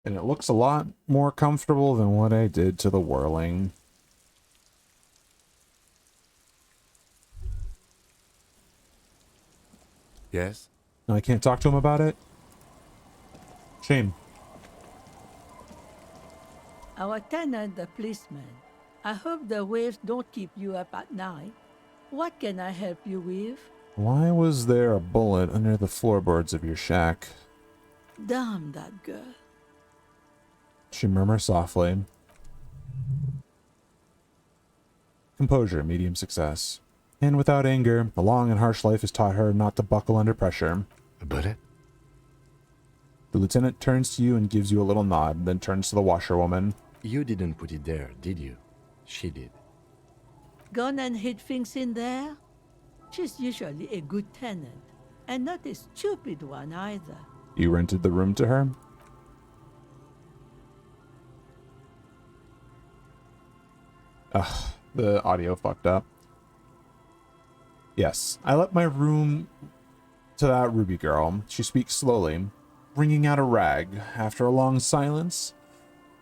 And it looks a lot more comfortable than what I did to the whirling. Yes? No, I can't talk to him about it? Shame. Our tenant, the policeman. I hope the waves don't keep you up at night. What can I help you with? Why was there a bullet under the floorboards of your shack? Damn that girl. She murmurs softly. Composure, medium success. And without anger, a long and harsh life has taught her not to buckle under pressure. A bullet? The lieutenant turns to you and gives you a little nod, then turns to the washerwoman. You didn't put it there, did you? She did. Gone and hid things in there? She's usually a good tenant, and not a stupid one either. You rented the room to her? Ugh, the audio fucked up. Yes, I let my room to that Ruby girl. She speaks slowly, wringing out a rag. After a long silence,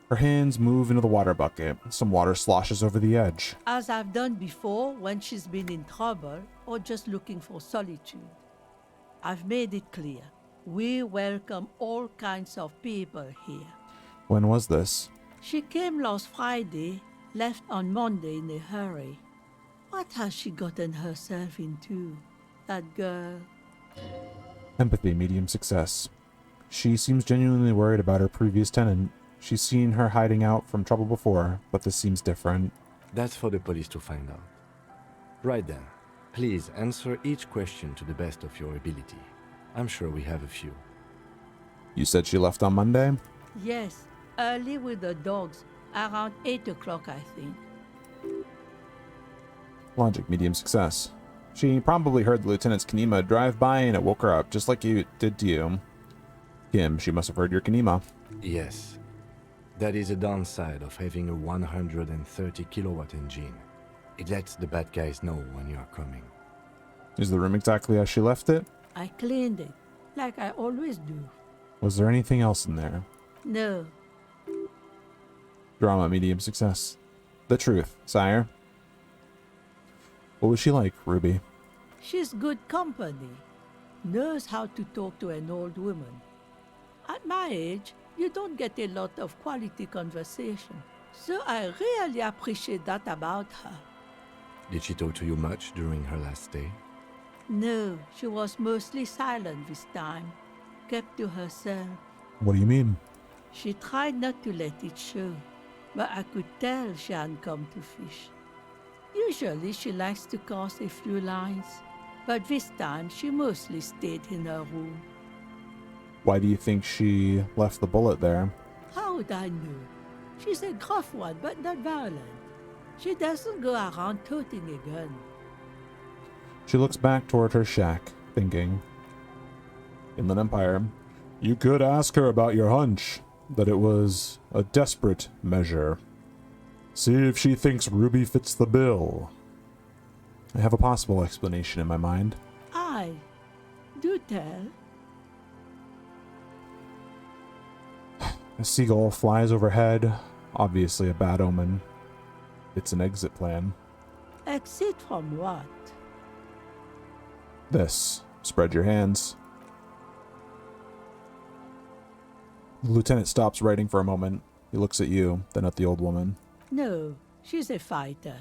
her hands move into the water bucket. Some water sloshes over the edge. As I've done before when she's been in trouble or just looking for solitude. I've made it clear. We welcome all kinds of people here. When was this? She came last Friday, left on Monday in a hurry. What has she gotten herself into, that girl? Empathy, medium success. She seems genuinely worried about her previous tenant. She's seen her hiding out from trouble before, but this seems different. That's for the police to find out. Right then, please answer each question to the best of your ability. I'm sure we have a few. You said she left on Monday? Yes, early with the dogs, around 8 o'clock, I think. Logic, medium success. She probably heard the lieutenant's Kanema drive by and it woke her up, just like you did to you. Kim, she must have heard your Kanema. Yes. That is a downside of having a 130 kilowatt engine. It lets the bad guys know when you are coming. Is the room exactly as she left it? I cleaned it, like I always do. Was there anything else in there? No. Drama, medium success. The truth, sire. What was she like, Ruby? She's good company. Knows how to talk to an old woman. At my age, you don't get a lot of quality conversation. So I really appreciate that about her. Did she talk to you much during her last stay? No, she was mostly silent this time. Kept to herself. What do you mean? She tried not to let it show, but I could tell she hadn't come to fish. Usually she likes to cast a few lines, but this time she mostly stayed in her room. Why do you think she left the bullet there? How would I know? She's a gruff one, but not violent. She doesn't go around toting a gun. She looks back toward her shack, thinking. Inland Empire. You could ask her about your hunch, that it was a desperate measure. See if she thinks Ruby fits the bill. I have a possible explanation in my mind. Aye. Do tell. A seagull flies overhead, obviously a bad omen. It's an exit plan. Exit from what? This. Spread your hands. The lieutenant stops writing for a moment. He looks at you, then at the old woman. No, she's a fighter.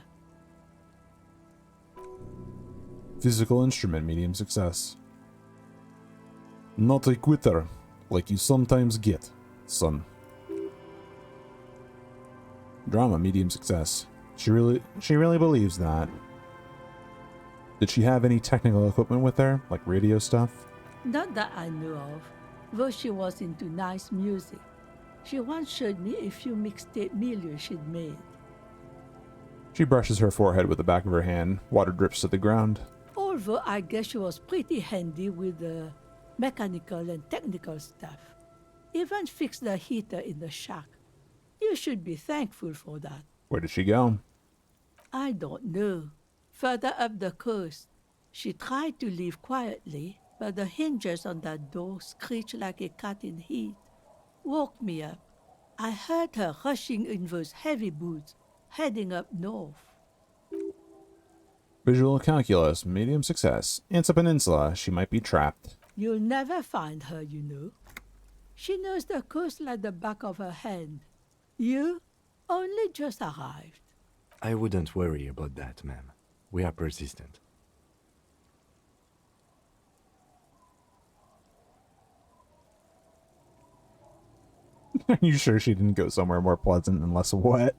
Physical instrument, medium success. Not a quitter, like you sometimes get, son. Drama, medium success. She really believes that. Did she have any technical equipment with her, like radio stuff? Not that I know of, though she was into nice music. She once showed me a few mixtape milieu she'd made. She brushes her forehead with the back of her hand. Water drips to the ground. Although I guess she was pretty handy with the mechanical and technical stuff. Even fixed the heater in the shack. You should be thankful for that. Where did she go? I don't know. Further up the coast. She tried to leave quietly, but the hinges on that door screeched like a cat in heat. Woke me up. I heard her rushing in those heavy boots, heading up north. Visual calculus, medium success. It's a peninsula. She might be trapped. You'll never find her, you know. She knows the coast like the back of her hand. You only just arrived. I wouldn't worry about that, ma'am. We are persistent. Are you sure she didn't go somewhere more pleasant and less wet?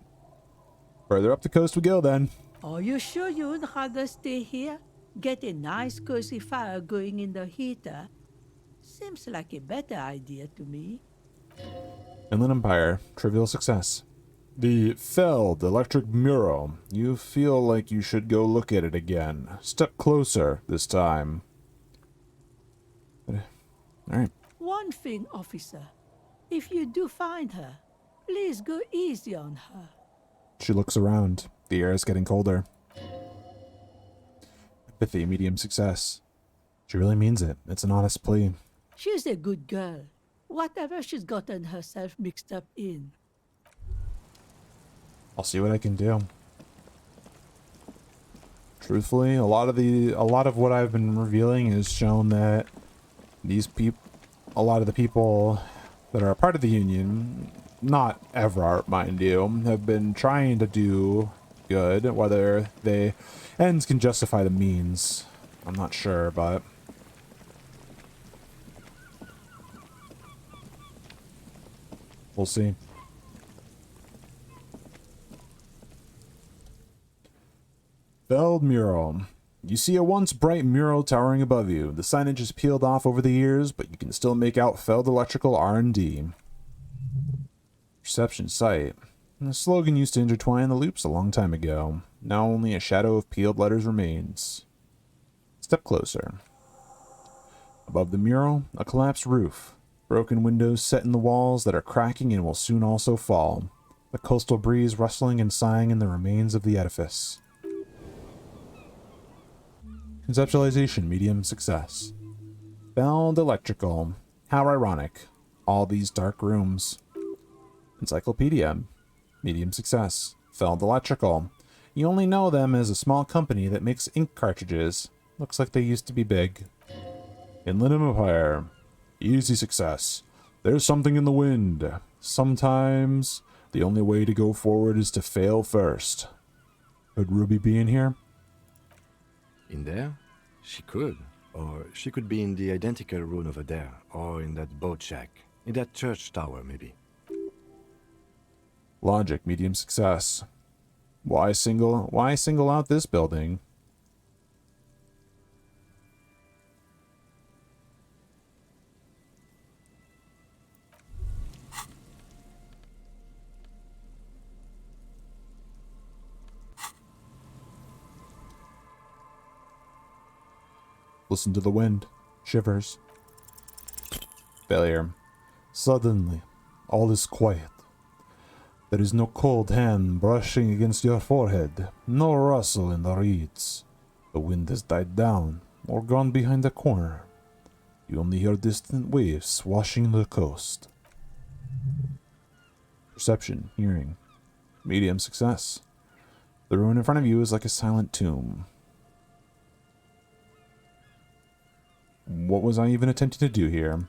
Further up the coast we go, then. Are you sure you would rather stay here? Get a nice cozy fire going in the heater? Seems like a better idea to me. Inland Empire, trivial success. The Feld electric mural. You feel like you should go look at it again. Step closer this time. Alright. One thing, officer. If you do find her, please go easy on her. She looks around. The air is getting colder. Empathy, medium success. She really means it. It's an honest plea. She's a good girl. Whatever she's gotten herself mixed up in. I'll see what I can do. Truthfully, a lot of what I've been revealing has shown that a lot of the people that are a part of the Union, not Everart, mind you, have been trying to do good. Whether the ends can justify the means, I'm not sure, but we'll see. Feld mural. You see a once bright mural towering above you. The signage is peeled off over the years, but you can still make out Feld Electrical R&D. Reception site. The slogan used to intertwine the loops a long time ago. Now only a shadow of peeled letters remains. Step closer. Above the mural, a collapsed roof. Broken windows set in the walls that are cracking and will soon also fall. The coastal breeze rustling and sighing in the remains of the edifice. Conceptualization, medium success. Feld Electrical. How ironic. All these dark rooms. Encyclopedia. Medium success. Feld Electrical. You only know them as a small company that makes ink cartridges. Looks like they used to be big. Inland Empire. Easy success. There's something in the wind. Sometimes the only way to go forward is to fail first. Could Ruby be in here? In there? She could. Or she could be in the identical room over there. Or in that boat shack. In that church tower, maybe. Logic, medium success. Why single out this building? Listen to the wind. Shivers. Failure. Suddenly, all is quiet. There is no cold hand brushing against your forehead, no rustle in the reeds, The wind has died down or gone behind a corner. You only hear distant waves washing the coast. Perception, hearing. Medium success. The ruin in front of you is like a silent tomb. What was I even attempting to do here?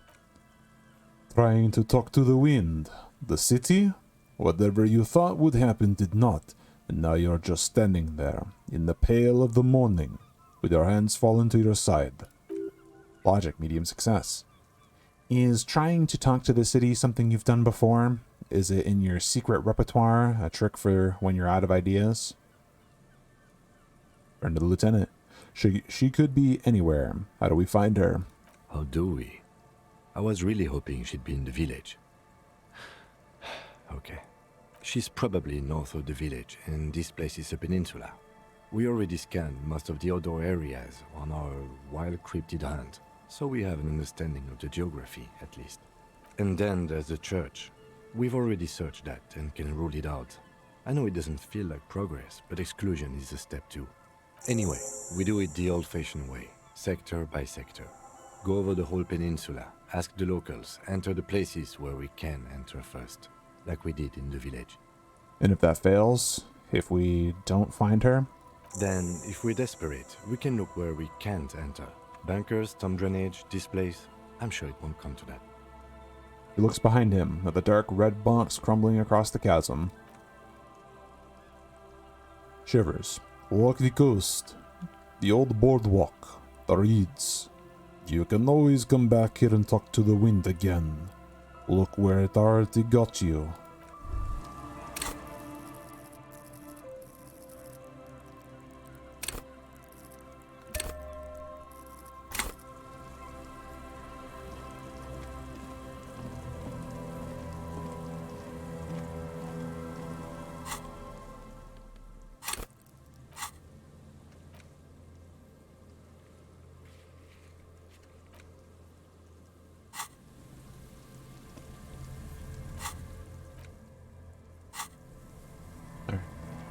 Trying to talk to the wind. The city? Whatever you thought would happen did not, and now you're just standing there, in the pale of the morning, with your hands fallen to your side. Logic, medium success. Is trying to talk to the city something you've done before? Is it in your secret repertoire, a trick for when you're out of ideas? Turn to the lieutenant. She could be anywhere. How do we find her? How do we? I was really hoping she'd be in the village. Okay. She's probably north of the village, and this place is a peninsula. We already scanned most of the outdoor areas on our wild cryptid hunt, so we have an understanding of the geography, at least. And then there's the church. We've already searched that and can rule it out. I know it doesn't feel like progress, but exclusion is a step too. Anyway, we do it the old-fashioned way, sector by sector. Go over the whole peninsula, ask the locals, enter the places where we can enter first, like we did in the village. And if that fails, if we don't find her? Then, if we're desperate, we can look where we can't enter. Bunkers, storm drainage, this place. I'm sure it won't come to that. He looks behind him at the dark red box crumbling across the chasm. Shivers. Walk the coast. The old boardwalk. The reeds. You can always come back here and talk to the wind again. Look where it already got you.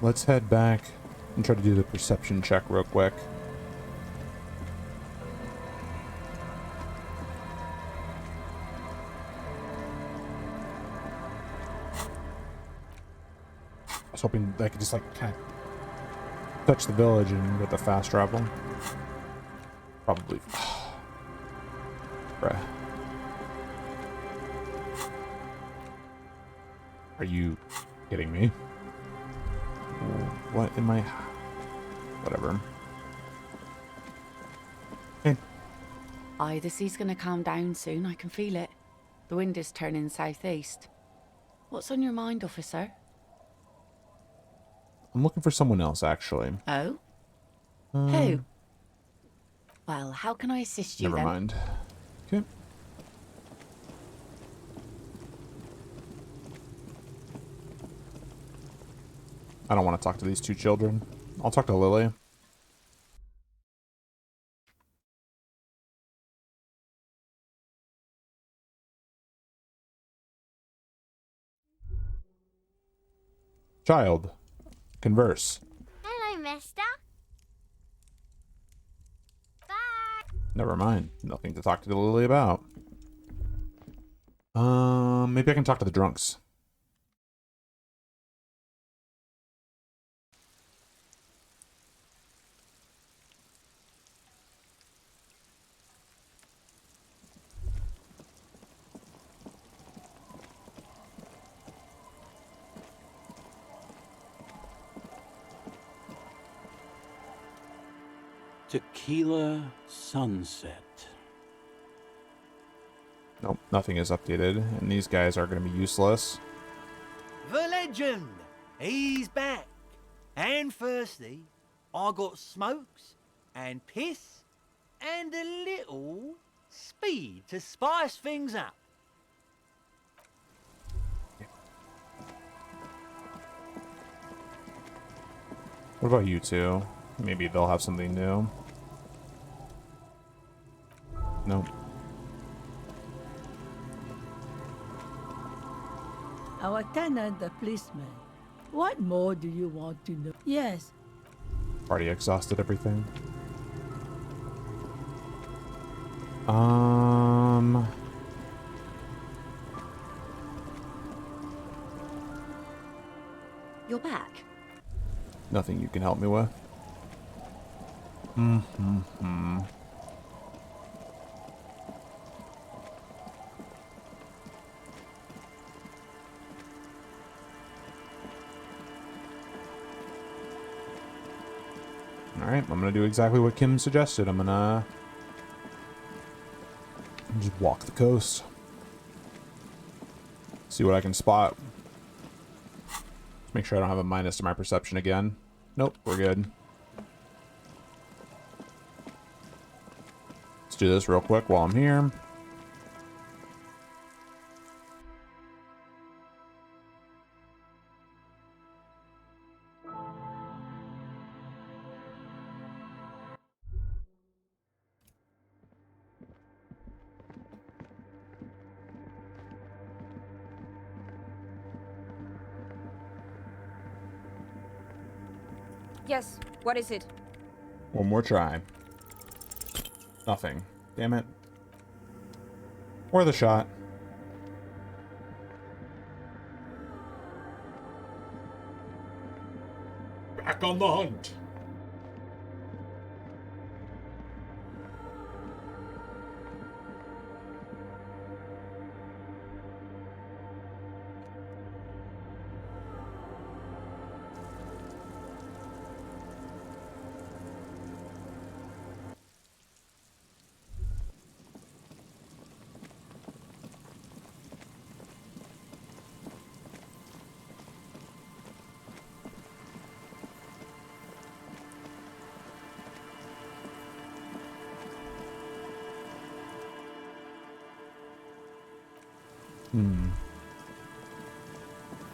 Let's head back and try to do the perception check real quick. I was hoping I could just like kind of touch the village and get the fast travel. Probably. Bruh. Are you kidding me? What am I? Whatever. Okay. Aye, the sea's gonna calm down soon. I can feel it. The wind is turning southeast. What's on your mind, officer? I'm looking for someone else, actually. Oh? Who? Well, how can I assist you Never then? mind. Okay. I don't want to talk to these two children. I'll talk to Lily. Child. Converse. Hello, mister. Bye. Never mind. Nothing to talk to Lily about. Maybe I can talk to the drunks. Tequila Sunset. Nope, nothing is updated, and these guys are going to be useless. The legend! He's back. And thirsty. I got smokes and piss and a little speed to spice things up. What about you two? Maybe they'll have something new. Nope. Our tenant, the policeman. What more do you want to know? Yes. Already exhausted everything. You're back. Nothing you can help me with. Alright, I'm gonna do exactly what Kim suggested. I'm gonna just walk the coast. See what I can spot. Make sure I don't have a minus to my perception again. Nope, we're good. Let's do this real quick while I'm here. Yes, what is it? One more try. Nothing. Damn it. Worth a shot. Back on the hunt.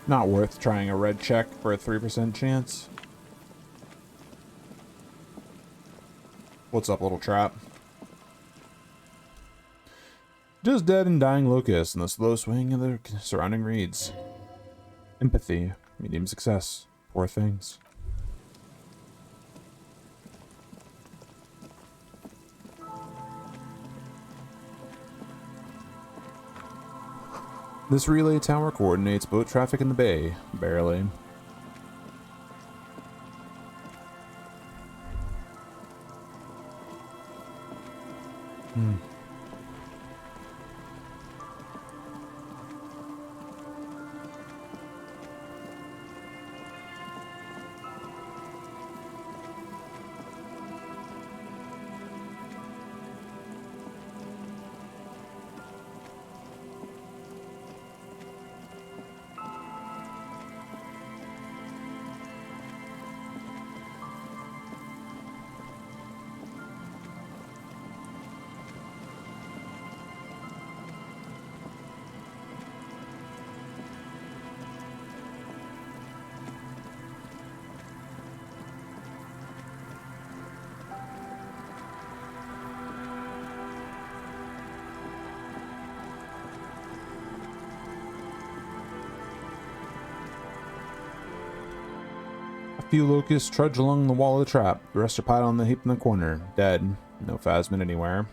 Not worth trying a red check for a 3% chance. What's up, little trap? Just dead and dying locust and the slow swing of the surrounding reeds. Empathy. Medium success. Poor things. This relay tower coordinates boat traffic in the bay. Barely. Few locusts trudge along the wall of the trap. The rest are piled on the heap in the corner. Dead. No phasmid anywhere.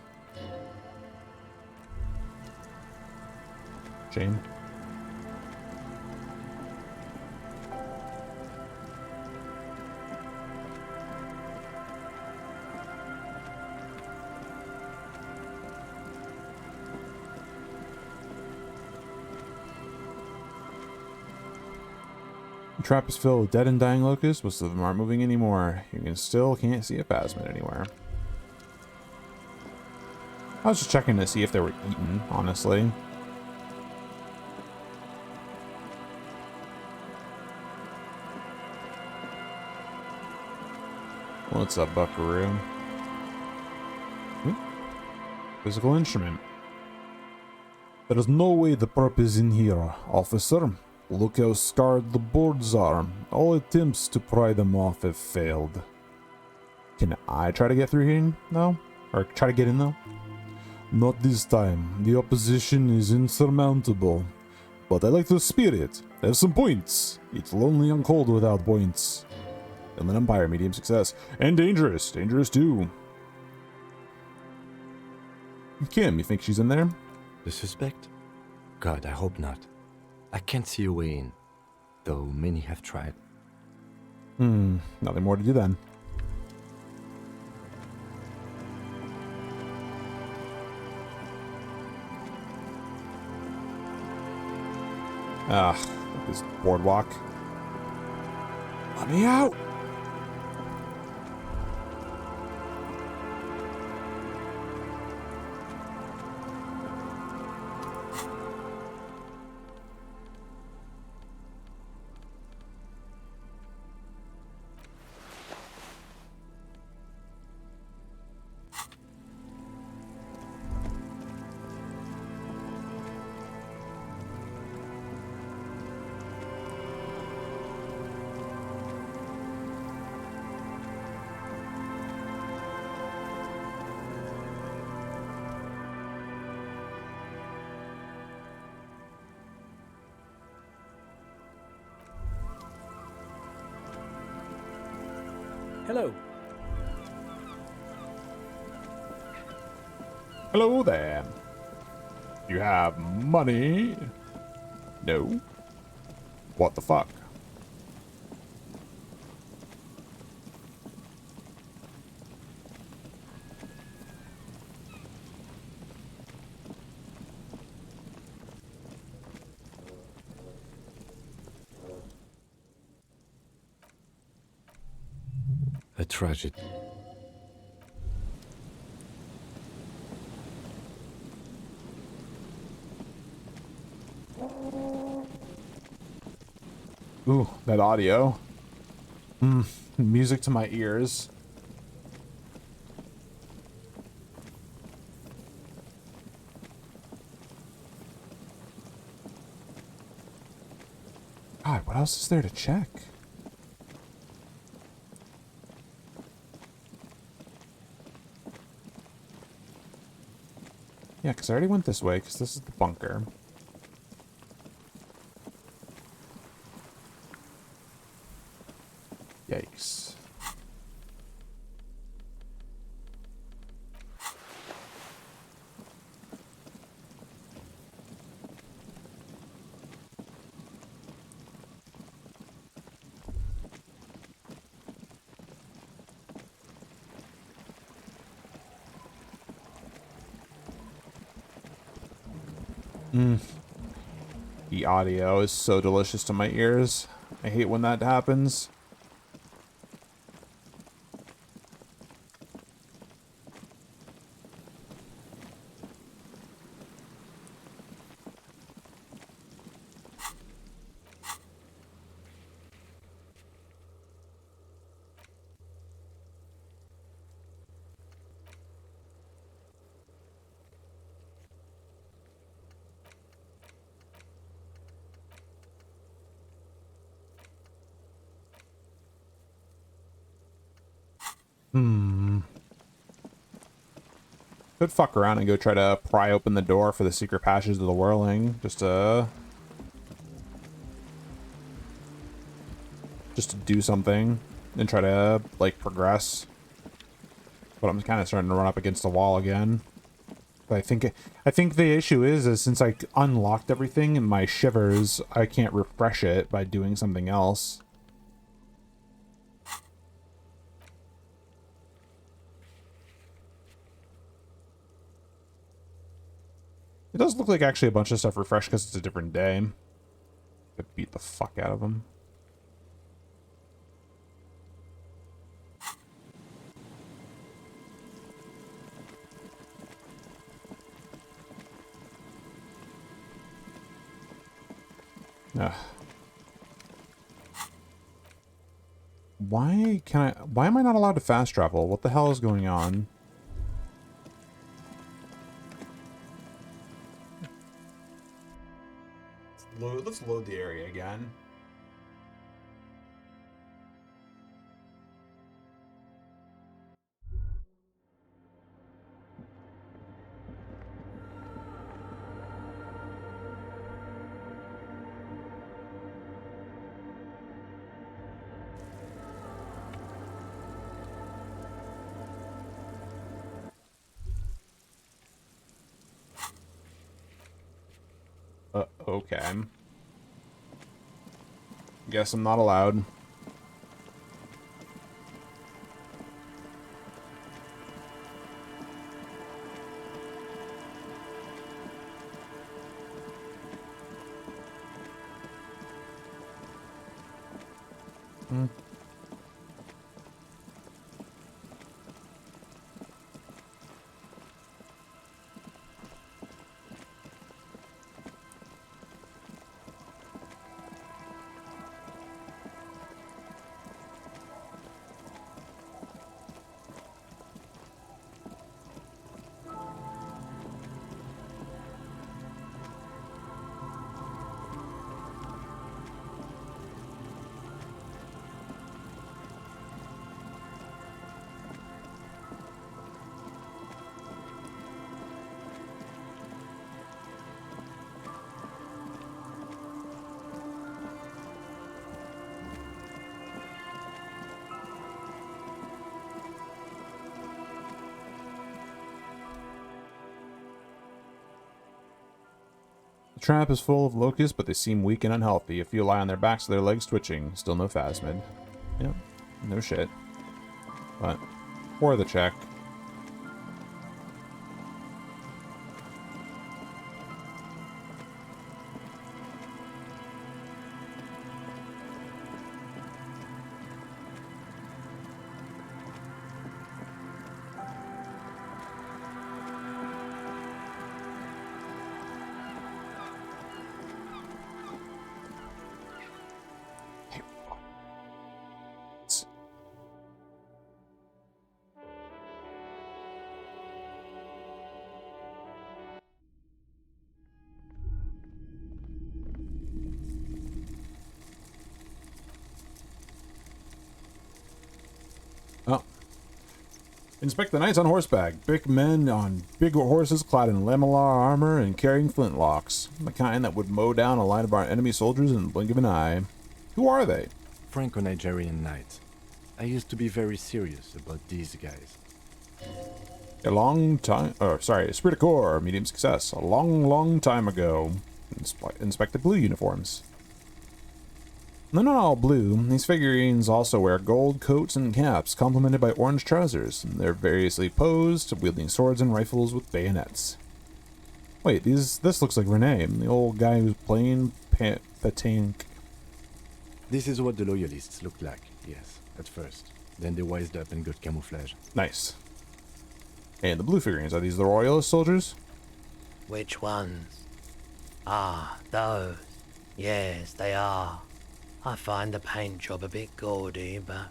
Shame. The trap is filled with dead and dying locusts. Most of them aren't moving anymore. You can't see a phasmid anywhere. I was just checking to see if they were eaten, honestly. What's up, buckaroo? Physical instrument. There is no way the prep is in here, officer. Look how scarred the boards are. All attempts to pry them off have failed. Can I try to get through here, though? Or try to get in, though? Not this time. The opposition is insurmountable. But I like the spirit. I have some points. It's lonely and cold without points. Inland Empire, medium success. And dangerous. Dangerous, too. Kim, you think she's in there? The suspect? God, I hope not. I can't see a way in, though many have tried. Nothing more to do then. This boardwalk. Let me out! Hello. Hello there. You have money? No. What the fuck? A tragedy. Ooh, that audio. Music to my ears. God, what else is there to check? Yeah, because I already went this way, because this is the bunker. Yikes. The audio is so delicious to my ears. I hate when that happens. Could fuck around and go try to pry open the door for the secret passages of the whirling. Just to do something and try to, like, progress. But I'm kind of starting to run up against the wall again. But I think the issue is since I unlocked everything in my shivers, I can't refresh it by doing something else. It does look like actually a bunch of stuff refreshed because it's a different day. Could beat the fuck out of them. Ugh. Why am I not allowed to fast travel? What the hell is going on? Let's load the area again. Okay. Guess I'm not allowed. Hmm. The trap is full of locusts, but they seem weak and unhealthy. A few lie on their backs with their legs twitching. Still no phasmid. Yep. No shit. But, for the check. Oh. Inspect the knights on horseback. Big men on big horses clad in lamellar armor and carrying flintlocks. The kind that would mow down a line of our enemy soldiers in the blink of an eye. Who are they? Franco-Nigerian knights. I used to be very serious about these guys. A long time... Esprit de Corps, medium success. A long time ago. Inspect the blue uniforms. They're not all blue. These figurines also wear gold coats and caps, complemented by orange trousers. They're variously posed, wielding swords and rifles with bayonets. Wait, this looks like Renee, the old guy who's playing Patank. This is what the loyalists looked like, yes, at first. Then they wised up and got camouflage. Nice. And the blue figurines, are these the royalist soldiers? Which ones? Ah, those. Yes, they are. I find the paint job a bit gaudy, but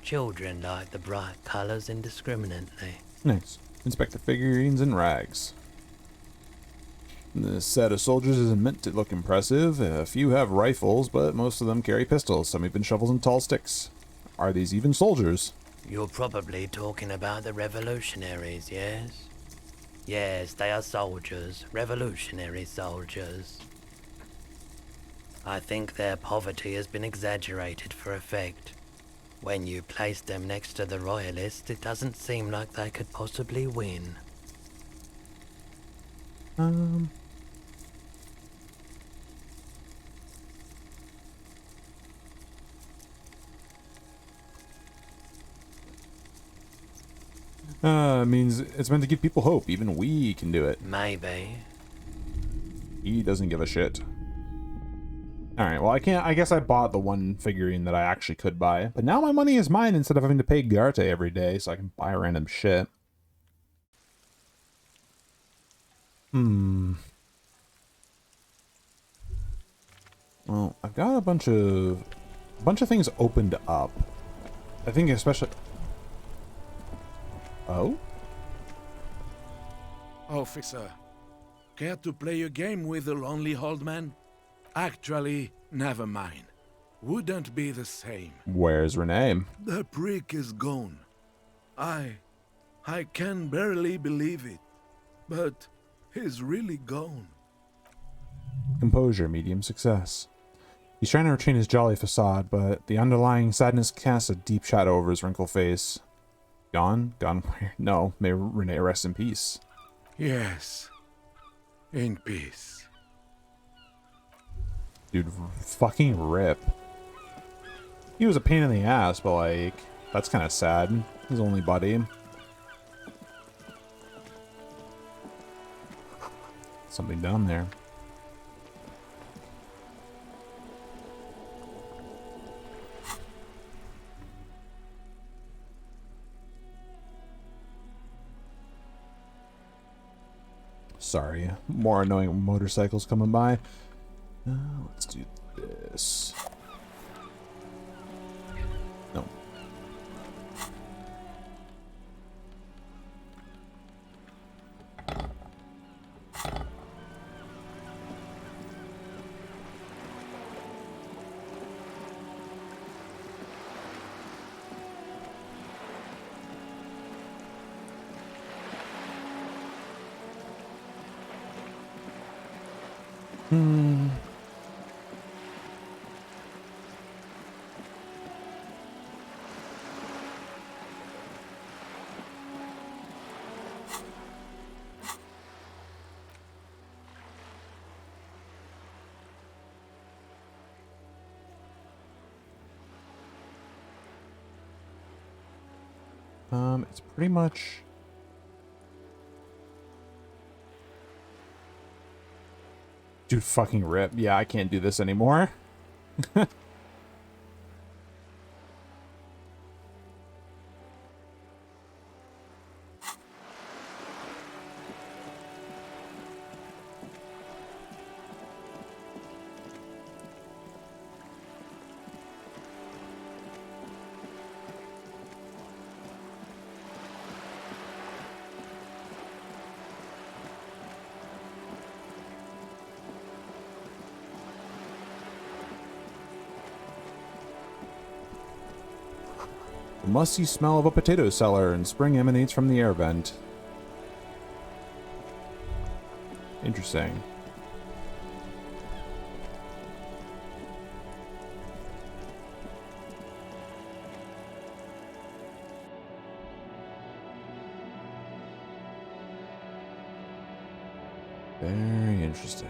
children like the bright colours indiscriminately. Nice. Inspect the figurines and rags. This set of soldiers isn't meant to look impressive. A few have rifles, but most of them carry pistols, some even shovels and tall sticks. Are these even soldiers? You're probably talking about the revolutionaries, yes? Yes, they are soldiers, revolutionary soldiers. I think their poverty has been exaggerated for effect. When you place them next to the royalists, it doesn't seem like they could possibly win. Means it's meant to give people hope. Even we can do it. Maybe. He doesn't give a shit. Alright, well I guess I bought the one figurine that I actually could buy. But now my money is mine instead of having to pay Garte every day, so I can buy random shit. Well, I've got a bunch of things opened up. I think especially... Oh? Officer, care to play a game with the lonely old man? Actually, never mind. Wouldn't be the same. Where's Renee? The prick is gone. I can barely believe it. But he's really gone. Composure, medium success. He's trying to retain his jolly facade, but the underlying sadness casts a deep shadow over his wrinkled face. Gone? Gone where? No, may Renee rest in peace. Yes. In peace. Dude, fucking rip. He was a pain in the ass, but like, that's kind of sad. His only buddy. Something down there. Sorry, more annoying motorcycles coming by. Let's do this. No. It's pretty much... Dude, fucking rip. Yeah, I can't do this anymore. The musty smell of a potato cellar and spring emanates from the air vent. Interesting. Very interesting.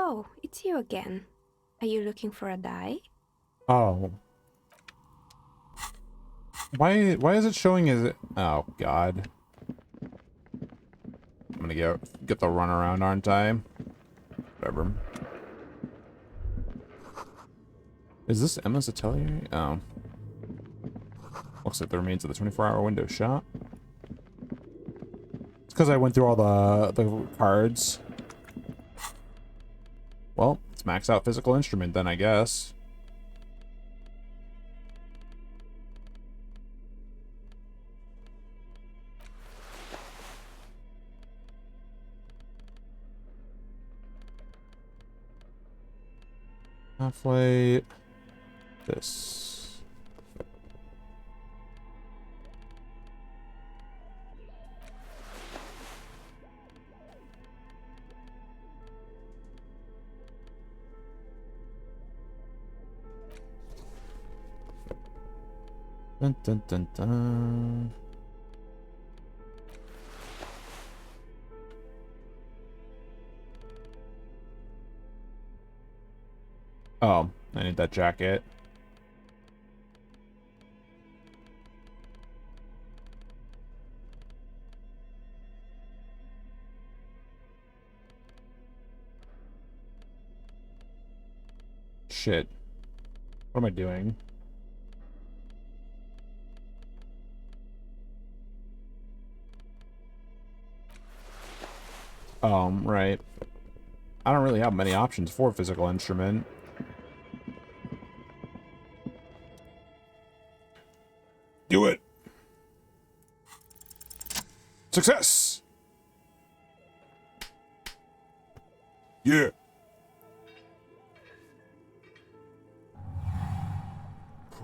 Oh, it's you again. Are you looking for a die? Oh. Why is it showing as... Oh, God. I'm gonna get the runaround, aren't I? Whatever. Is this Emma's atelier? Oh. Looks like the remains of the 24-hour window shop. It's because I went through all the cards. Well, it's max out physical instrument then, I guess. Halfway. This. Dun dun dun dun. Oh, I need that jacket. Shit. What am I doing? Right. I don't really have many options for physical instrument. Do it! Success! Yeah.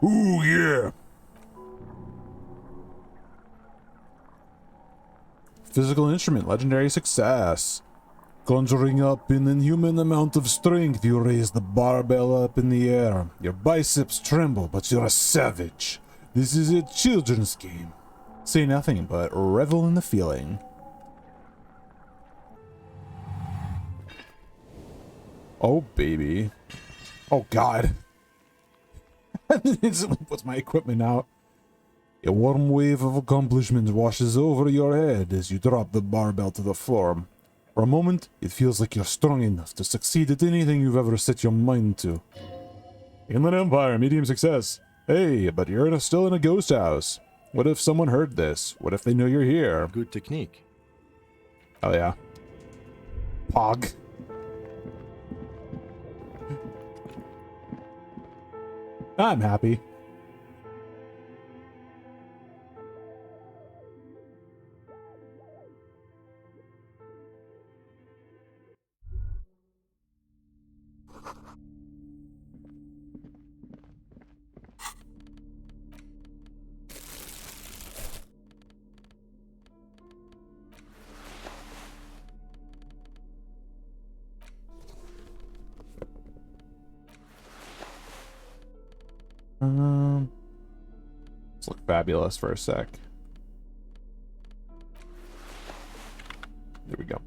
Ooh, yeah. Physical instrument, legendary success. Conjuring up an inhuman amount of strength, you raise the barbell up in the air. Your biceps tremble, but you're a savage. This is a children's game. Say nothing, but revel in the feeling. Oh, baby. Oh, God. And then instantly puts my equipment out. A warm wave of accomplishment washes over your head as you drop the barbell to the floor. For a moment, it feels like you're strong enough to succeed at anything you've ever set your mind to. Inland Empire, medium success. Hey, but you're still in a ghost house. What if someone heard this? What if they know you're here? Good technique. Oh, yeah. Pog. I'm happy. Let's look fabulous for a sec. There we go.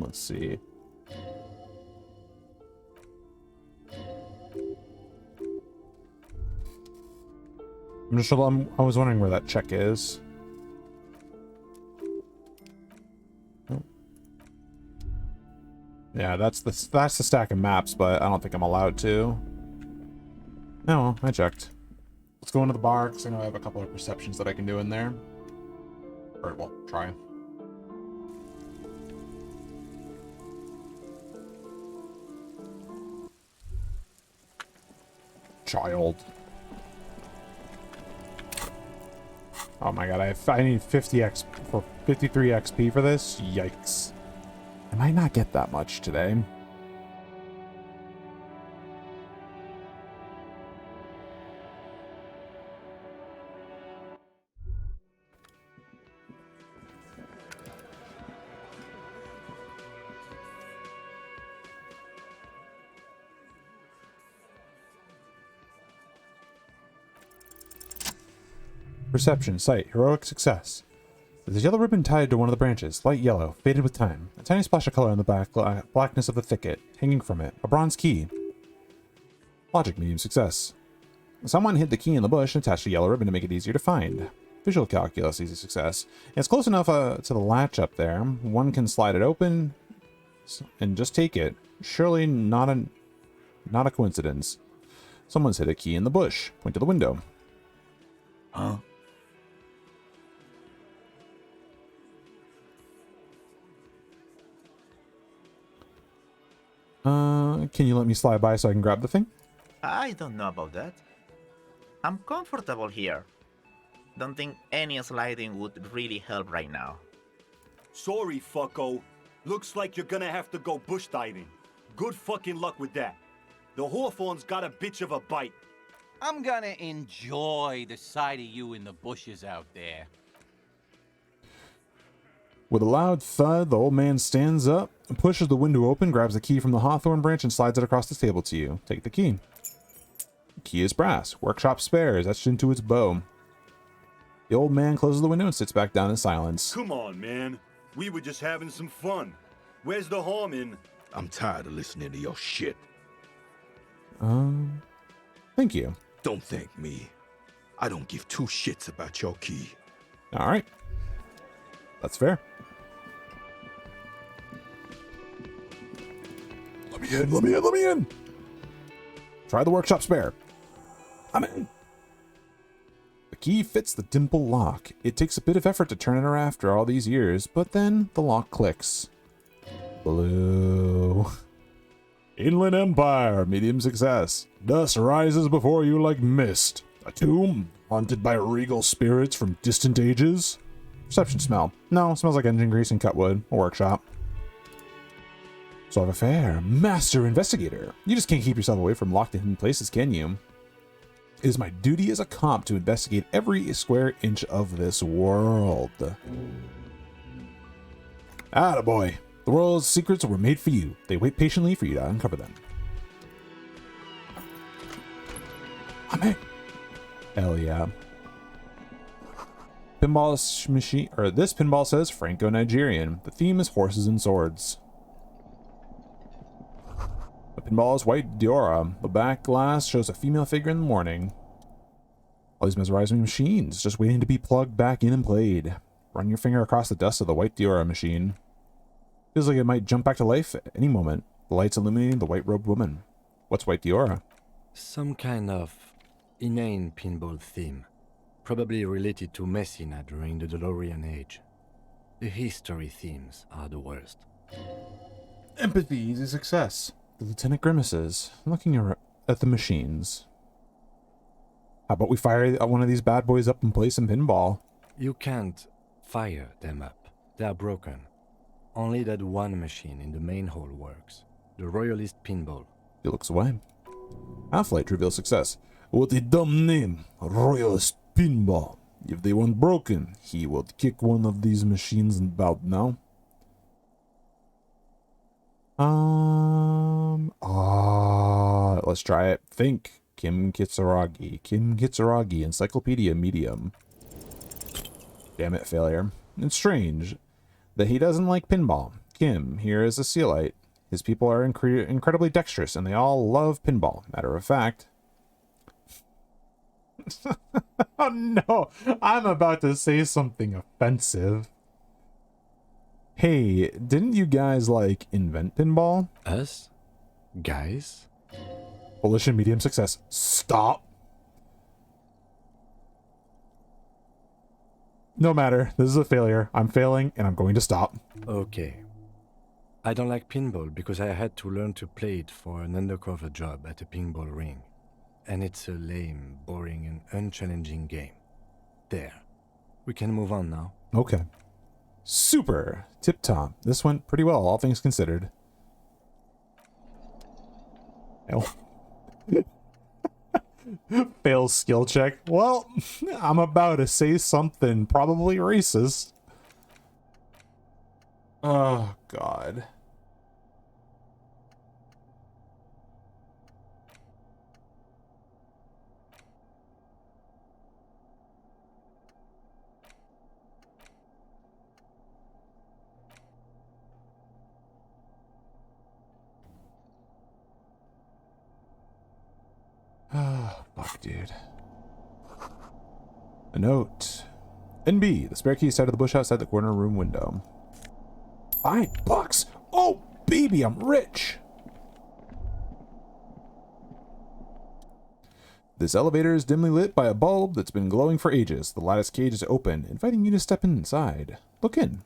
Let's see. I was wondering where that check is. Oh. Yeah, that's the stack of maps, but I don't think I'm allowed to. No, I checked. Let's go into the bar, because I know I have a couple of perceptions that I can do in there. Or, well, try. Child. Oh my god, I need 53 XP for this? Yikes. I might not get that much today. Perception, sight, heroic success. There's a yellow ribbon tied to one of the branches, light yellow, faded with time. A tiny splash of color in the blackness of the thicket, hanging from it. A bronze key. Logic, medium success. Someone hid the key in the bush and attached a yellow ribbon to make it easier to find. Visual calculus, easy success. It's close enough to the latch up there. One can slide it open and just take it. Surely not a coincidence. Someone's hid a key in the bush. Point to the window. Huh? Can you let me slide by so I can grab the thing? I don't know about that. I'm comfortable here. Don't think any sliding would really help right now. Sorry, fucko. Looks like you're gonna have to go bush diving. Good fucking luck with that. The Hawthorne's got a bitch of a bite. I'm gonna enjoy the sight of you in the bushes out there. With a loud thud, the old man stands up, pushes the window open, grabs the key from the hawthorn branch, and slides it across the table to you. Take the key. The key is brass. Workshop spares, etched into its bow. The old man closes the window and sits back down in silence. Come on, man. We were just having some fun. Where's the harm in... I'm tired of listening to your shit. Thank you. Don't thank me. I don't give two shits about your key. Alright. That's fair. me in, let me in, let me in! Try the workshop spare. I'm in. The key fits the dimple lock. It takes a bit of effort to turn it after all these years, but then the lock clicks. Blue. Inland Empire, medium success. Dust rises before you like mist. A tomb, haunted by regal spirits from distant ages. Perception smell. No, smells like engine grease and cut wood. A workshop. Solve affair. Master investigator. You just can't keep yourself away from locked and hidden places, can you? It is my duty as a comp to investigate every square inch of this world. Attaboy. The world's secrets were made for you. They wait patiently for you to uncover them. I'm in. Hell yeah. Pinball machine, or this pinball says Franco-Nigerian. The theme is horses and swords. The pinball is white Diora. The back glass shows a female figure in the morning. All these mesmerizing machines, just waiting to be plugged back in and played. Run your finger across the dust of the white Diora machine. Feels like it might jump back to life at any moment. The lights illuminating the white-robed woman. What's white Diora? Some kind of inane pinball theme. Probably related to Messina during the DeLorean age. The history themes are the worst. Empathy is a success. The lieutenant grimaces, looking at the machines. How about we fire one of these bad boys up and play some pinball? You can't fire them up. They are broken. Only that one machine in the main hall works. The Royalist pinball. He looks away. Half-Light reveals success. What a dumb name. Royalist pinball. If they weren't broken, he would kick one of these machines about now. Let's try it. Think. Kim Kitsuragi. Kim Kitsuragi, Encyclopedia Medium. Damn it, failure. It's strange that he doesn't like pinball. Kim here is a Sealite. His people are incredibly dexterous, and they all love pinball. Matter of fact... Oh no! I'm about to say something offensive. Hey, didn't you guys, like, invent pinball? Us? Guys? Volition, medium success. Stop! No matter. This is a failure. I'm failing, and I'm going to stop. Okay. I don't like pinball because I had to learn to play it for an undercover job at a pinball ring. And it's a lame, boring, and unchallenging game. There. We can move on now. Okay. Super. Tip-top. This went pretty well, all things considered. Oh. Fail skill check. Well, I'm about to say something probably racist. Oh, God. Ah, fuck, dude. A note. NB, the spare key is out of the bush outside the corner room window. $5? Oh, baby, I'm rich! This elevator is dimly lit by a bulb that's been glowing for ages. The lattice cage is open, inviting you to step inside. Look in.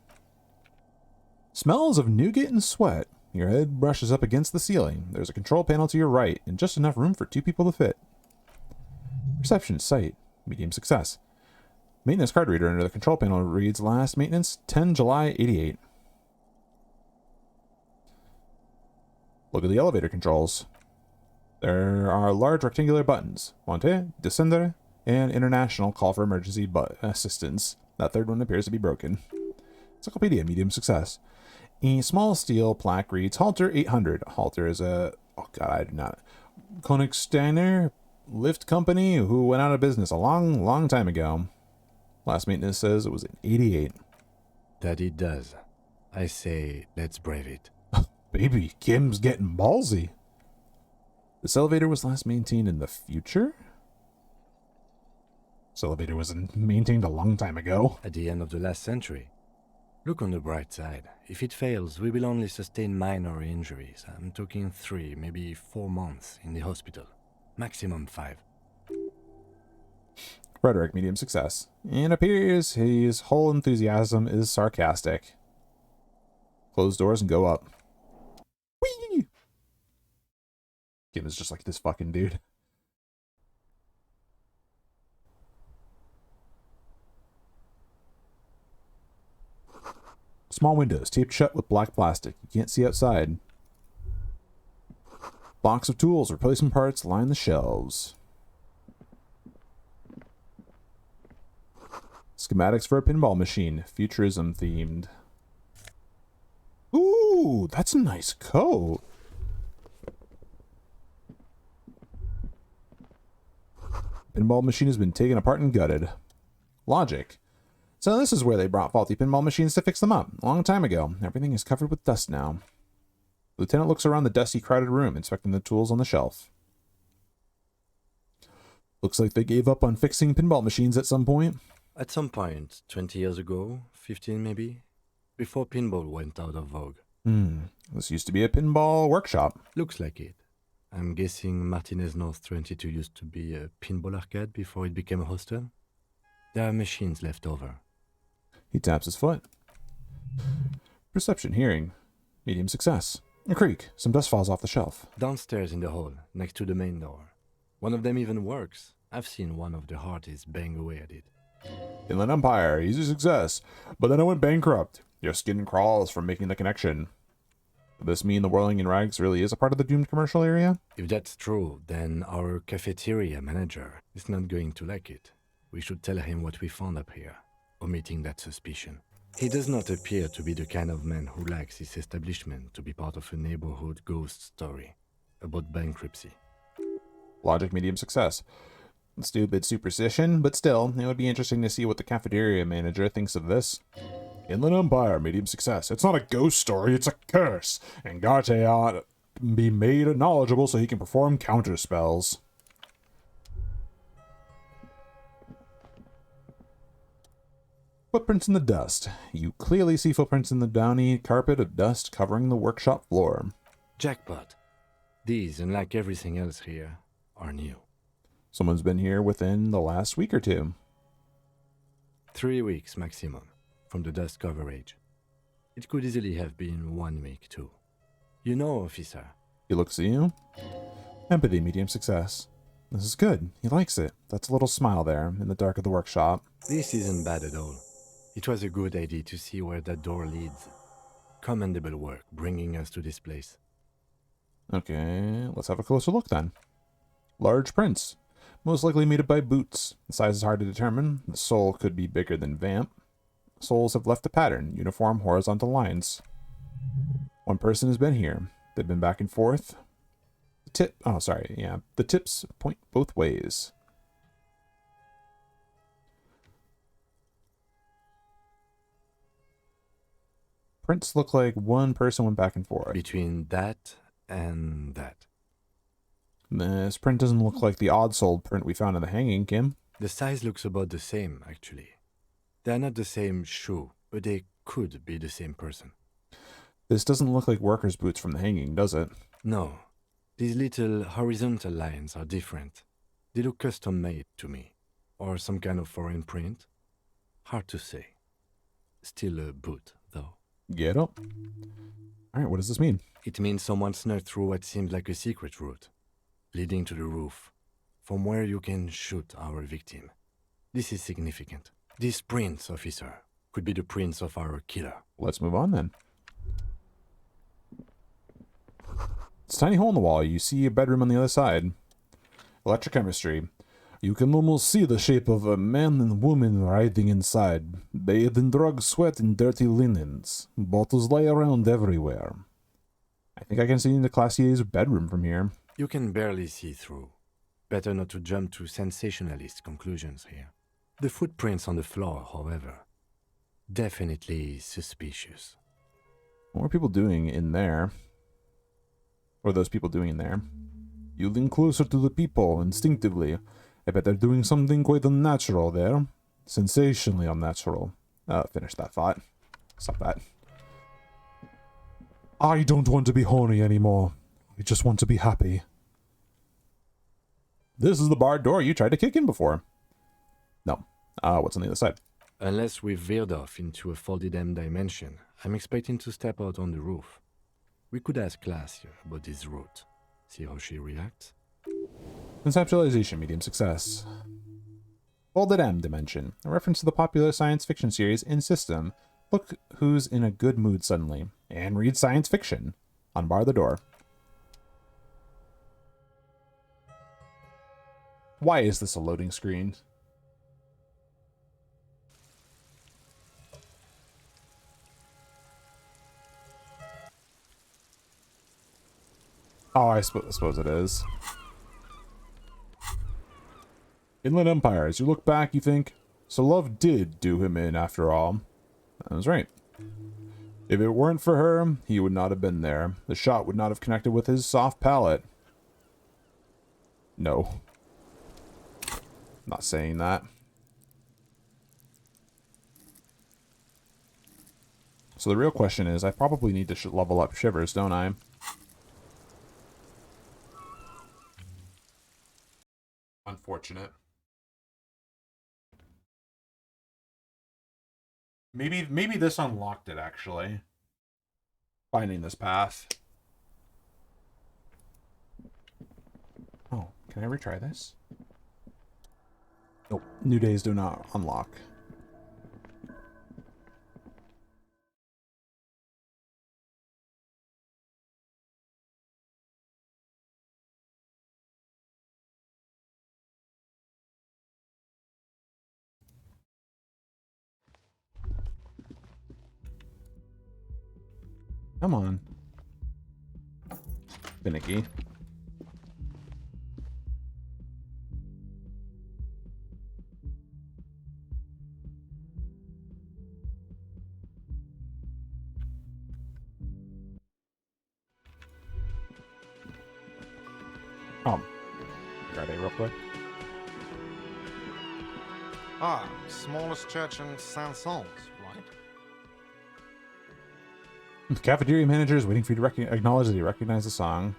Smells of nougat and sweat. Your head brushes up against the ceiling. There's a control panel to your right, and just enough room for 2 people to fit. Perception sight. Medium success. Maintenance card reader under the control panel reads last maintenance 10 July 88. Look at the elevator controls. There are large rectangular buttons. Monte, Descender, and International call for emergency assistance. That third one appears to be broken. Encyclopedia, medium success. A small steel plaque reads Halter 800. Halter is a... Oh god, I do not... Konigsteiner lift company who went out of business a long time ago. Last maintenance says it was in 88. That it does. I say, let's brave it. Baby, Kim's getting ballsy. This elevator was last maintained in the future? This elevator was maintained a long time ago. At the end of the last century. Look on the bright side. If it fails, we will only sustain minor injuries. I'm talking 3, maybe 4 months in the hospital. Maximum 5. Rhetoric, medium success. It appears his whole enthusiasm is sarcastic. Close doors and go up. Whee! Kim is just like this fucking dude. Small windows, taped shut with black plastic. You can't see outside. Box of tools, replacement parts line the shelves. Schematics for a pinball machine, futurism themed. Ooh, that's a nice coat. Pinball machine has been taken apart and gutted. Logic. So this is where they brought faulty pinball machines to fix them up. A long time ago. Everything is covered with dust now. Lieutenant looks around the dusty, crowded room, inspecting the tools on the shelf. Looks like they gave up on fixing pinball machines at some point. At some point, 20 years ago, 15 maybe, before pinball went out of vogue. This used to be a pinball workshop. Looks like it. I'm guessing Martinez North 22 used to be a pinball arcade before it became a hostel. There are machines left over. He taps his foot. Perception, hearing. Medium success. A creak. Some dust falls off the shelf. Downstairs in the hall, next to the main door. One of them even works. I've seen one of the Hearties bang away at it. Inland Empire, easy success. But then I went bankrupt. Your skin crawls from making the connection. Does this mean the whirling in rags really is a part of the doomed commercial area? If that's true, then our cafeteria manager is not going to like it. We should tell him what we found up here, omitting that suspicion. He does not appear to be the kind of man who likes his establishment to be part of a neighborhood ghost story about bankruptcy. Logic, medium success. Stupid superstition, but still, it would be interesting to see what the cafeteria manager thinks of this. Inland Empire, medium success. It's not a ghost story, it's a curse, and Garte ought to be made knowledgeable so he can perform counter spells. Footprints in the dust. You clearly see footprints in the downy carpet of dust covering the workshop floor. Jackpot. These, unlike everything else here, are new. Someone's been here within the last week or two. 3 weeks maximum, from the dust coverage. It could easily have been 1 week too. You know, officer. He looks at you. Empathy, medium success. This is good. He likes it. That's a little smile there, in the dark of the workshop. This isn't bad at all. It was a good idea to see where that door leads. Commendable work bringing us to this place. Okay, let's have a closer look then. Large prints. Most likely made by boots. The size is hard to determine. The sole could be bigger than Vamp. Soles have left a pattern, uniform horizontal lines. One person has been here. They've been back and forth. The tips point both ways. Prints look like one person went back and forth. Between that and that. This print doesn't look like the odd-soled print we found in the hanging, Kim. The size looks about the same, actually. They're not the same shoe, but they could be the same person. This doesn't look like workers' boots from the hanging, does it? No. These little horizontal lines are different. They look custom-made to me. Or some kind of foreign print. Hard to say. Still a boot, though. Get up. Alright, what does this mean? It means someone snuck through what seems like a secret route, leading to the roof, from where you can shoot our victim. This is significant. These prints, officer, could be the prints of our killer. Let's move on then. It's a tiny hole in the wall. You see a bedroom on the other side. Electrochemistry. You can almost see the shape of a man and woman writhing inside, bathed in drug sweat and dirty linens. Bottles lay around everywhere. I think I can see into Classier's bedroom from here. You can barely see through. Better not to jump to sensationalist conclusions here. The footprints on the floor, however, definitely suspicious. What are people doing in there? What are those people doing in there? You lean closer to the people, instinctively. I bet they're doing something quite unnatural there. Sensationally unnatural. Finish that thought. Stop that. I don't want to be horny anymore. I just want to be happy. This is the barred door you tried to kick in before. No. What's on the other side? Unless we've veered off into a folded M dimension, I'm expecting to step out on the roof. We could ask Glacia about this route. See how she reacts. Conceptualization, medium success. Folded M dimension. A reference to the popular science fiction series In System. Look who's in a good mood suddenly. And read science fiction. Unbar the door. Why is this a loading screen? Oh, I suppose it is. Inland Empire. As you look back, you think, so love did do him in after all. I was right. If it weren't for her, he would not have been there. The shot would not have connected with his soft palate. No. Not saying that. So the real question is, I probably need to level up Shivers, don't I? Unfortunate. Maybe this unlocked it, actually. Finding this path. Oh, can I retry this? Nope. New days do not unlock. Come on. Finicky. Got it real quick. Ah, smallest church in Saint-Saëns, right? The cafeteria manager is waiting for you to acknowledge that you recognize the song.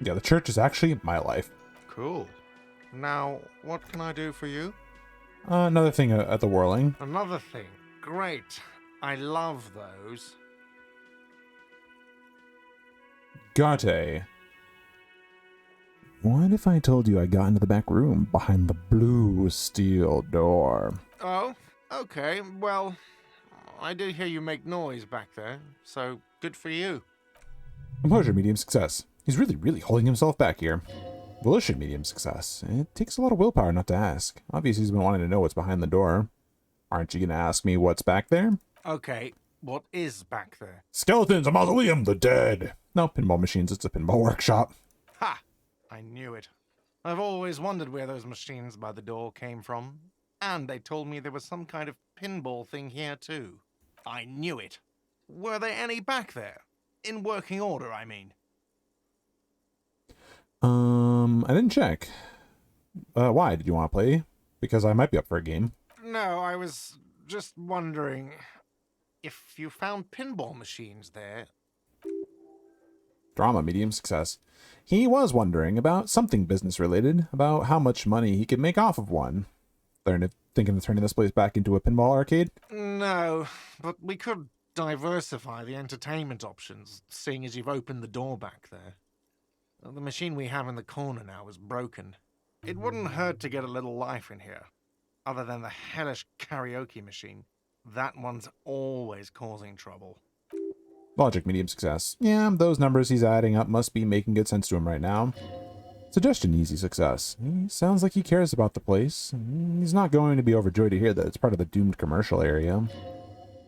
Yeah, the church is actually my life. Cool. Now, what can I do for you? Another thing at the whirling. Another thing. Great. I love those. Garte. What if I told you I got into the back room behind the blue steel door? Oh, okay. Well, I did hear you make noise back there, so good for you. Composure, medium success. He's really holding himself back here. Volition, medium success. It takes a lot of willpower not to ask. Obviously, he's been wanting to know what's behind the door. Aren't you going to ask me what's back there? Okay, what is back there? Skeletons, a mausoleum, the dead. No, pinball machines. It's a pinball workshop. Ha! I knew it. I've always wondered where those machines by the door came from. And they told me there was some kind of pinball thing here too. I knew it. Were there any back there? In working order, I mean. I didn't check. Why? Did you want to play? Because I might be up for a game. No, I was just wondering if you found pinball machines there. Drama, medium success. He was wondering about something business related, about how much money he could make off of one. Thinking of turning this place back into a pinball arcade? No, but we could diversify the entertainment options, seeing as you've opened the door back there. The machine we have in the corner now is broken. It wouldn't hurt to get a little life in here. Other than the hellish karaoke machine. That one's always causing trouble. Logic, medium success. Yeah, those numbers he's adding up must be making good sense to him right now. Suggestion, easy success. He sounds like he cares about the place. He's not going to be overjoyed to hear that it's part of the doomed commercial area.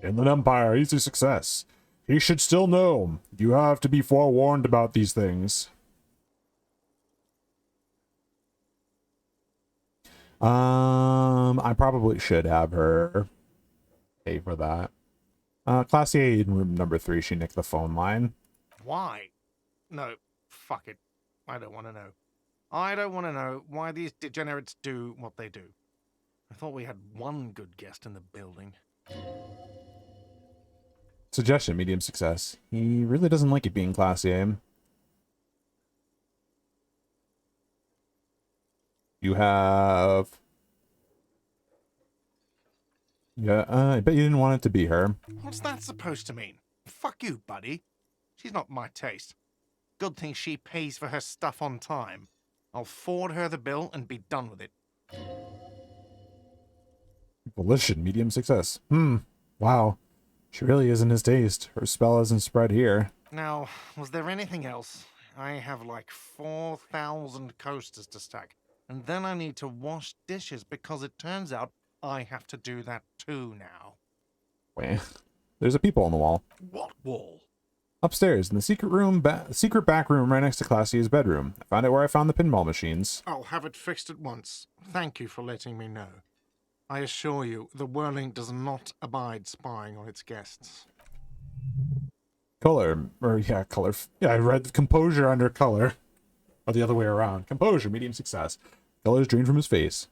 Inland Empire, easy success. He should still know. You have to be forewarned about these things. I probably should have her pay for that. Class A in room number 3, she nicked the phone line. Why? No, fuck it. I don't want to know. I don't want to know why these degenerates do what they do. I thought we had one good guest in the building. Suggestion, medium success. He really doesn't like it being classy, eh? You have... Yeah, I bet you didn't want it to be her. What's that supposed to mean? Fuck you, buddy. She's not my taste. Good thing she pays for her stuff on time. I'll forward her the bill and be done with it. Volition, medium success. Wow. She really isn't his taste. Her spell isn't spread here. Now, was there anything else? I have like 4,000 coasters to stack. And then I need to wash dishes because it turns out I have to do that too now. Wait. There's a peephole on the wall. What wall? Upstairs, in the secret room, secret back room right next to Classie's bedroom. I found it where I found the pinball machines. I'll have it fixed at once. Thank you for letting me know. I assure you, the Whirling does not abide spying on its guests. Color. Color. Yeah, I read composure under color. Or the other way around. Composure, medium success. Colors drained from his face.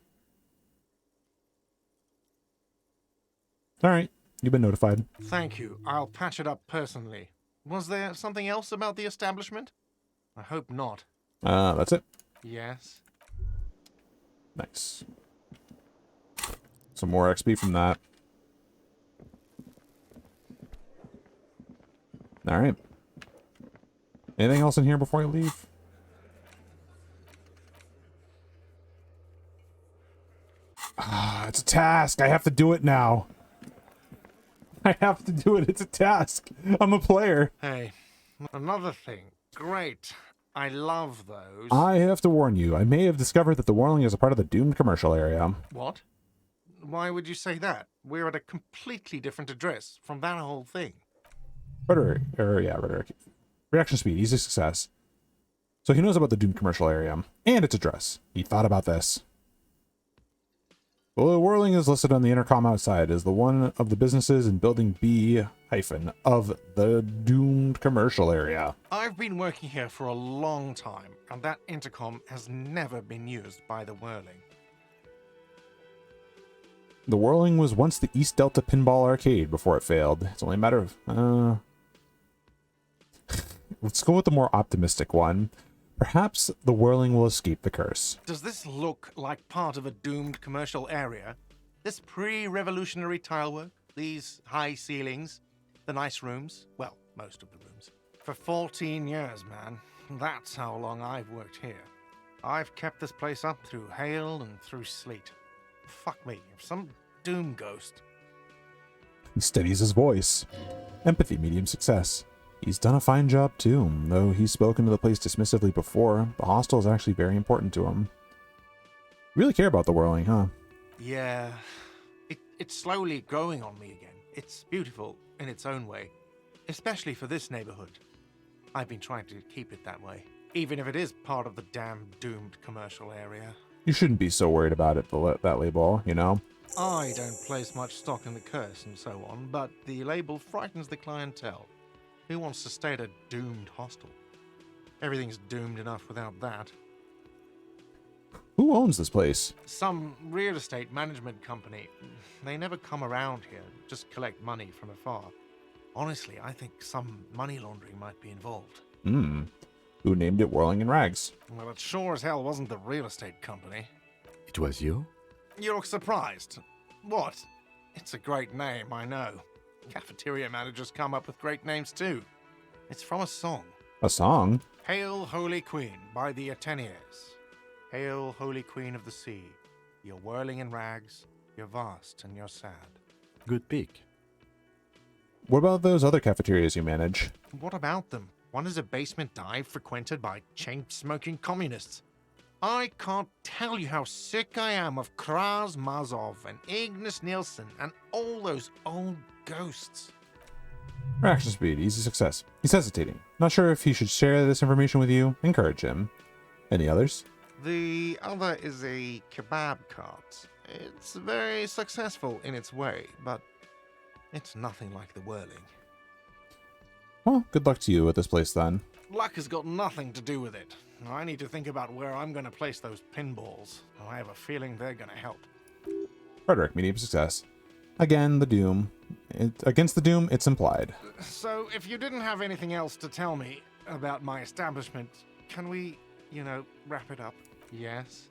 Alright, you've been notified. Thank you. I'll patch it up personally. Was there something else about the establishment? I hope not. That's it. Yes. Nice. Some more XP from that. Alright. Anything else in here before I leave? It's a task. I have to do it now. I have to do it. It's a task. I'm a player. Hey, another thing. Great. I love those. I have to warn you. I may have discovered that the Whirling is a part of the doomed commercial area. What? Why would you say that? We're at a completely different address from that whole thing. Rhetoric. Reaction speed. Easy success. So he knows about the doomed commercial area and its address. He thought about this. Well, the Whirling is listed on the intercom outside as the one of the businesses in building B- of the doomed commercial area. I've been working here for a long time, and that intercom has never been used by the Whirling. The Whirling was once the East Delta Pinball Arcade before it failed. It's only a matter of... Let's go with the more optimistic one. Perhaps the Whirling will escape the curse. Does this look like part of a doomed commercial area? This pre-revolutionary tilework? These high ceilings? The nice rooms? Well, most of the rooms. For 14 years, man. That's how long I've worked here. I've kept this place up through hail and through sleet. Fuck me, if some doom ghost. He steadies his voice. Empathy, medium success. He's done a fine job too, though he's spoken to the place dismissively before. The hostel is actually very important to him. You really care about the Whirling, huh? Yeah, it's slowly growing on me again. It's beautiful in its own way, especially for this neighborhood. I've been trying to keep it that way, even if it is part of the damn doomed commercial area. You shouldn't be so worried about it, that label, you know? I don't place much stock in the curse and so on, but the label frightens the clientele. Who wants to stay at a doomed hostel? Everything's doomed enough without that. Who owns this place? Some real estate management company. They never come around here, just collect money from afar. Honestly, I think some money laundering might be involved. Who named it Whirling in Rags? Well, it sure as hell wasn't the real estate company. It was you? You look surprised. What? It's a great name, I know. Cafeteria managers come up with great names too. It's from a song. A song? Hail, Holy Queen, by the Ateniers. Hail, Holy Queen of the Sea. You're whirling in rags, you're vast and you're sad. Good pick. What about those other cafeterias you manage? What about them? One is a basement dive frequented by chain-smoking communists. I can't tell you how sick I am of Kraz Mazov and Ignis Nielsen and all those old ghosts. Reaction speed, easy success. He's hesitating. Not sure if he should share this information with you. Encourage him. Any others? The other is a kebab cart. It's very successful in its way, but it's nothing like the Whirling. Well, good luck to you at this place then. luck has got nothing to do with it. I need to think about where I'm going to place those pinballs. I have a feeling they're going to help. Frederick, medium success. Again, the doom. Against the doom, it's implied. So, if you didn't have anything else to tell me about my establishment, can we, wrap it up? Yes?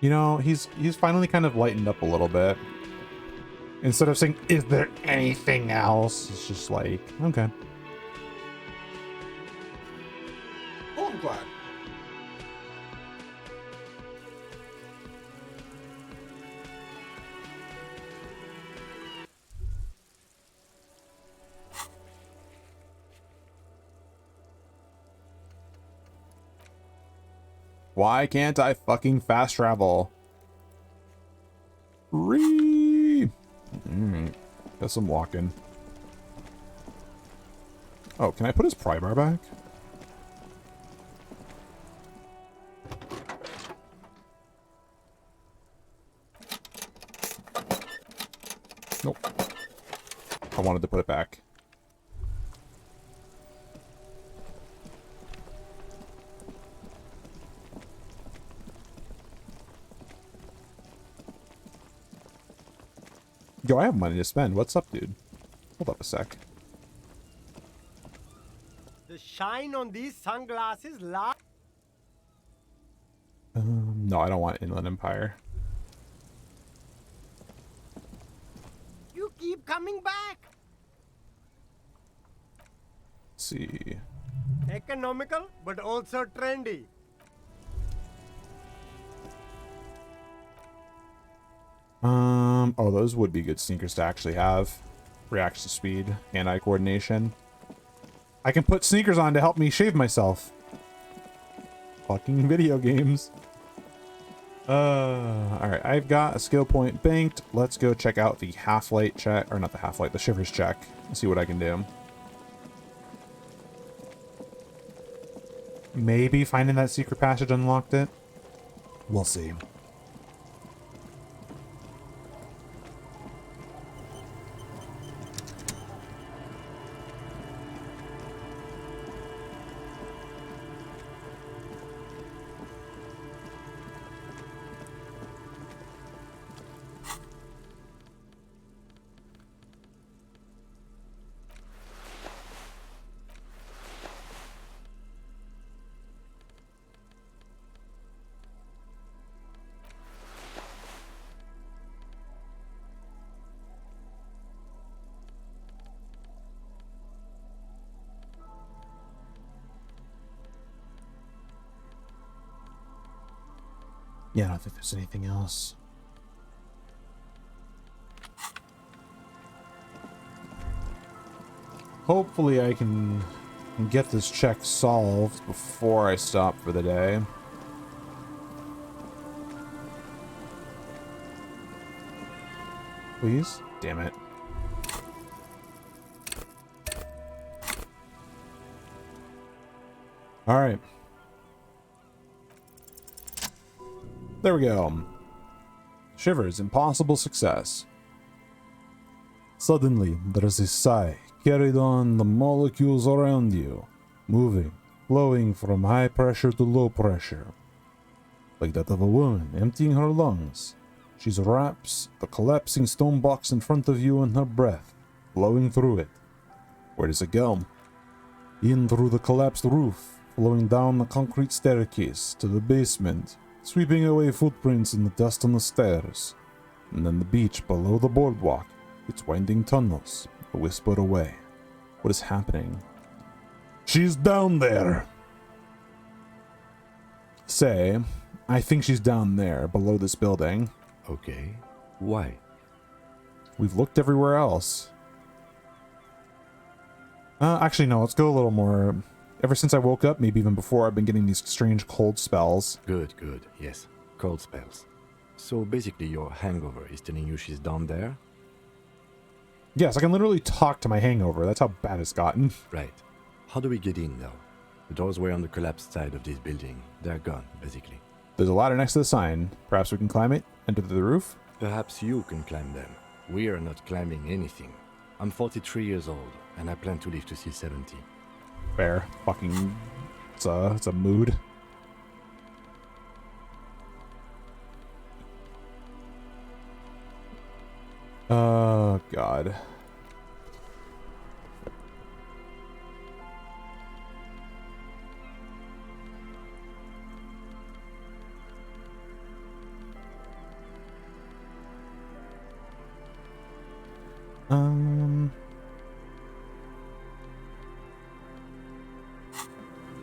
You know, he's finally kind of lightened up a little bit. Instead of saying, is there anything else? It's just like, okay. Oh, I'm glad. Why can't I fucking fast travel? Guess I'm walking. Oh, can I put his pry bar back? Nope. I wanted to put it back. Yo, I have money to spend. What's up, dude? Hold up a sec. The shine on these sunglasses No, I don't want Inland Empire. You keep coming back. Let's see. Economical, but also trendy. Oh, those would be good sneakers to actually have. Reaction speed, hand-eye coordination. I can put sneakers on to help me shave myself. Fucking video games. Alright, I've got a skill point banked. Let's go check out the half-light check, or not the half-light, the shivers check, and see what I can do. Maybe finding that secret passage unlocked it. We'll see. Yeah, I don't think there's anything else. Hopefully I can get this check solved before I stop for the day. Please? Damn it. Alright. There we go. Shivers, impossible success. Suddenly, there is a sigh carried on the molecules around you, moving, flowing from high pressure to low pressure. Like that of a woman emptying her lungs, she wraps the collapsing stone box in front of you in her breath, flowing through it. Where does it go? In through the collapsed roof, flowing down the concrete staircase to the basement, sweeping away footprints in the dust on the stairs, and then the beach below the boardwalk, its winding tunnels, a whisper away. What is happening? She's down there! Say, I think she's down there, below this building. Okay. Why? We've looked everywhere else. Actually, no, let's go a little more. Ever since I woke up, maybe even before, I've been getting these strange cold spells. Good, good. Yes, cold spells. So basically your hangover is telling you she's down there? Yes, I can literally talk to my hangover. That's how bad it's gotten. Right. How do we get in, though? The doors were on the collapsed side of this building. They're gone, basically. There's a ladder next to the sign. Perhaps we can climb it, enter the roof? Perhaps you can climb them. We're not climbing anything. I'm 43 years old, and I plan to live to see 70. Fair. Fucking, it's a mood. Oh, God.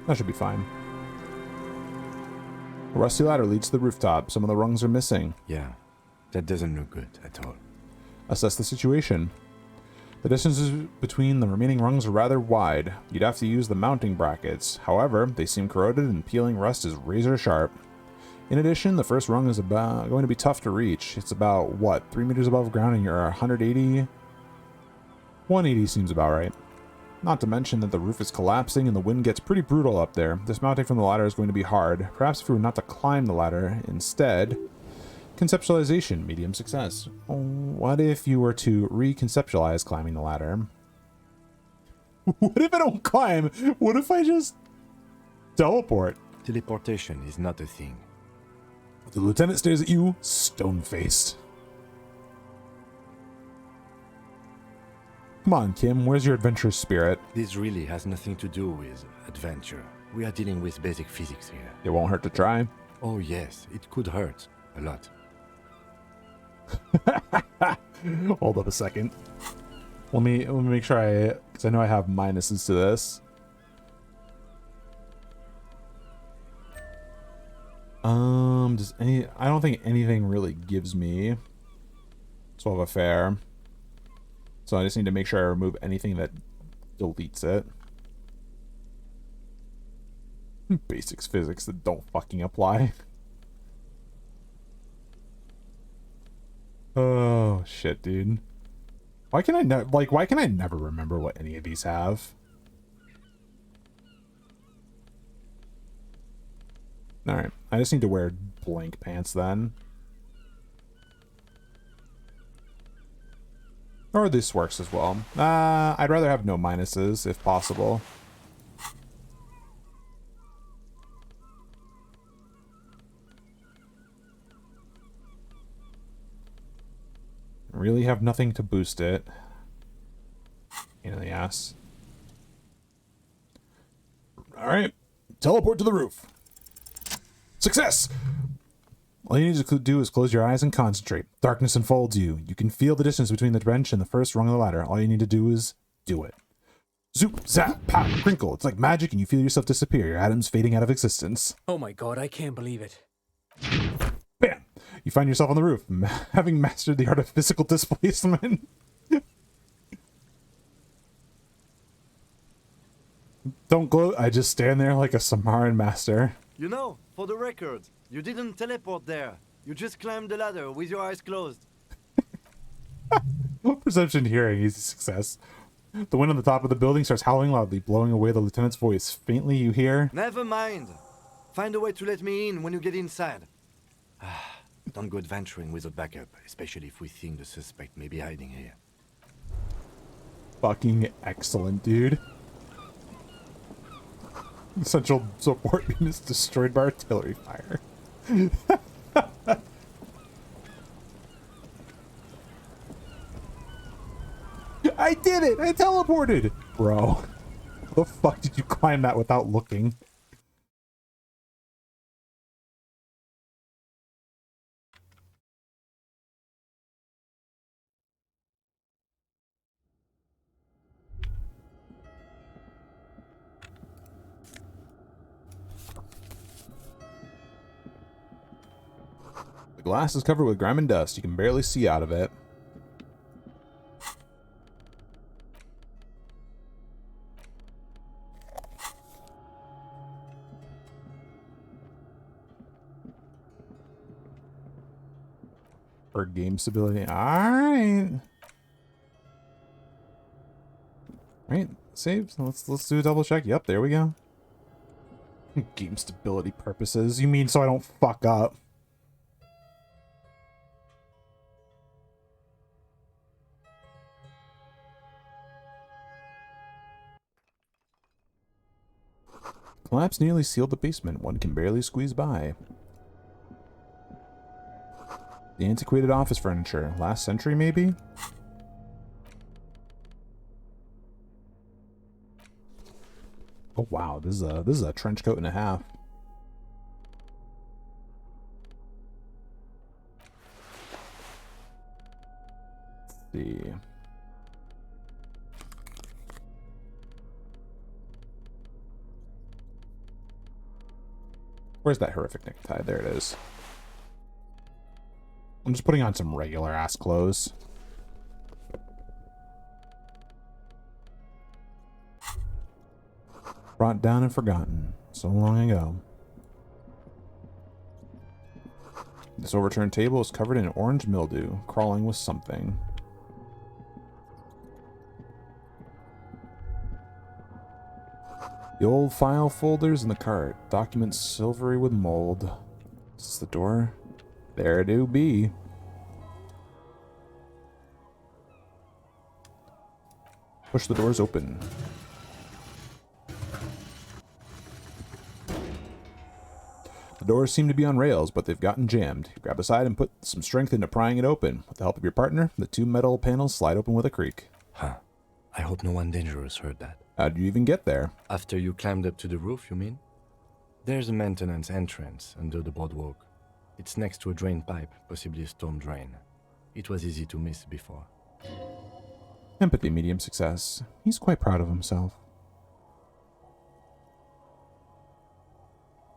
That should be fine. A rusty ladder leads to the rooftop. Some of the rungs are missing. Yeah, that doesn't look good at all. Assess the situation. The distances between the remaining rungs are rather wide. You'd have to use the mounting brackets. However, they seem corroded and peeling rust is razor sharp. In addition, the first rung is going to be tough to reach. It's about, what, 3 meters above ground and you're 180? 180 seems about right. Not to mention that the roof is collapsing and the wind gets pretty brutal up there. Dismounting from the ladder is going to be hard. Perhaps if we were not to climb the ladder instead. Conceptualization, medium success. What if you were to reconceptualize climbing the ladder? What if I don't climb? What if I just teleport? Teleportation is not a thing. The lieutenant stares at you, stone-faced. Come on, Kim, where's your adventurous spirit? This really has nothing to do with adventure. We are dealing with basic physics here. It won't hurt to try. Oh yes, it could hurt. A lot. Hold up a second. Let me make sure because I know I have minuses to this. I don't think anything really gives me 12 affair. So I just need to make sure I remove anything that deletes it. Basics physics that don't fucking apply. Oh shit, dude. Why can I never remember what any of these have? Alright, I just need to wear blank pants then. Or this works as well. I'd rather have no minuses if possible. Really have nothing to boost it. In the ass. Alright. Teleport to the roof. Success! All you need to do is close your eyes and concentrate. Darkness enfolds you. You can feel the distance between the bench and the first rung of the ladder. All you need to do is do it. Zoop, zap, pop, crinkle. It's like magic and you feel yourself disappear. Your atoms fading out of existence. Oh my god, I can't believe it. Bam! You find yourself on the roof, having mastered the art of physical displacement. Don't gloat, I just stand there like a Samaran master. You know, for the record, you didn't teleport there. You just climbed the ladder with your eyes closed. Perception hearing, easy success. The wind on the top of the building starts howling loudly, blowing away the lieutenant's voice. Faintly you hear... Never mind. Find a way to let me in when you get inside. Don't go adventuring without backup, especially if we think the suspect may be hiding here. Fucking excellent, dude. Central support beam is destroyed by artillery fire. I did it! I teleported! Bro. How the fuck did you climb that without looking? The glass is covered with grime and dust. You can barely see out of it. For game stability. Alright. Alright, save. Let's do a double check. Yep, there we go. Game stability purposes. You mean so I don't fuck up? Collapse nearly sealed the basement. One can barely squeeze by. The antiquated office furniture. Last century, maybe? Oh wow, this is a trench coat and a half. Let's see. Where's that horrific necktie? There it is. I'm just putting on some regular ass clothes. Brought down and forgotten so long ago. This overturned table is covered in orange mildew, crawling with something. The old file folders in the cart. Documents silvery with mold. Is this the door? There it do be. Push the doors open. The doors seem to be on rails, but they've gotten jammed. You grab a side and put some strength into prying it open. With the help of your partner, the two metal panels slide open with a creak. Huh. I hope no one dangerous heard that. How'd you even get there? After you climbed up to the roof, you mean? There's a maintenance entrance under the boardwalk. It's next to a drain pipe, possibly a storm drain. It was easy to miss before. Empathy, medium success. He's quite proud of himself.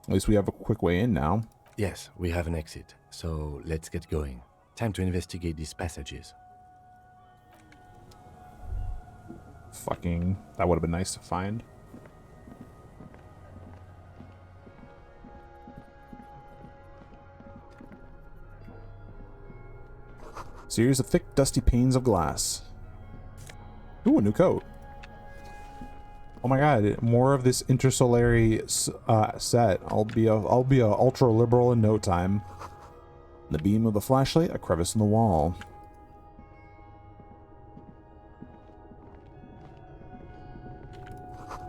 At least we have a quick way in now. Yes, we have an exit, so let's get going. Time to investigate these passages. Fucking, that would have been nice to find. Series of thick, dusty panes of glass. Ooh, a new coat. Oh my god, more of this intersolary set. I'll be a ultra liberal in no time. In the beam of the flashlight, a crevice in the wall.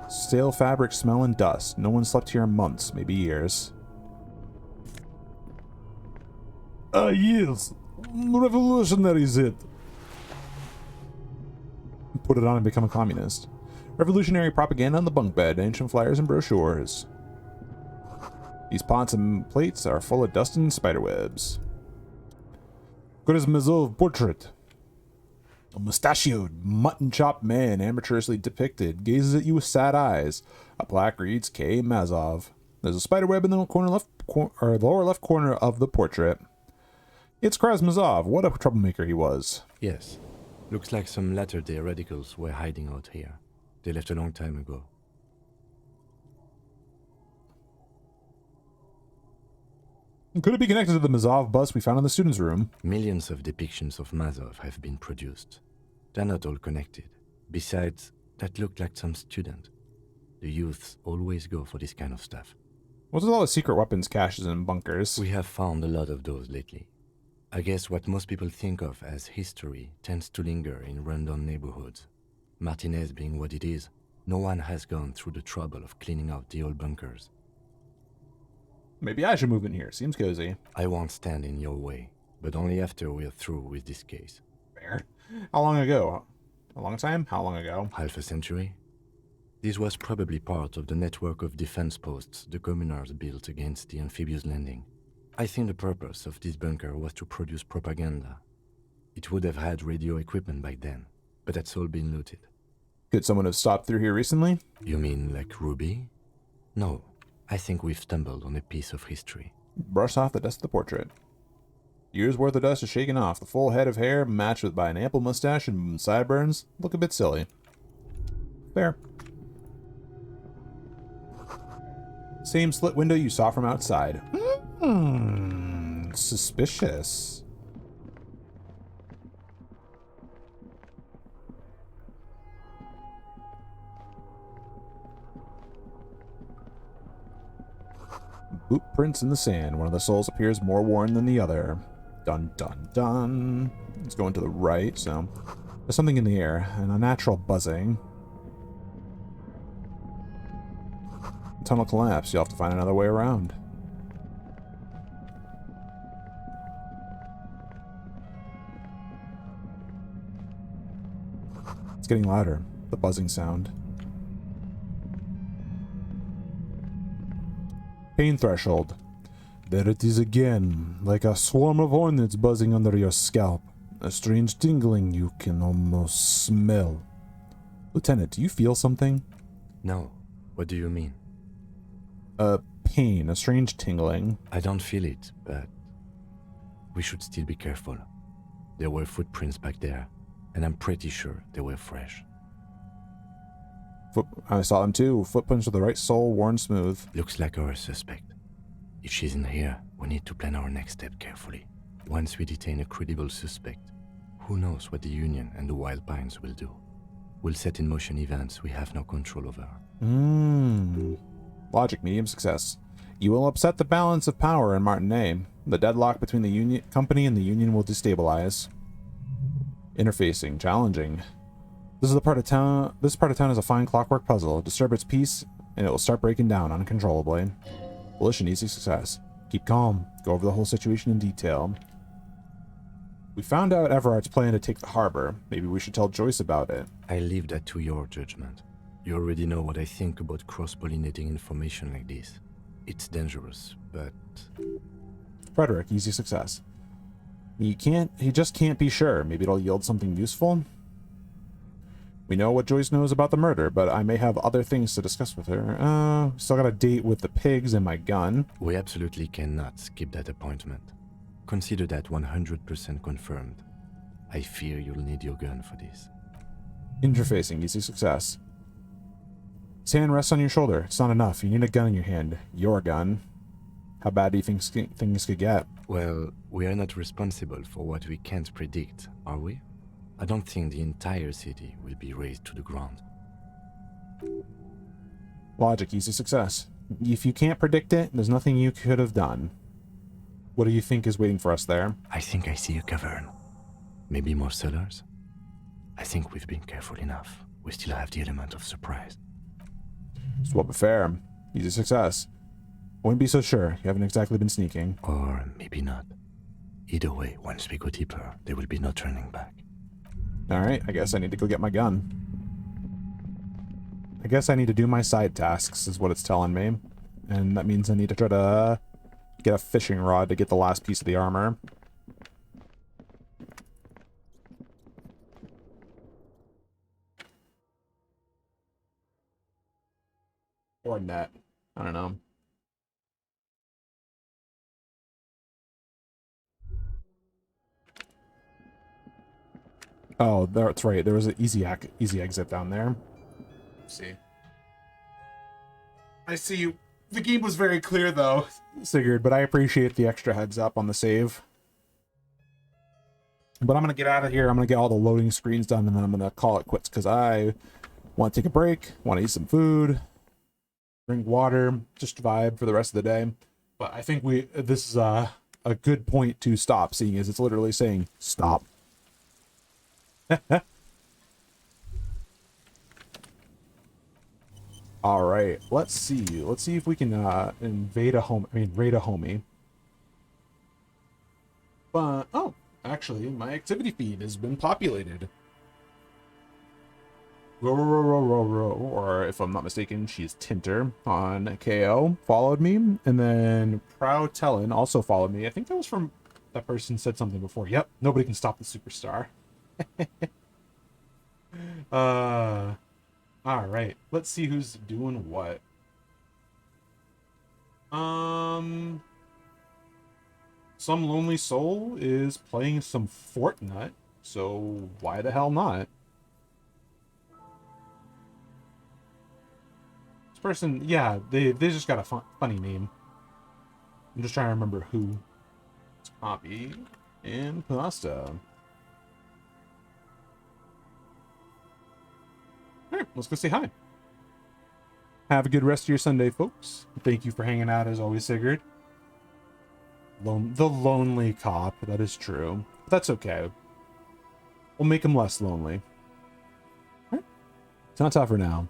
Stale fabric, smell, and dust. No one slept here in months, maybe years. Ah, yes. Revolutionary it. Put it on and become a communist. Revolutionary propaganda on the bunk bed, ancient flyers and brochures. These pots and plates are full of dust and spiderwebs. Kuznetsov portrait. A mustachioed, mutton-chopped man, amateurishly depicted, gazes at you with sad eyes. A plaque reads K. Mazov. There's a spiderweb in the lower left corner of the portrait. It's Krasmazov. What a troublemaker he was. Yes. Looks like some latter-day radicals were hiding out here. They left a long time ago. Could it be connected to the Mazov bus we found in the students' room? Millions of depictions of Mazov have been produced. They're not all connected. Besides, that looked like some student. The youths always go for this kind of stuff. What's with all the secret weapons caches and bunkers? We have found a lot of those lately. I guess what most people think of as history tends to linger in rundown neighborhoods. Martinez being what it is, no one has gone through the trouble of cleaning out the old bunkers. Maybe I should move in here. Seems cozy. I won't stand in your way, but only after we're through with this case. Fair. How long ago? A long time? How long ago? Half a century? This was probably part of the network of defense posts the communards built against the amphibious landing. I think the purpose of this bunker was to produce propaganda. It would have had radio equipment back then, but that's all been looted. Could someone have stopped through here recently? You mean like Ruby? No. I think we've stumbled on a piece of history. Brush off the dust of the portrait. Years worth of dust is shaken off. The full head of hair, matched with by an ample mustache and sideburns, look a bit silly. Fair. Same slit window you saw from outside. Suspicious. Boot prints in the sand. One of the souls appears more worn than the other. Dun dun dun. It's going to the right, so there's something in the air, an unnatural buzzing. tunnel collapsed. You'll have to find another way around. It's getting louder. The buzzing sound. Pain threshold. There it is again, like a swarm of hornets buzzing under your scalp. A strange tingling you can almost smell. Lieutenant, do you feel something? No. What do you mean? Pain, a strange tingling. I don't feel it, but we should still be careful. There were footprints back there, and I'm pretty sure they were fresh. I saw them too. Footprints with the right sole, worn smooth. Looks like our suspect. If she's in here, we need to plan our next step carefully. Once we detain a credible suspect, who knows what the Union and the Wild Pines will do. We'll set in motion events we have no control over. Logic, medium success. You will upset the balance of power in Martinez. The deadlock between the Union company and the Union will destabilize. Interfacing, challenging. This part of town is a fine clockwork puzzle. Disturb its peace, and it will start breaking down uncontrollably. Volition, easy success. Keep calm. Go over the whole situation in detail. We found out Everard's plan to take the harbor. Maybe we should tell Joyce about it. I leave that to your judgment. You already know what I think about cross-pollinating information like this. It's dangerous, but... Frederick, easy success. He just can't be sure. Maybe it'll yield something useful? We know what Joyce knows about the murder, but I may have other things to discuss with her. Still got a date with the pigs and my gun. We absolutely cannot skip that appointment. Consider that 100% confirmed. I fear you'll need your gun for this. Interfacing, easy success. His hand rests on your shoulder. It's not enough. You need a gun in your hand. Your gun. How bad do you think things could get? Well, we are not responsible for what we can't predict, are we? I don't think the entire city will be razed to the ground. Logic, easy success. If you can't predict it, there's nothing you could have done. What do you think is waiting for us there? I think I see a cavern. Maybe more cellars? I think we've been careful enough. We still have the element of surprise. Swap it fair. Easy success. Wouldn't be so sure. You haven't exactly been sneaking. Or maybe not. Either way, once we go deeper, there will be no turning back. Alright, I guess I need to go get my gun. I guess I need to do my side tasks, is what it's telling me. And that means I need to try to get a fishing rod to get the last piece of the armor. Or net. I don't know. Oh, that's right. There was an easy exit down there. Let's see. I see you. The game was very clear, though, Sigurd, but I appreciate the extra heads up on the save. But I'm going to get out of here. I'm going to get all the loading screens done, and then I'm going to call it quits, because I want to take a break, want to eat some food, drink water, just vibe for the rest of the day. But I think this is a good point to stop, seeing as it's literally saying, stop. All right, let's see if we can raid a homie. But oh, actually, my activity feed has been populated. Or if I'm not mistaken, she's Tinter on KO followed me, and then Prow Tellin also followed me. I think that was from that person said something before. Yep, nobody can stop the superstar. All right, let's see who's doing what. Some lonely soul is playing some Fortnite, so why the hell not? This person, yeah, they just got a funny name. I'm just trying to remember who. It's Poppy and Pasta. Alright, let's go say hi. Have a good rest of your Sunday, folks. Thank you for hanging out as always, Sigurd. The lonely cop, that is true. But that's okay. We'll make him less lonely. Alright. It's not tough for now.